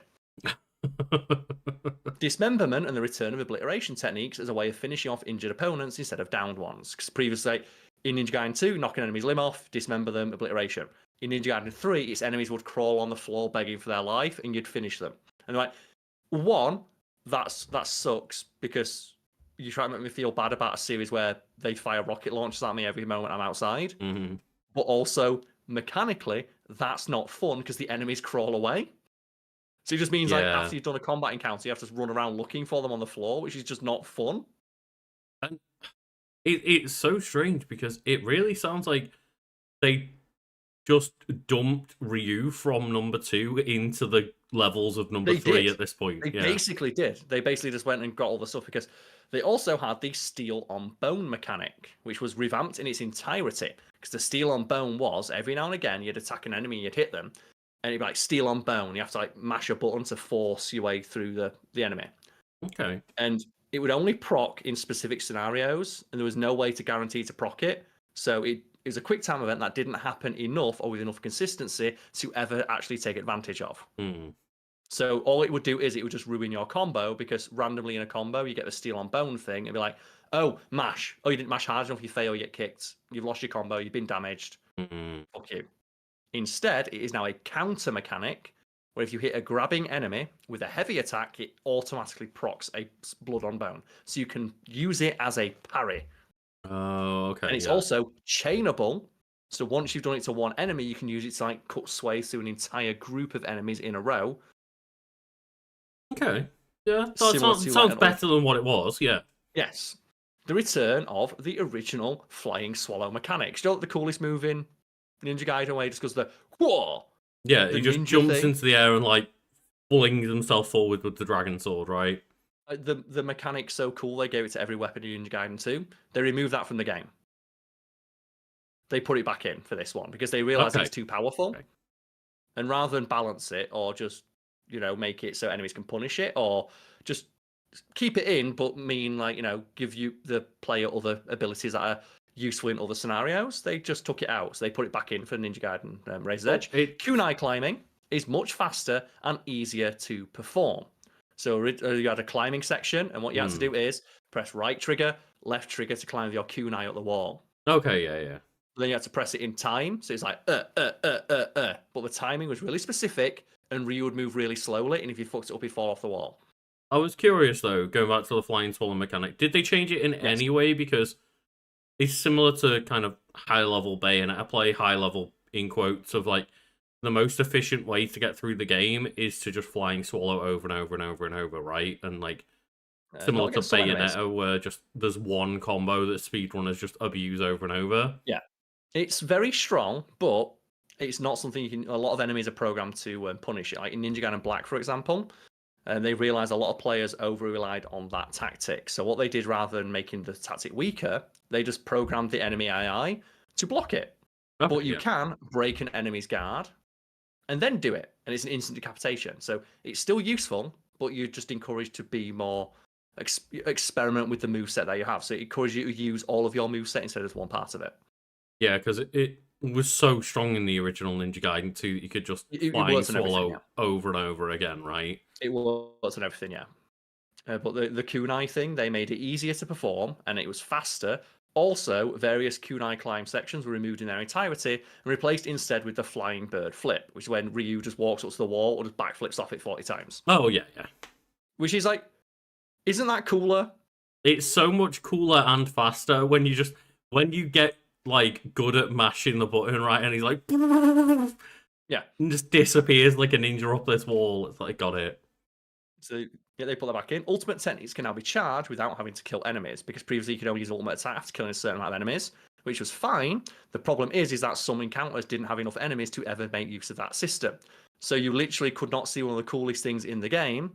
Speaker 2: Dismemberment and the return of obliteration techniques as a way of finishing off injured opponents instead of downed ones. Because previously, in Ninja Gaiden 2, knock an enemy's limb off, dismember them, obliteration. In Ninja Gaiden 3, its enemies would crawl on the floor begging for their life, and you'd finish them. And like, one, that sucks because you try to make me feel bad about a series where they fire rocket launchers at me every moment I'm outside.
Speaker 1: Mm-hmm.
Speaker 2: But also, mechanically, that's not fun because the enemies crawl away. So it just means like after you've done a combat encounter, you have to run around looking for them on the floor, which is just not fun.
Speaker 1: And it's so strange because it really sounds like they just dumped Ryu from number 2 into the levels of number 3 at this point.
Speaker 2: They basically did. They basically just went and got all the stuff because they also had the steel on bone mechanic, which was revamped in its entirety. Because the steel on bone was every now and again you'd attack an enemy and you'd hit them, and it'd be like steel on bone. You have to like mash a button to force your way through the enemy.
Speaker 1: Okay.
Speaker 2: And it would only proc in specific scenarios, and there was no way to guarantee to proc it. So it was a quick time event that didn't happen enough or with enough consistency to ever actually take advantage of.
Speaker 1: Mm.
Speaker 2: So all it would do is it would just ruin your combo, because randomly in a combo you get the steel on bone thing and be like, oh, mash. Oh, you didn't mash hard enough, you fail, you get kicked. You've lost your combo, you've been damaged.
Speaker 1: Mm-hmm.
Speaker 2: Fuck you. Instead, it is now a counter mechanic where if you hit a grabbing enemy with a heavy attack, it automatically procs a blood on bone. So you can use it as a parry.
Speaker 1: Oh, okay.
Speaker 2: And it's also chainable. So once you've done it to one enemy, you can use it to like cut swathes through an entire group of enemies in a row.
Speaker 1: Okay. Yeah, that sounds better than what it was, yeah.
Speaker 2: Yes. The return of the original flying swallow mechanics. Do you know what the coolest move in Ninja Gaiden way just goes the whoa?
Speaker 1: Yeah, he just jumps into the air and like flings himself forward with the dragon sword, right?
Speaker 2: The mechanic's so cool they gave it to every weapon in Ninja Gaiden 2. They removed that from the game. They put it back in for this one because they realized it's too powerful. Okay. And rather than balance it or just, make it so enemies can punish it, or just keep it in but like, give you the player other abilities that are useful in other scenarios, they just took it out. So they put it back in for Ninja Gaiden Razor's Edge. Kunai climbing is much faster and easier to perform. So you had a climbing section, and what you had to do is press right trigger, left trigger to climb your kunai up the wall.
Speaker 1: Okay, yeah.
Speaker 2: Then you had to press it in time, so it's like But the timing was really specific, and Ryu would move really slowly, and if you fucked it up, he'd fall off the wall.
Speaker 1: I was curious though, going back to the flying swallow mechanic, did they change it in any way? Because it's similar to kind of high level Bayonetta play, high level in quotes, of like the most efficient way to get through the game is to just flying swallow over and over and over and over, right? And like similar to Bayonetta, where just there's one combo that speedrunners just abuse over and over.
Speaker 2: Yeah, it's very strong, but it's not something you can. A lot of enemies are programmed to punish it. Like in Ninja Gaiden Black, for example, and they realized a lot of players over relied on that tactic. So what they did, rather than making the tactic weaker, they just programmed the enemy AI to block it. Okay, but you can break an enemy's guard. and then do it, and it's an instant decapitation. So it's still useful, but you're just encouraged to be more experiment with the moveset that you have. So it encourages you to use all of your moveset instead of one part of it.
Speaker 1: Yeah, because it was so strong in the original Ninja Gaiden 2 that you could just flying swallow over and over again, right?
Speaker 2: It works on everything, yeah. But the kunai thing, they made it easier to perform, and it was faster. Also, various kunai climb sections were removed in their entirety and replaced instead with the flying bird flip, which is when Ryu just walks up to the wall or just backflips off it 40 times.
Speaker 1: Oh, yeah, yeah.
Speaker 2: Which is like, isn't that cooler?
Speaker 1: It's so much cooler and faster when you get like good at mashing the button, right? And he's like,
Speaker 2: yeah,
Speaker 1: and just disappears like a ninja up this wall. It's like, got it.
Speaker 2: So yeah, they put that back in. Ultimate techniques can now be charged without having to kill enemies, because previously you could only use ultimate attack after killing a certain amount of enemies, which was fine. The problem is that some encounters didn't have enough enemies to ever make use of that system. So you literally could not see one of the coolest things in the game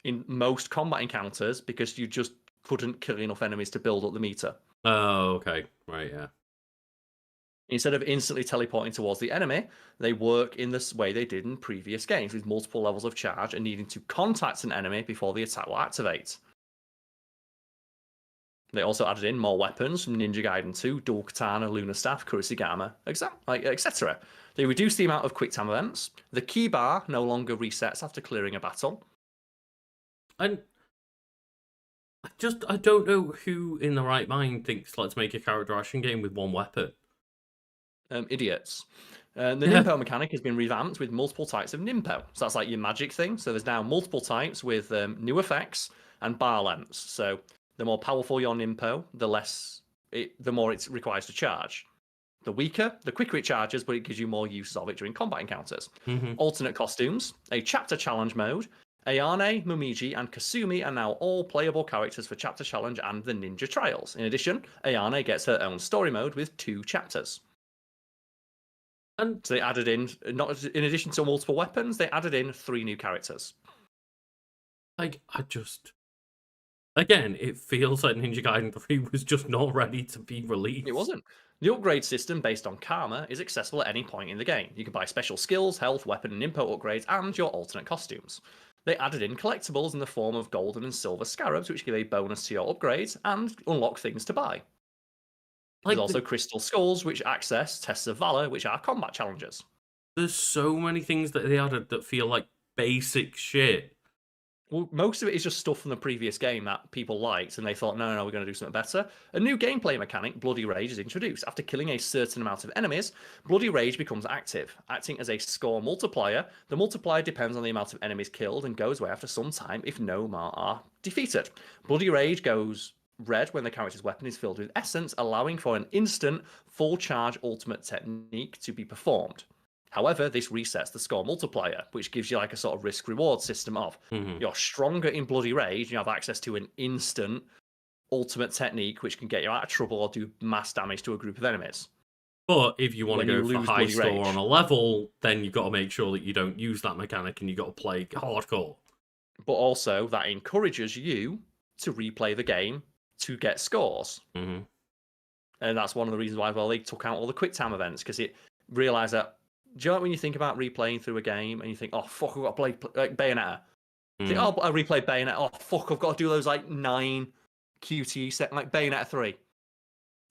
Speaker 2: in most combat encounters because you just couldn't kill enough enemies to build up the meter.
Speaker 1: Oh, okay. Right, yeah.
Speaker 2: Instead of instantly teleporting towards the enemy, they work in this way they did in previous games, with multiple levels of charge and needing to contact an enemy before the attack will activate. They also added in more weapons from Ninja Gaiden 2, Dual Katana, Lunar Staff, Kurisigama, etc. They reduced the amount of quick time events. The key bar no longer resets after clearing a battle.
Speaker 1: And I don't know who in the right mind thinks let's make a character action game with one weapon.
Speaker 2: Idiots. The Nimpo mechanic has been revamped with multiple types of Nimpo. So that's like your magic thing. So there's now multiple types with new effects and bar lengths. So the more powerful your Nimpo, the more it requires to charge. The weaker, the quicker it charges, but it gives you more uses of it during combat encounters.
Speaker 1: Mm-hmm.
Speaker 2: Alternate costumes, a chapter challenge mode. Ayane, Momiji, and Kasumi are now all playable characters for Chapter Challenge and the Ninja Trials. In addition, Ayane gets her own story mode with 2 chapters. And so they added in, not in addition to multiple weapons, they added in 3 new characters.
Speaker 1: Again, it feels like Ninja Gaiden 3 was just not ready to be released.
Speaker 2: It wasn't. The upgrade system based on karma is accessible at any point in the game. You can buy special skills, health, weapon, and info upgrades, and your alternate costumes. They added in collectibles in the form of golden and silver scarabs, which give a bonus to your upgrades and unlock things to buy. There's also crystal skulls, which access tests of valor, which are combat challenges.
Speaker 1: There's so many things that they added that feel like basic shit.
Speaker 2: Well, most of it is just stuff from the previous game that people liked, and they thought, no, we're going to do something better. A new gameplay mechanic, Bloody Rage, is introduced. After killing a certain amount of enemies, Bloody Rage becomes active, acting as a score multiplier. The multiplier depends on the amount of enemies killed and goes away after some time if no more are defeated. Bloody Rage goes red when the character's weapon is filled with essence, allowing for an instant full charge ultimate technique to be performed. However, this resets the score multiplier, which gives you like a sort of risk-reward system of you're stronger in Bloody Rage, and you have access to an instant ultimate technique, which can get you out of trouble or do mass damage to a group of enemies.
Speaker 1: But if you want to go for high score on a level, then you've got to make sure that you don't use that mechanic and you've got to play hardcore.
Speaker 2: But also, that encourages you to replay the game to get scores.
Speaker 1: And
Speaker 2: that's one of the reasons why they took out all the quick time events, because it realised that. Do you know when you think about replaying through a game and you think, oh, fuck, I've got to play Bayonetta? You think, oh, I replayed Bayonetta. Oh, fuck, I've got to do those like 9 QTE sections, like Bayonetta 3.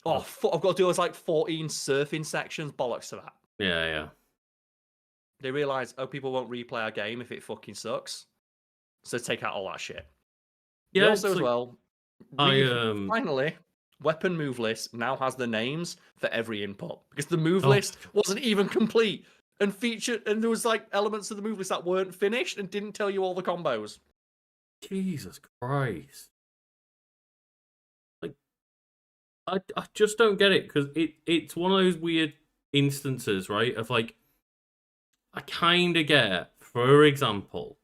Speaker 2: Oh, fuck, I've got to do those like 14 surfing sections. Bollocks to that.
Speaker 1: Yeah.
Speaker 2: They realise, people won't replay our game if it fucking sucks. So take out all that shit.
Speaker 1: Yeah.
Speaker 2: Also, as well, finally, weapon move list now has the names for every input, because the move list wasn't even complete and featured, and there was like elements of the move list that weren't finished and didn't tell you all the combos.
Speaker 1: Jesus Christ. Like, I just don't get it, because it's one of those weird instances, right, of like, I kind of get, for example,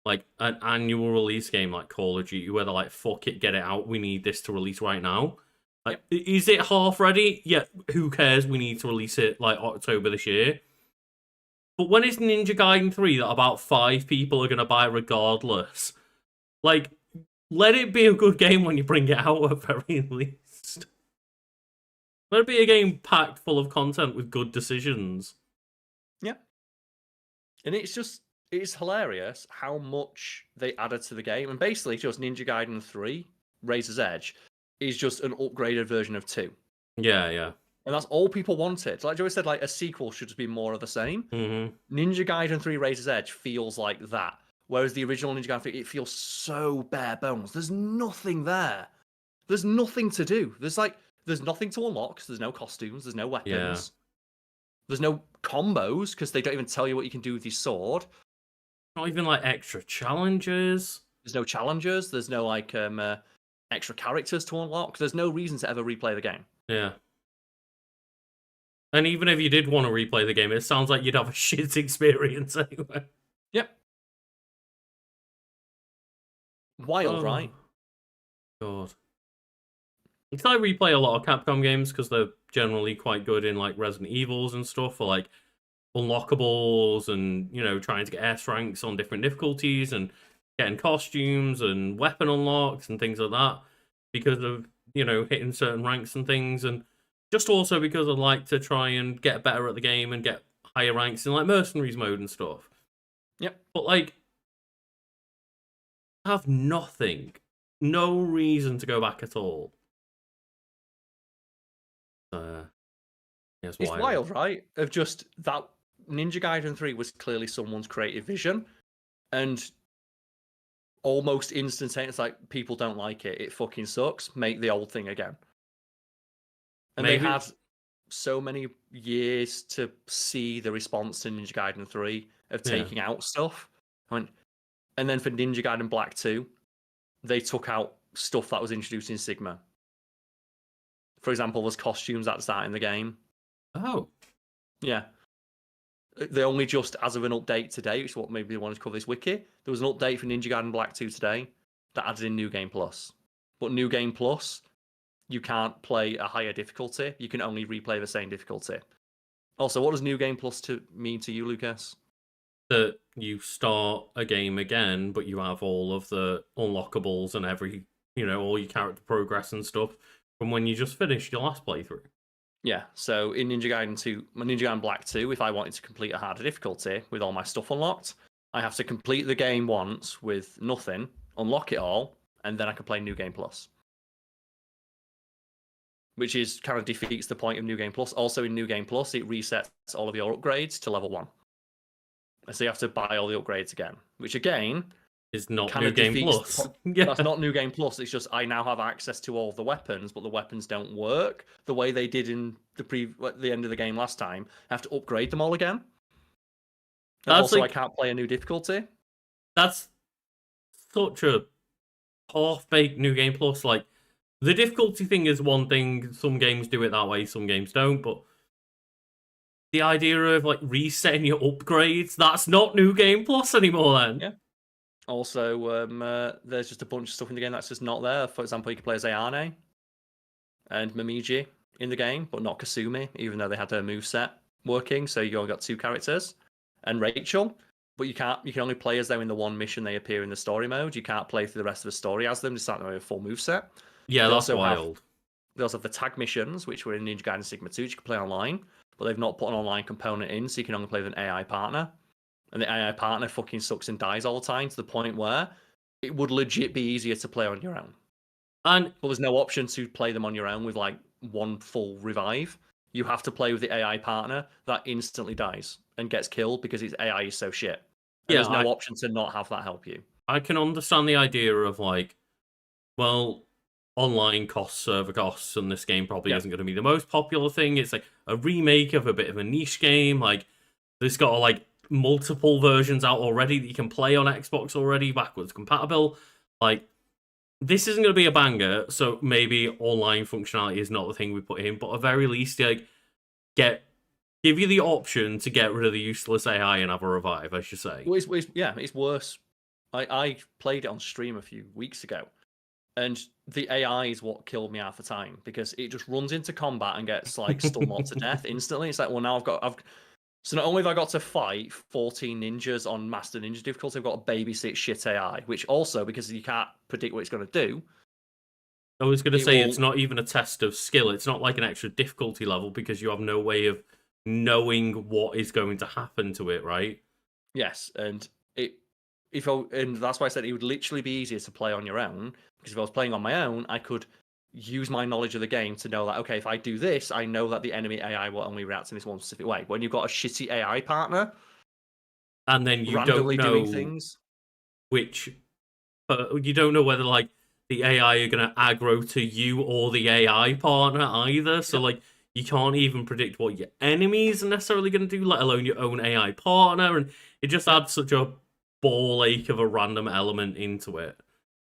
Speaker 1: like an annual release game like Call of Duty, where they're like, fuck it, get it out, we need this to release right now. Like, is it half ready? Yeah, who cares? We need to release it like October this year. But when it's Ninja Gaiden 3 that about 5 people are going to buy regardless, like, let it be a good game when you bring it out at very least. Let it be a game packed full of content with good decisions.
Speaker 2: Yeah. And it's hilarious how much they added to the game. And basically, just Ninja Gaiden 3, Razor's Edge, is just an upgraded version of 2.
Speaker 1: Yeah, yeah.
Speaker 2: And that's all people wanted. Like Joey said, like a sequel should just be more of the same.
Speaker 1: Mm-hmm.
Speaker 2: Ninja Gaiden 3 Razor's Edge feels like that. Whereas the original Ninja Gaiden 3, it feels so bare bones. There's nothing there. There's nothing to do. There's nothing to unlock. There's no costumes. There's no weapons.
Speaker 1: Yeah.
Speaker 2: There's no combos because they don't even tell you what you can do with your sword.
Speaker 1: Not even like extra challenges.
Speaker 2: There's no challenges. There's no like extra characters to unlock. There's no reason to ever replay the game.
Speaker 1: Yeah. And even if you did want to replay the game, it sounds like you'd have a shit experience anyway.
Speaker 2: Yep. Wild, right?
Speaker 1: God. Because I replay a lot of Capcom games because they're generally quite good in like Resident Evils and stuff, for like unlockables and, you know, trying to get S ranks on different difficulties and getting costumes and weapon unlocks and things like that because of, you know, hitting certain ranks and things, and just also because I like to try and get better at the game and get higher ranks in like Mercenaries mode and stuff.
Speaker 2: Yep.
Speaker 1: But like, I have nothing, no reason to go back at all.
Speaker 2: It's wild, right? Of just that Ninja Gaiden 3 was clearly someone's creative vision, and almost instantaneous, like, people don't like it. It fucking sucks. Make the old thing again. And they had so many years to see the response to Ninja Gaiden 3 of taking out stuff. And then for Ninja Gaiden Black 2, they took out stuff that was introduced in Sigma. For example, there's costumes at the start in the game.
Speaker 1: Oh.
Speaker 2: Yeah. They only just, as of an update today, which is what maybe they wanted to cover this wiki, there was an update for Ninja Gaiden Black 2 today that added in New Game Plus. But New Game Plus, you can't play a higher difficulty. You can only replay the same difficulty. Also, what does New Game Plus mean to you, Lucas?
Speaker 1: That you start a game again, but you have all of the unlockables and every, you know, all your character progress and stuff from when you just finished your last playthrough. Yeah,
Speaker 2: so in Ninja Gaiden 2, Ninja Gaiden Black 2, if I wanted to complete a harder difficulty with all my stuff unlocked, I have to complete the game once with nothing, unlock it all, and then I can play New Game Plus. Which is kind of defeats the point of New Game Plus. Also in New Game Plus, it resets all of your upgrades to level 1. So you have to buy all the upgrades again, which again
Speaker 1: is not New Game Plus.
Speaker 2: Yeah. That's not New Game Plus. It's just I now have access to all the weapons, but the weapons don't work the way they did in the end of the game last time. I have to upgrade them all again. And also, like, I can't play a new difficulty.
Speaker 1: That's such a half-baked New Game Plus. Like, the difficulty thing is one thing. Some games do it that way, some games don't. But the idea of like resetting your upgrades, that's not New Game Plus anymore then.
Speaker 2: Yeah. Also, there's just a bunch of stuff in the game that's just not there. For example, you can play as Ayane and Momiji in the game, but not Kasumi, even though they had their moveset working. So you only got 2 characters. And Rachel, but you can only play as them in the one mission they appear in the story mode. You can't play through the rest of the story as them, just like they have a full moveset.
Speaker 1: Yeah, that's wild.
Speaker 2: They also have the tag missions, which were in Ninja Gaiden Sigma 2, which you can play online, but they've not put an online component in, so you can only play with an AI partner. And the AI partner fucking sucks and dies all the time to the point where it would legit be easier to play on your own. But there's no option to play them on your own with like one full revive. You have to play with the AI partner that instantly dies and gets killed because its AI is so shit. And there's no option to not have that help you.
Speaker 1: I can understand the idea of like, well, online costs, server costs, and this game probably isn't going to be the most popular thing. It's like a remake of a bit of a niche game. Like, this got like multiple versions out already that you can play on Xbox already, backwards compatible. Like, this isn't going to be a banger, so maybe online functionality is not the thing we put in, but at very least, like, give you the option to get rid of the useless AI and have a revive, I should say.
Speaker 2: Well, it's worse. I played it on stream a few weeks ago, and the AI is what killed me half the time, because it just runs into combat and gets like stun-locked to death instantly. It's like, well, now so not only have I got to fight 14 ninjas on Master Ninja difficulty, I've got to babysit shit AI, which also, because you can't predict what it's going to do.
Speaker 1: I was going to say, it's not even a test of skill. It's not like an extra difficulty level because you have no way of knowing what is going to happen to it, right?
Speaker 2: Yes, and and that's why I said it would literally be easier to play on your own, because if I was playing on my own, I could use my knowledge of the game to know that, okay, if I do this, I know that the enemy AI will only react in this one specific way. When you've got a shitty AI partner
Speaker 1: And then you don't
Speaker 2: randomly doing
Speaker 1: know
Speaker 2: things,
Speaker 1: which you don't know whether like the AI are gonna aggro to you or the AI partner either. So like you can't even predict what your enemies are necessarily gonna do, let alone your own AI partner, and it just adds such a ball ache of a random element into it.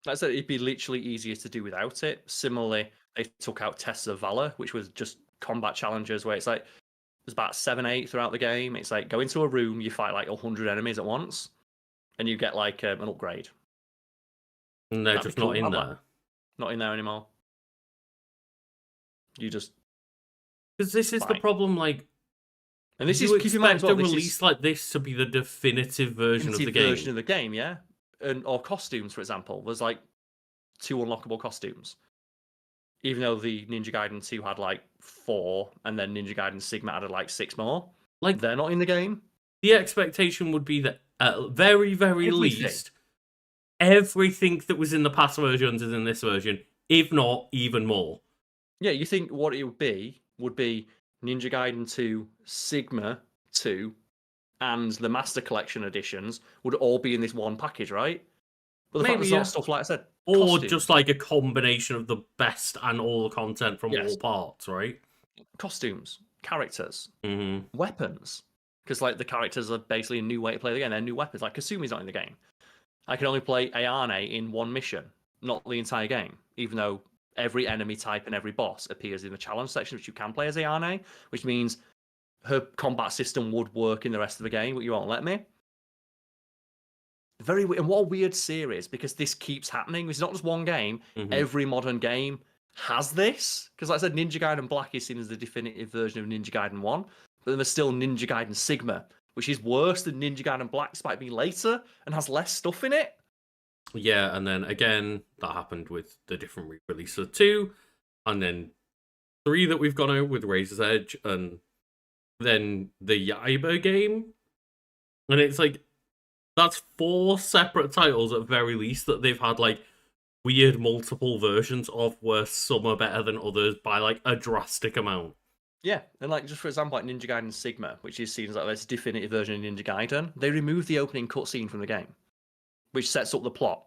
Speaker 2: like I said, it'd be literally easier to do without it. Similarly, they took out Tests of Valor, which was just combat challenges where it's like there's about 7, 8 throughout the game. It's like go into a room, you fight like 100 enemies at once, and you get like an upgrade.
Speaker 1: And they're
Speaker 2: That'd
Speaker 1: just
Speaker 2: be cool
Speaker 1: not
Speaker 2: to
Speaker 1: in
Speaker 2: have that.
Speaker 1: there.
Speaker 2: Not in there anymore. You just
Speaker 1: Because this is the
Speaker 2: fight.
Speaker 1: problem, like,
Speaker 2: And this
Speaker 1: you
Speaker 2: is keep in mind as
Speaker 1: expect
Speaker 2: well.
Speaker 1: a
Speaker 2: This
Speaker 1: release
Speaker 2: is
Speaker 1: like this to be the definitive version of the game.
Speaker 2: version of the game, yeah. Or costumes, for example. There's like 2 unlockable costumes. Even though the Ninja Gaiden 2 had like 4, and then Ninja Gaiden Sigma added like 6 more.
Speaker 1: Like,
Speaker 2: they're not in the game.
Speaker 1: the expectation would be that at very, very
Speaker 2: Everything.
Speaker 1: least, everything that was in the past versions is in this version, if not even more.
Speaker 2: Yeah, you think what it would be Ninja Gaiden 2, Sigma 2, and the Master Collection editions would all be in this one package, right? But the fact
Speaker 1: Maybe,
Speaker 2: there's not stuff like I said,
Speaker 1: or
Speaker 2: costumes.
Speaker 1: just like a combination of the best and all the content from all parts, right?
Speaker 2: Costumes, characters,
Speaker 1: Mm-hmm.
Speaker 2: weapons. Because like the characters are basically a new way to play the game. They're new weapons. Like Kasumi's not in the game. I can only play Ayane in one mission, not the entire game. Even though every enemy type and every boss appears in the challenge section, which you can play as Ayane, which means her combat system would work in the rest of the game, but you won't let me. Very weird. And what a weird series, because this keeps happening. It's not just one game.
Speaker 1: Mm-hmm.
Speaker 2: Every modern game has this. Because like I said, Ninja Gaiden Black is seen as the definitive version of Ninja Gaiden 1. But then there's still Ninja Gaiden Sigma, which is worse than Ninja Gaiden Black, despite being later, and has less stuff in it.
Speaker 1: Yeah, and then again, that happened with the different re-release of 2, and then 3 that we've gone out with Razor's Edge, and then the Yaiba game. And it's like, that's 4 separate titles at very least that they've had like weird multiple versions of, where some are better than others by like a drastic amount.
Speaker 2: Yeah, and like just for example, like Ninja Gaiden Sigma, which is seen as like this definitive version of Ninja Gaiden, they removed the opening cutscene from the game, which sets up the plot.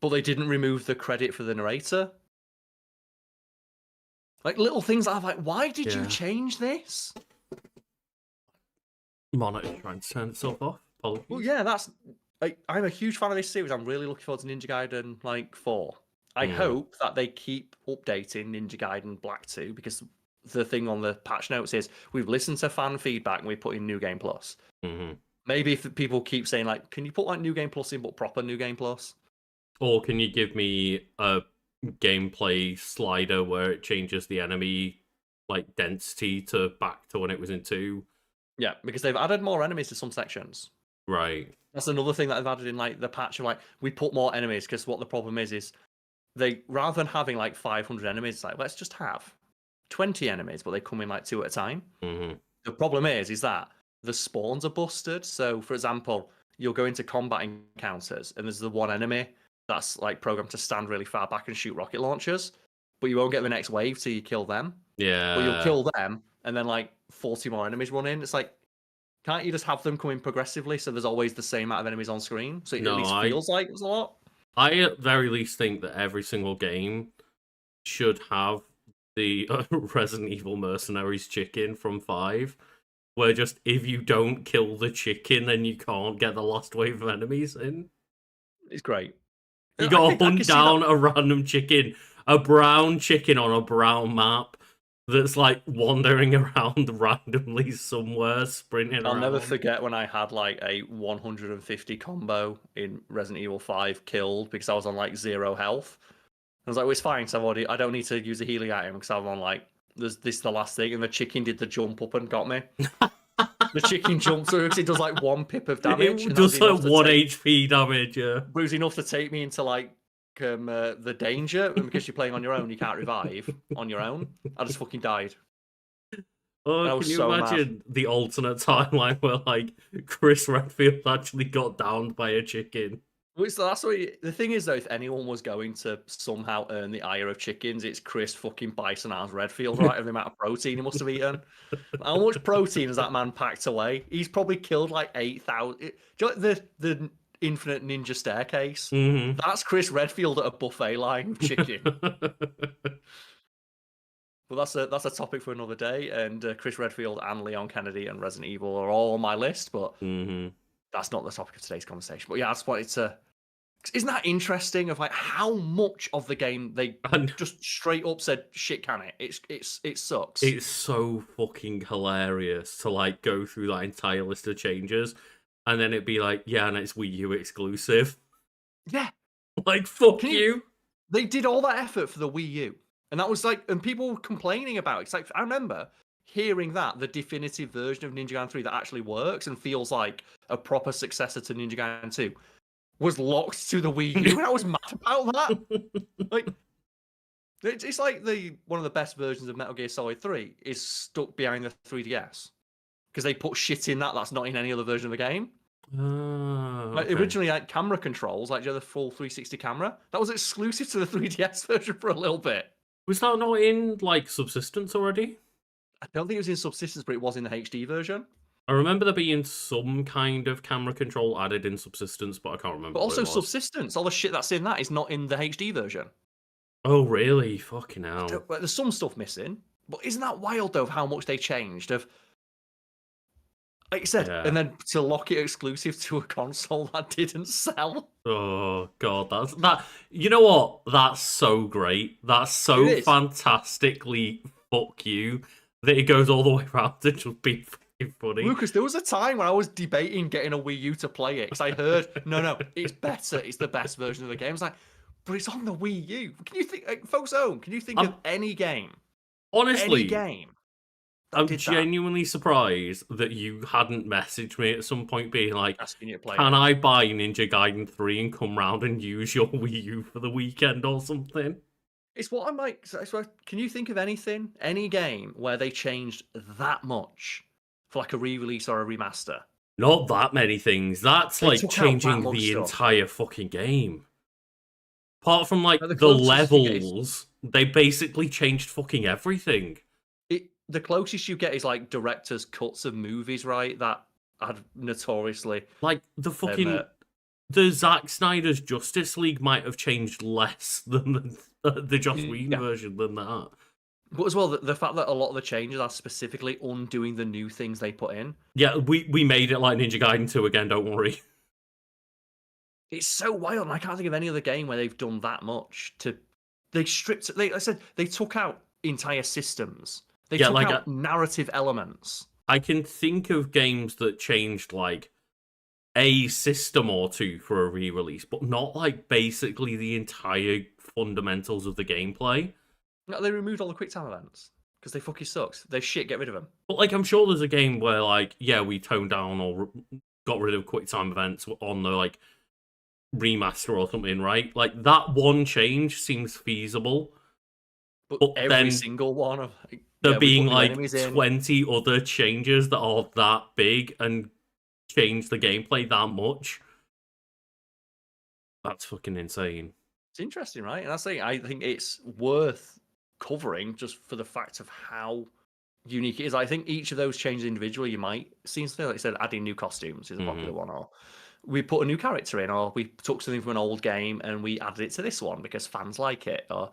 Speaker 2: But they didn't remove the credit for the narrator. Like little things that I'm like, why did you change this?
Speaker 1: Monitor trying to turn itself off. Apologies.
Speaker 2: Well, yeah, that's. I'm a huge fan of this series. I'm really looking forward to Ninja Gaiden like 4. I hope that they keep updating Ninja Gaiden Black 2, because the thing on the patch notes is we've listened to fan feedback and we put in New Game Plus.
Speaker 1: Mm-hmm.
Speaker 2: Maybe if people keep saying like, can you put like New Game Plus in, but proper New Game Plus?
Speaker 1: Or can you give me a gameplay slider where it changes the enemy like density to back to when it was in 2?
Speaker 2: Yeah, because they've added more enemies to some sections.
Speaker 1: Right.
Speaker 2: That's another thing that they've added in like the patch of like we put more enemies, because what the problem is they, rather than having like 500 enemies, it's like let's just have 20 enemies, but they come in like 2 at a time.
Speaker 1: Mm-hmm.
Speaker 2: The problem is that the spawns are busted. So, for example, you'll go into combat encounters and there's the one enemy that's like programmed to stand really far back and shoot rocket launchers, but you won't get the next wave till you kill them.
Speaker 1: Yeah.
Speaker 2: But you'll kill them and then like 40 more enemies run in. It's like, can't you just have them come in progressively so there's always the same amount of enemies on screen? So it at least feels like there's a lot.
Speaker 1: I at very least think that every single game should have the Resident Evil Mercenaries chicken from 5, where just if you don't kill the chicken, then you can't get the last wave of enemies in.
Speaker 2: It's great.
Speaker 1: You gotta hunt down a random chicken, a brown chicken on a brown map that's like wandering around randomly somewhere, sprinting around.
Speaker 2: I'll never forget when I had like a 150 combo in Resident Evil 5 killed because I was on like 0 health. I was like, well, it's fine, so I don't need to use a healing item because I'm on like, this is the last thing, and the chicken did the jump up and got me. The chicken jumps through because it does like 1 pip of damage.
Speaker 1: It does like 1 HP damage, yeah.
Speaker 2: But it was enough to take me into like the danger, and because you're playing on your own, you can't revive on your own. I just fucking died. And
Speaker 1: Oh,
Speaker 2: I
Speaker 1: can
Speaker 2: was
Speaker 1: you
Speaker 2: so mad.
Speaker 1: imagine the alternate timeline where like Chris Redfield actually got downed by a chicken?
Speaker 2: That's what the thing is, though. If anyone was going to somehow earn the ire of chickens, it's Chris fucking Bison Arms Redfield, right? Of the amount of protein he must have eaten. How much protein has that man packed away? He's probably killed like 8,000. Do you know, like the Infinite Ninja Staircase?
Speaker 1: Hmm.
Speaker 2: That's Chris Redfield at a buffet line of chicken. But that's a topic for another day. And Chris Redfield and Leon Kennedy and Resident Evil are all on my list, but
Speaker 1: Hmm.
Speaker 2: that's not the topic of today's conversation. But yeah, that's what it's a. Isn't that interesting? Of like how much of the game they
Speaker 1: And
Speaker 2: just straight up said shit can it? It sucks.
Speaker 1: it's so fucking hilarious to like go through that entire list of changes and then it'd be like, yeah, and it's Wii U exclusive.
Speaker 2: Yeah,
Speaker 1: Like, fuck
Speaker 2: can you?
Speaker 1: you.
Speaker 2: They did all that effort for the Wii U, and that was like, and people were complaining about it. It's like I remember hearing that the definitive version of Ninja Gaiden 3 that actually works and feels like a proper successor to Ninja Gaiden 2 was locked to the Wii U, and I was mad about that. Like, it's like one of the best versions of Metal Gear Solid 3 is stuck behind the 3DS because they put shit in that's not in any other version of the game. Like
Speaker 1: Okay.
Speaker 2: originally, like camera controls, like the full 360 camera, that was exclusive to the 3DS version for a little bit.
Speaker 1: Was that not in like Subsistence already?
Speaker 2: I don't think it was in Subsistence, but it was in the HD version.
Speaker 1: I remember there being some kind of camera control added in Subsistence, but I can't remember.
Speaker 2: But also
Speaker 1: what it was.
Speaker 2: Subsistence, all the shit that's in that is not in the HD version.
Speaker 1: Oh, really? Fucking hell.
Speaker 2: There's some stuff missing, but isn't that wild though? Of how much they changed? Of like you said,
Speaker 1: Yeah.
Speaker 2: and then to lock it exclusive to a console that didn't sell.
Speaker 1: Oh god, that's that. You know what? That's so great. That's so
Speaker 2: It is.
Speaker 1: fantastically fuck you that it goes all the way around to just be fucking funny.
Speaker 2: Lucas, there was a time when I was debating getting a Wii U to play it because I heard, no, it's better. It's the best version of the game. I was like, but it's on the Wii U. Can you think, like, folks at home, can you think of any game?
Speaker 1: Honestly,
Speaker 2: Any game.
Speaker 1: I'm genuinely surprised that you hadn't messaged me at some point being like,
Speaker 2: Asking you to play
Speaker 1: can I buy Ninja Gaiden 3 and come round and use your Wii U for the weekend or something?
Speaker 2: It's what I'm like. Can you think of anything, any game where they changed that much for like a re-release or a remaster?
Speaker 1: Not that many things. That's
Speaker 2: They
Speaker 1: like
Speaker 2: took out that
Speaker 1: changing
Speaker 2: much
Speaker 1: the
Speaker 2: stuff.
Speaker 1: entire fucking game. Apart from like
Speaker 2: the
Speaker 1: the
Speaker 2: closest you get
Speaker 1: levels, they basically changed fucking everything.
Speaker 2: The closest you get is like director's cuts of movies, right? That had notoriously
Speaker 1: Like the fucking the Zack Snyder's Justice League might have changed less than the Joss Whedon version than that.
Speaker 2: But as well, the fact that a lot of the changes are specifically undoing the new things they put in.
Speaker 1: Yeah, we made it like Ninja Gaiden 2 again, don't worry.
Speaker 2: It's so wild. I can't think of any other game where they've done that much to. They stripped. I said they took out entire systems. They took out narrative elements.
Speaker 1: I can think of games that changed like a system or two for a re-release, but not like basically the entire fundamentals of the gameplay.
Speaker 2: No, they removed all the quick time events because they fucking sucks. They shit. Get rid of them.
Speaker 1: But like, I'm sure there's a game where like, yeah, we toned down or got rid of quick time events on the like remaster or something, right? Like that one change seems feasible.
Speaker 2: But every single one of
Speaker 1: there being like 20 other changes that are that big and change the gameplay that much. That's fucking insane.
Speaker 2: It's interesting, right? And I think it's worth covering just for the fact of how unique it is. I think each of those changes individually, you might see something like I said, adding new costumes is a popular one, or we put a new character in, or we took something from an old game and we added it to this one because fans like it, or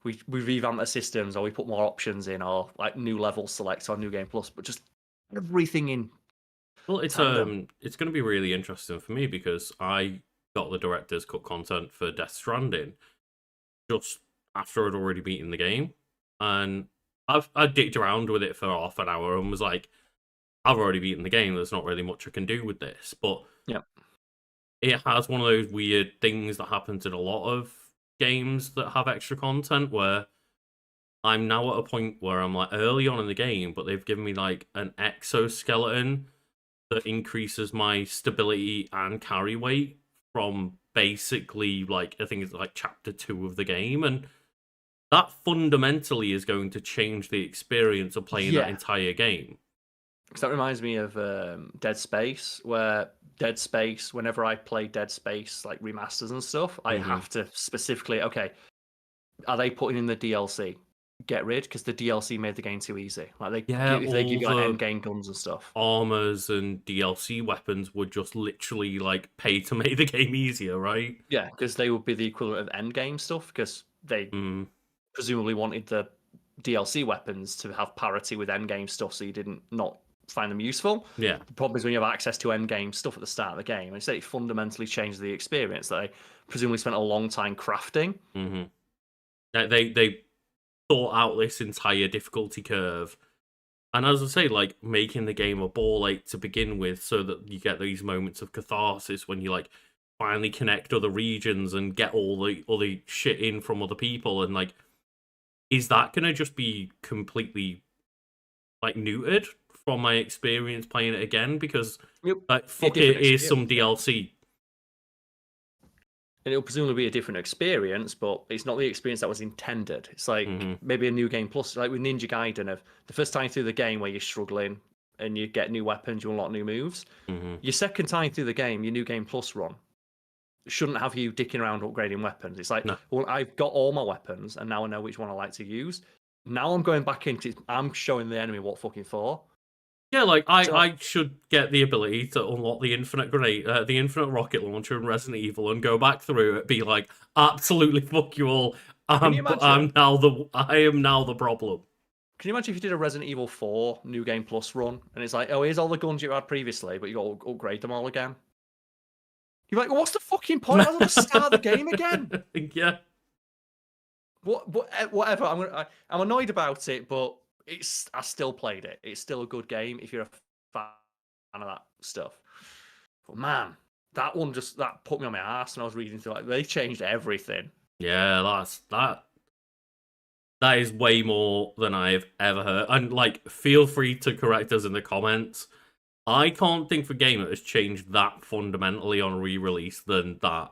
Speaker 2: we revamped the systems, or we put more options in, or like new level select or new game plus, but just everything in.
Speaker 1: Well, it's going to be really interesting for me because I got the director's cut content for Death Stranding just after I'd already beaten the game, and I dicked around with it for half an hour and was like, I've already beaten the game. There's not really much I can do with this, but it has one of those weird things that happens in a lot of games that have extra content where I'm now at a point where I'm like early on in the game, but they've given me like an exoskeleton that increases my stability and carry weight from basically like I think it's like chapter 2 of the game, and that fundamentally is going to change the experience of playing that entire game.
Speaker 2: Because that reminds me of Dead Space, where Dead Space, whenever I play Dead Space, like remasters and stuff, I have to specifically, okay, are they putting in the DLC? Get rid, because the DLC made the game too easy. Like if they give you like end game guns and stuff,
Speaker 1: armors and DLC weapons would just literally like pay to make the game easier, right?
Speaker 2: Yeah, because they would be the equivalent of end game stuff, because they presumably wanted the DLC weapons to have parity with end game stuff, so you didn't not find them useful.
Speaker 1: Yeah.
Speaker 2: The problem is when you have access to end game stuff at the start of the game, and it fundamentally changes the experience that they presumably spent a long time crafting.
Speaker 1: They thought out this entire difficulty curve, and as I say, like making the game a ball ache to begin with, so that you get these moments of catharsis when you like finally connect other regions and get all the other shit in from other people, and like, is that gonna just be completely like neutered from my experience playing it again? Because like, fuck it, is some DLC.
Speaker 2: And it'll presumably be a different experience, but it's not the experience that was intended. It's like maybe a new game plus, like with Ninja Gaiden, of the first time through the game where you're struggling and you get new weapons, you unlock new moves. Your second time through the game, your new game plus run, shouldn't have you dicking around upgrading weapons. It's like, well, I've got all my weapons and now I know which one I like to use. Now I'm going back into, I'm showing the enemy what fucking for.
Speaker 1: Yeah, like I should get the ability to unlock the infinite grenade, the infinite rocket launcher in Resident Evil, and go back through it, be like, absolutely fuck you all. I am now the problem.
Speaker 2: Can you imagine if you did a Resident Evil 4 New Game Plus run, and it's like, oh, here's all the guns you had previously, but you got to upgrade them all again? You're like, well, what's the fucking point? I want to start the game again.
Speaker 1: Yeah.
Speaker 2: Whatever. I'm annoyed about it, but I still played it. It's still a good game if you're a fan of that stuff. But man, that one that put me on my ass when I was reading through. Like, they changed everything.
Speaker 1: Yeah, that is way more than I've ever heard. And like, feel free to correct us in the comments. I can't think of a game that has changed that fundamentally on re-release than that.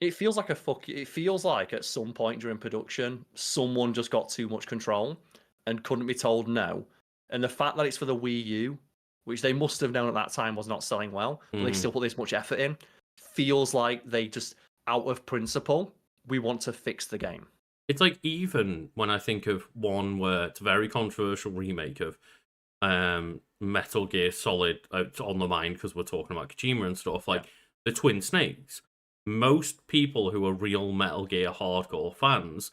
Speaker 2: It feels like It feels like at some point during production, someone just got too much control and couldn't be told no. And the fact that it's for the Wii U, which they must have known at that time was not selling well, but they still put this much effort in, feels like they just, out of principle, we want to fix the game.
Speaker 1: It's like, even when I think of one where it's a very controversial remake of Metal Gear Solid, it's on the mind because we're talking about Kojima and stuff, like the Twin Snakes. Most people who are real Metal Gear hardcore fans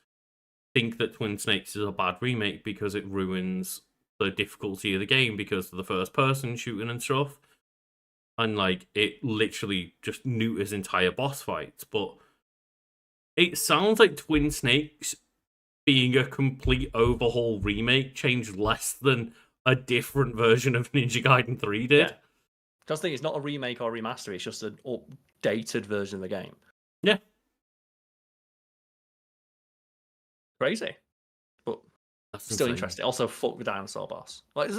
Speaker 1: think that Twin Snakes is a bad remake because it ruins the difficulty of the game because of the first person shooting and stuff. And like, it literally just neuters entire boss fights. But it sounds like Twin Snakes being a complete overhaul remake changed less than a different version of Ninja Gaiden 3 did.
Speaker 2: Yeah. Because I think it's not a remake or remaster, it's just an updated version of the game.
Speaker 1: Yeah.
Speaker 2: Crazy. But
Speaker 1: that's
Speaker 2: still
Speaker 1: insane.
Speaker 2: interesting. Also, fuck the dinosaur boss. Like,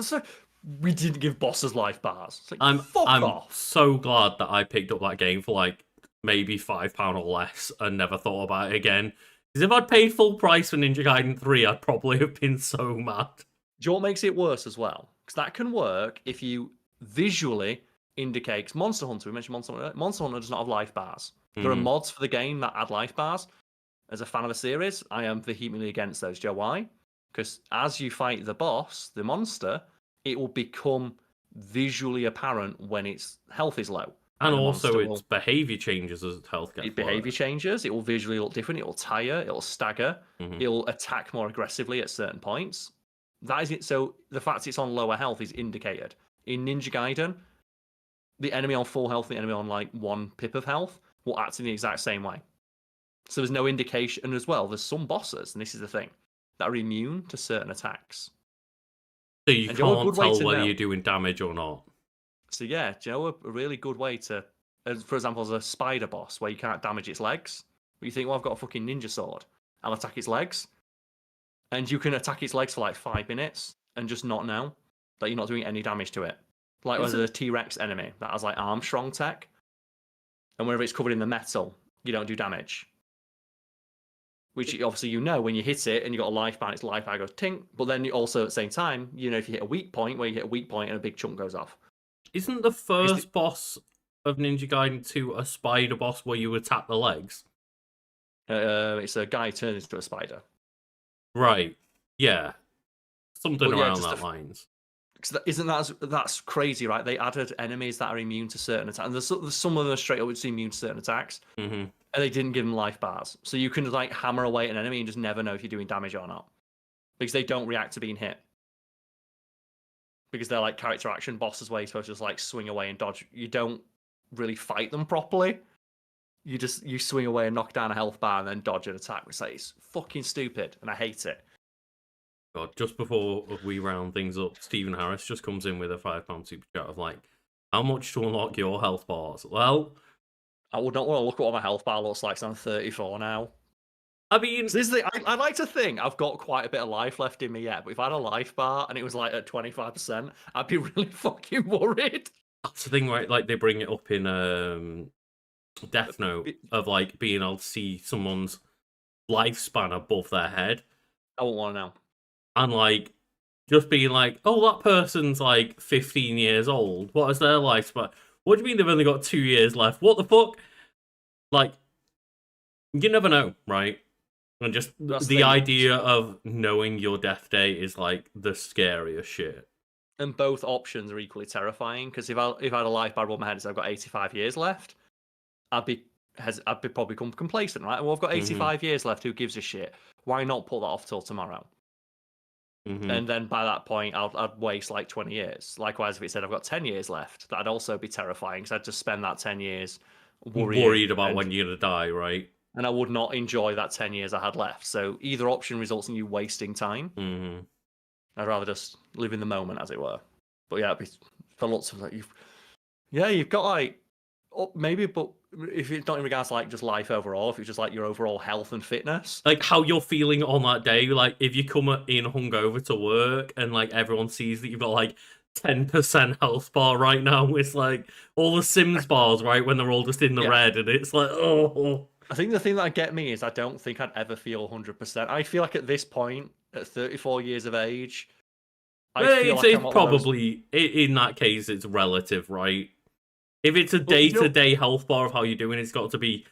Speaker 2: we didn't give bosses life bars. It's like,
Speaker 1: I'm
Speaker 2: off.
Speaker 1: so glad that I picked up that game for like maybe £5 or less and never thought about it again. Because if I'd paid full price for Ninja Gaiden 3, I'd probably have been so mad.
Speaker 2: Do you know what makes it worse as well? Because that can work if you visually indicate Monster Hunter. We mentioned Monster Hunter. Monster Hunter does not have life bars. There are mods for the game that add life bars. As a fan of the series, I am vehemently against those. Do you know why? Because as you fight the boss, the monster, it will become visually apparent when its health is low.
Speaker 1: And also its behavior changes as its health gets low.
Speaker 2: Behavior changes. It will visually look different. It will tire. It will stagger. It will attack more aggressively at certain points. That is it. So the fact it's on lower health is indicated. In Ninja Gaiden, the enemy on full health, the enemy on like 1 pip of health will act in the exact same way. So there's no indication. And as well, there's some bosses, and this is the thing, that are immune to certain attacks.
Speaker 1: So you can't tell whether you're doing damage or not.
Speaker 2: So yeah, do you know a really good way to, for example, as a spider boss where you can't damage its legs, but you think, well, I've got a fucking ninja sword, I'll attack its legs. And you can attack its legs for like 5 minutes and just not know that you're not doing any damage to it. Like there's a T-Rex enemy that has like Armstrong tech, and whenever it's covered in the metal, you don't do damage. which obviously when you hit it and you got a life bar, its life bar goes tink. But then you also at the same time, if you hit a weak point, where you hit a weak point and a big chunk goes off.
Speaker 1: Isn't the first boss of Ninja Gaiden 2 a spider boss where you attack the legs?
Speaker 2: It's a guy turned into a spider.
Speaker 1: Right. Yeah. Something around that lines.
Speaker 2: Isn't that's crazy, right? They added enemies that are immune to certain attacks, and there's some of them straight up just immune to certain attacks, and they didn't give them life bars, so you can like hammer away at an enemy and just never know if you're doing damage or not, because they don't react to being hit. Because they're like character action bosses where you're supposed to just like swing away and dodge. You don't really fight them properly. You swing away and knock down a health bar and then dodge an attack, which is fucking stupid, and I hate it.
Speaker 1: God, just before we round things up, Stephen Harris just comes in with a £5 super chat of like, how much to unlock your health bars? Well,
Speaker 2: I would not want to look at what my health bar looks like, so I'm 34 now.
Speaker 1: I mean,
Speaker 2: I like to think I've got quite a bit of life left in me yet, but if I had a life bar and it was like at 25%, I'd be really fucking worried.
Speaker 1: That's the thing, right? Like they bring it up in Death Note of like being able to see someone's lifespan above their head.
Speaker 2: I wouldn't want to know.
Speaker 1: And like just being like, oh, that person's like 15 years old. What is their lifespan? What do you mean they've only got 2 years left? What the fuck? Like, you never know, right? And just the idea of knowing your death date is like the scariest shit.
Speaker 2: And both options are equally terrifying, because if I had a life bar above my head and I've got 85 years left, I'd be probably become complacent, right? Well, I've got 85 years left. Who gives a shit? Why not put that off till tomorrow? And then by that point, I'd waste like 20 years. Likewise, if it said I've got 10 years left, that'd also be terrifying, because I'd just spend that 10 years
Speaker 1: worried about when you're going to die, right?
Speaker 2: And I would not enjoy that 10 years I had left. So either option results in you wasting time. I'd rather just live in the moment, as it were. But yeah, it'd be, for lots of like, you've got like, maybe, but if it's not in regards to like just life overall, if it's just like your overall health and fitness,
Speaker 1: like how you're feeling on that day, like if you come in hungover to work and like everyone sees that you've got like 10% health bar right now, it's like all the Sims bars, right, when they're all just in the red, and it's like, oh.
Speaker 2: I think the thing that get me is I don't think I'd ever feel 100%. I feel like at this point, at 34 years of age,
Speaker 1: it's probably in that case it's relative, right? If it's a day-to-day health bar of how you're doing, it's got to be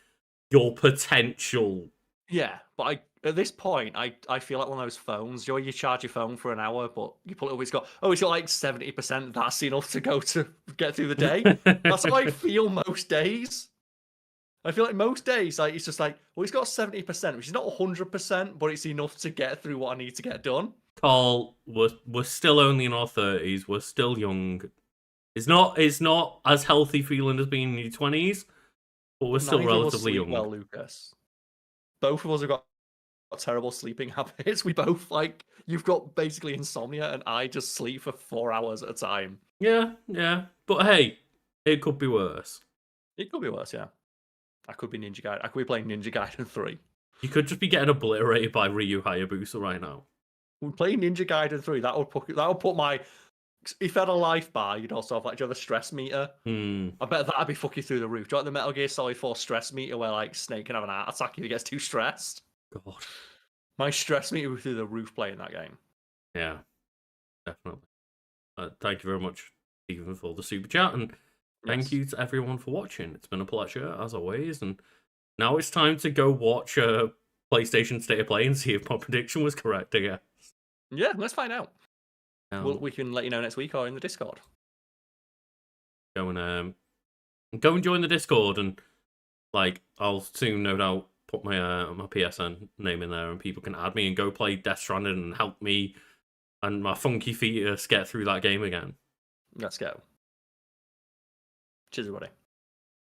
Speaker 1: your potential.
Speaker 2: Yeah, but at this point, I feel like one of those phones. You charge your phone for an hour, but you pull it up, it's got like 70%. That's enough to get through the day. That's how I feel most days. I feel like most days, like it's just like, well, it's got 70%, which is not 100%, but it's enough to get through what I need to get done.
Speaker 1: Karl, we're still only in our 30s. We're still young. It's not as healthy feeling as being in your 20s, but we're still relatively young.
Speaker 2: Well, Lucas, both of us have got terrible sleeping habits. We both you've got basically insomnia, and I just sleep for 4 hours at a time.
Speaker 1: Yeah. But hey, it could be worse.
Speaker 2: It could be worse, yeah. I could be Ninja Gaiden. I could be playing Ninja Gaiden 3.
Speaker 1: You could just be getting obliterated by Ryu Hayabusa right now.
Speaker 2: We're playing Ninja Gaiden 3. That would put my. If I had a life bar, you'd also have do you have a stress meter? I bet that'd be fucking through the roof. Do you like the Metal Gear Solid 4 stress meter where Snake can have an heart attack if he gets too stressed?
Speaker 1: God.
Speaker 2: My stress meter was through the roof playing that game.
Speaker 1: Yeah, definitely. Thank you very much, Stephen, for the super chat, and thank you to everyone for watching. It's been a pleasure, as always, and now it's time to go watch PlayStation State of Play and see if my prediction was correct, I guess.
Speaker 2: Yeah, let's find out. We can let you know next week or in the Discord.
Speaker 1: Go and join the Discord, and I'll soon, no doubt, put my PSN name in there, and people can add me and go play Death Stranding and help me and my funky fetus get through that game again.
Speaker 2: Let's go. Cheers, everybody.